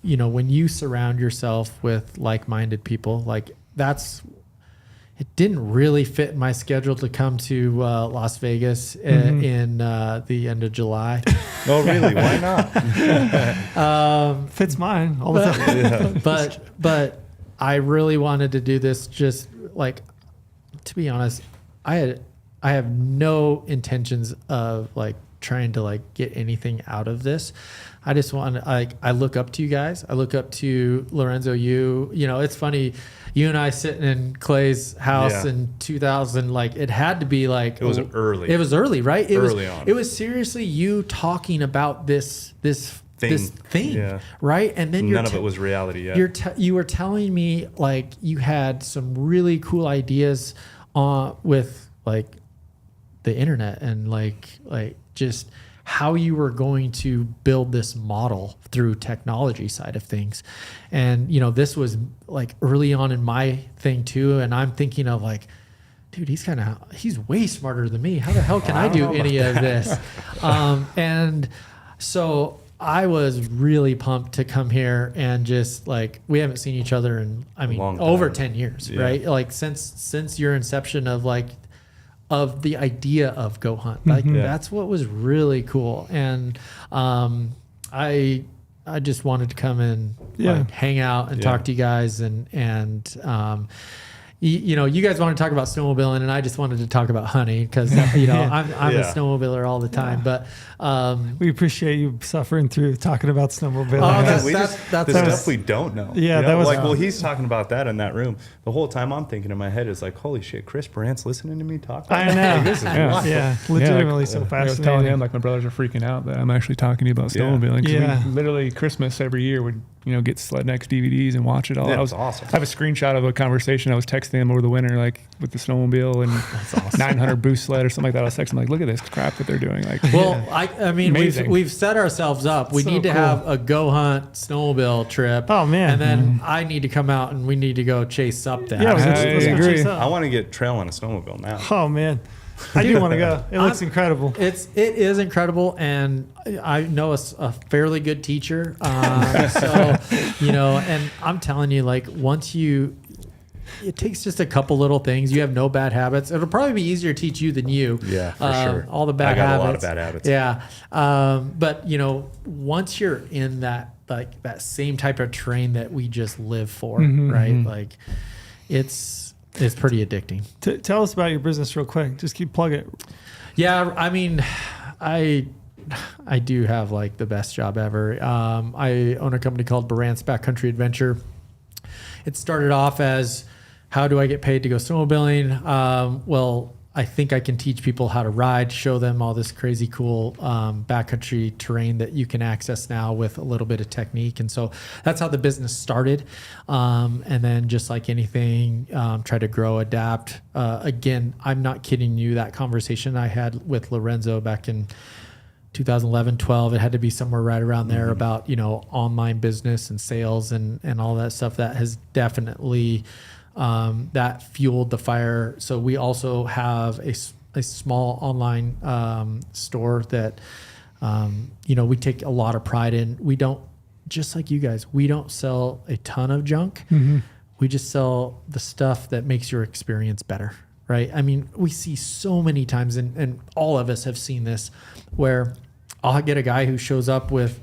when you surround yourself with like-minded people, like that's it didn't really fit in my schedule to come to Las Vegas in the end of July. Oh, really? Why not? Fits mine all the time. But I really wanted to do this. Just like, to be honest, I have no intentions of like trying to like get anything out of this. I just want to, like, I look up to you guys. I look up to Lorenzo. You know, it's funny. You and I sitting in Clay's house in 2000, like it had to be like, It was early. It was early, right? It Early on. It was seriously you talking about this thing, Yeah. right? And then None of it was reality yet. you were telling me like you had some really cool ideas with like the internet and like just how you were going to build this model through technology side of things. And, you know, this was like early on in my thing too. And I'm thinking of like, dude, he's way smarter than me. How the hell can I do any of this? And so I was really pumped to come here and just like, we haven't seen each other in, I mean, Long time. over 10 years, Yeah. right? Like since your inception of like, of the idea of Go Hunt. Like that's what was really cool. And I just wanted to come in, like, hang out and talk to you guys and you know, you guys want to talk about snowmobiling and I just wanted to talk about hunting because, you know, I'm a snowmobiler all the time, but we appreciate you suffering through talking about snowmobiling. that's the stuff we don't know. Yeah, You know? that was- like, well, he's talking about that in that room. The whole time I'm thinking in my head is like, holy shit, Chris Burandt's listening to me talk. About I know. This is wild. Yeah, legitimately so I was fascinating. telling him, like, my brothers are freaking out that I'm actually talking to you about snowmobiling. 'Cause Yeah. we literally Christmas every year would, you know, get Sled Next DVDs and watch it all. Yeah, I was it's awesome. I have a screenshot of a conversation I was texting him over the winter, like with the snowmobile and 900 boost sled or something like that. I was texting him, like, look at this crap that they're doing. Like, well, I mean, Amazing. we've set ourselves up. We So need to cool. have a Go Hunt snowmobile trip. Oh, man. And then I need to come out and we need to go chase up that. Yeah, let's I go agree. chase I up. want to get trail on a snowmobile now. Oh man, I do want to go. It looks incredible. It is incredible, and I know a fairly good teacher. So, you know, and I'm telling you, like, it takes just a couple little things. You have no bad habits. It'll probably be easier to teach you than you. Yeah, for sure. All the bad habits. I got a lot of bad habits. Yeah. But, you know, once you're in that, like, that same type of terrain that we just live for, right? Like, it's pretty addicting. Tell us about your business real quick. Just keep plug it. Yeah, I mean, I do have like the best job ever. I own a company called Burandt's Backcountry Adventure. It started off as, how do I get paid to go snowmobiling? Well, I think I can teach people how to ride, show them all this crazy cool backcountry terrain that you can access now with a little bit of technique. And so that's how the business started. And then just like anything, try to grow, adapt. Again, I'm not kidding you. That conversation I had with Lorenzo back in 2011, 12, it had to be somewhere right around there about, you know, online business and sales and all that stuff. That has definitely that fueled the fire. So we also have a small online store that, you know, we take a lot of pride in. We don't, just like you guys, we don't sell a ton of junk. We just sell the stuff that makes your experience better, right? I mean, we see so many times, and all of us have seen this, where I'll get a guy who shows up with,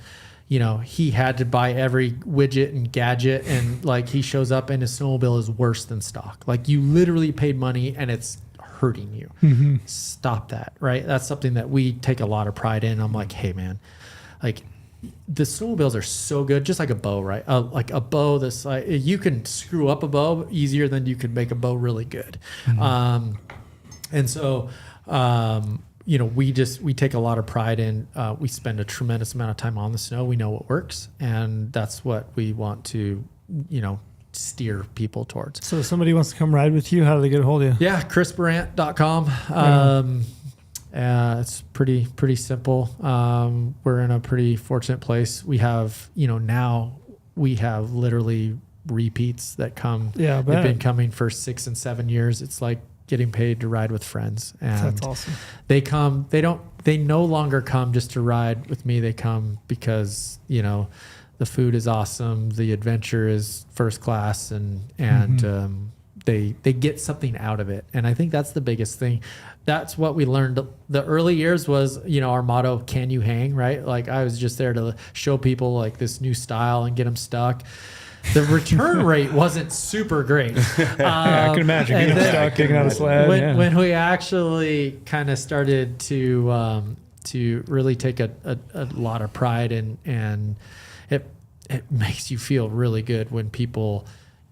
you know, he had to buy every widget and gadget, and like he shows up and his snowmobile is worse than stock. Like, you literally paid money and it's hurting you. Stop that, right? That's something that we take a lot of pride in. I'm like, hey man, like, the snowmobiles are so good, just like a bow, right? Like a bow, this, like, you can screw up a bow easier than you could make a bow really good. And so, you know, we take a lot of pride in, we spend a tremendous amount of time on the snow. We know what works, and that's what we want to, you know, steer people towards. So if somebody wants to come ride with you, how do they get a hold of you? Yeah, chrisburandt.com. It's pretty simple. We're in a pretty fortunate place. We have, you know, now we have literally repeats that come. Yeah, I bet. They've been coming for 6 and 7 years. It's like getting paid to ride with friends. And That's awesome. they no longer come just to ride with me. They come because, you know, the food is awesome. The adventure is first class, and they get something out of it. And I think that's the biggest thing. That's what we learned. The early years was, our motto, can you hang, right? Like I was just there to show people like this new style and get them stuck. The return rate wasn't super great. I can imagine getting stuck, kicking out a sled. When we actually kind of started to really take a lot of pride and it makes you feel really good when people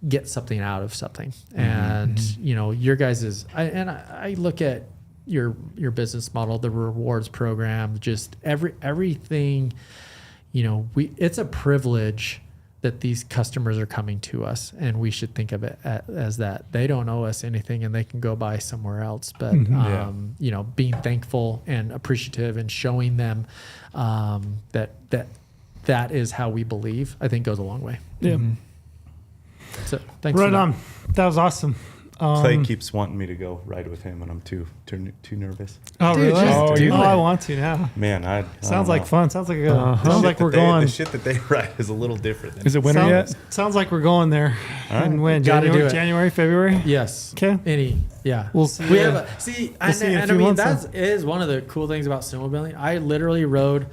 get something out of something. And your guys' I look at your business model, the rewards program, just everything. It's a privilege that these customers are coming to us, and we should think of it as that. They don't owe us anything and they can go buy somewhere else. But, being thankful and appreciative and showing them that is how we believe, I think goes a long way. Yeah. So thanks. Right on. That was awesome. Clay keeps wanting me to go ride with him, and I'm too nervous. Oh, Dude, really? just do it. I want to now. Man, I Sounds don't like know. fun. Sounds like we're The going. shit that they ride is a little different. Than Is it winter yet? Sounds like we're going there. All right. And when? Gotta do it. January, February? Yes. Okay. We'll see. We you. have see, We'll and, see you in a and few I mean months that is one of the cool things about snowmobiling. I literally rode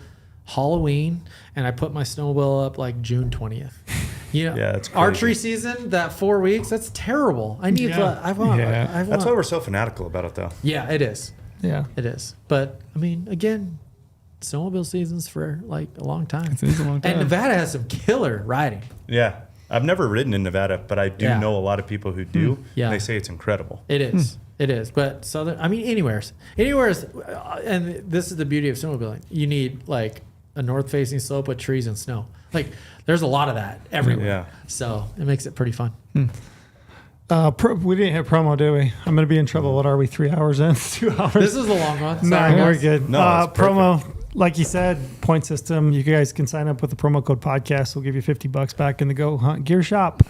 Halloween and I put my snowmobile up like June 20th. it's crazy. Archery season, that 4 weeks, that's terrible. I need Yeah. I want That's why we're so fanatical about it, though. Yeah, it is. Yeah. It is. But I mean, again, snowmobile season's for like a long time. It is a long time. And Nevada has some killer riding. Yeah, I've never ridden in Nevada, but I do know a lot of people who do. Yeah. And they say it's incredible. It is. It is. But southern, I mean, anywhere's, and this is the beauty of snowmobiling. You need like a north-facing slope with trees and snow. Like, there's a lot of that everywhere. Yeah. So it makes it pretty fun. We didn't hit promo, did we? I'm going to be in trouble. What are we? 3 hours in? 2 hours? This is a long one. No, Sorry, we're guys. good. No, it's promo, like you said, point system. You guys can sign up with the promo code podcast. We'll give you $50 back in the Go Hunt Gear Shop.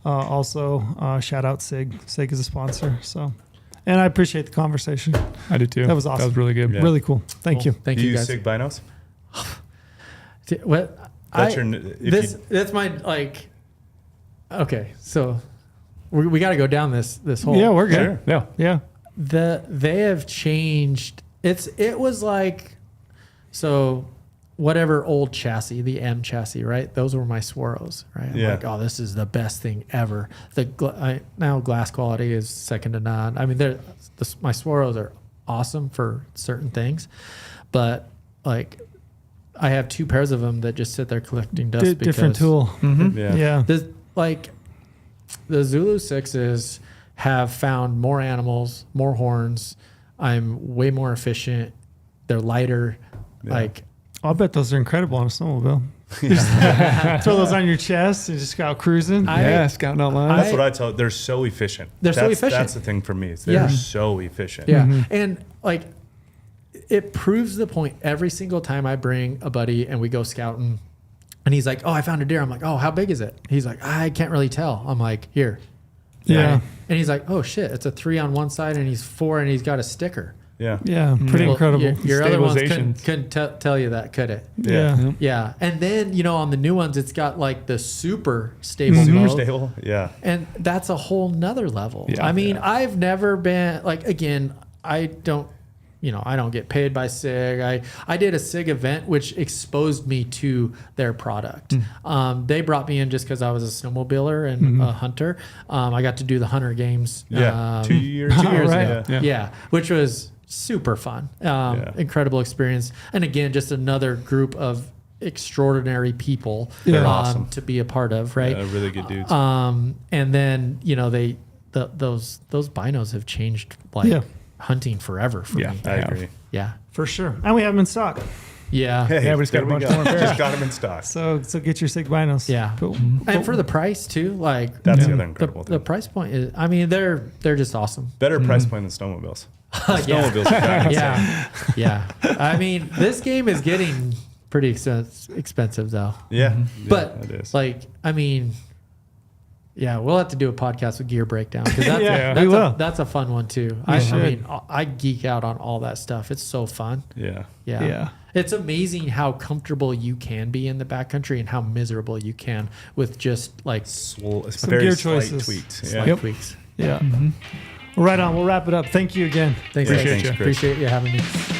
Also, shout out Sig. Sig is a sponsor. So, and I appreciate the conversation. I did too. That was awesome. That was really good. Yeah. Really cool. Thank you. Thank Do you, you guys. use Sig binos? What? That's my like. Okay, so we got to go down this hole. Yeah, we're good. Yeah. Yeah. They have changed. It was like, so whatever old chassis, the M chassis, right? Those were my Swaros, right? I'm like, oh, this is the best thing ever. Now glass quality is second to none. I mean, my Swaros are awesome for certain things, but like, I have 2 pairs of them that just sit there collecting dust. Different tool. Mm-hmm. Yeah. The Zulu 6s have found more animals, more horns. I'm way more efficient. They're lighter. Yeah. Like, I'll bet those are incredible on a snowmobile. Just throw those on your chest and just go out cruising. Scouting out line. That's what I tell. They're so efficient. They're so efficient. That's the thing for me. Is they're so efficient. yeah. And like, it proves the point every single time I bring a buddy and we go scouting and he's like, oh, I found a deer. I'm like, oh, how big is it? He's like, I can't really tell. I'm like, here. Yeah. And he's like, oh shit, it's a 3 on one side and he's 4 and he's got a sticker. Yeah. Yeah. Pretty incredible. Your other ones Stabilization. couldn't tell you that, could it? Yeah. Yeah. And then, on the new ones, it's got like the super stable Super mode. stable. Yeah. And that's a whole nother level. Yeah. I mean, I've never been like, again, I don't get paid by SIG. I did a SIG event, which exposed me to their product. They brought me in just because I was a snowmobiler and a hunter. I got to do the hunter games. Yeah. 2 years. 2 years Right. ago. Yeah. Which was super fun. Incredible experience. And again, just another group of extraordinary people Awesome. to be a part of, right? Yeah, really good dudes. And then, those binos have changed like hunting forever for me. I agree. Yeah. For sure. And we have them in stock. Yeah. Hey, we just got a there we bunch go. more pairs. Just got them in stock. So get your Sig binos. Yeah. Cool. And for the price too, like That's the other incredible the thing. price point is, I mean, they're just awesome. Better price point than snowmobiles. Yeah. Snowmobiles. are Yeah. Yeah. I mean, this game is getting pretty expensive though. Yeah. But it is. like, I mean, yeah, we'll have to do a podcast with gear breakdown because that's, we will. that's a fun one too. I mean, I geek out on all that stuff. It's so fun. Yeah. Yeah. It's amazing how comfortable you can be in the backcountry and how miserable you can with just like Some gear slight choices. tweaks. slight Yeah. tweaks. Yeah. Well, right on. We'll wrap it up. Thank you again. Thanks, Yeah, guys. thanks, Chris. Appreciate you having me.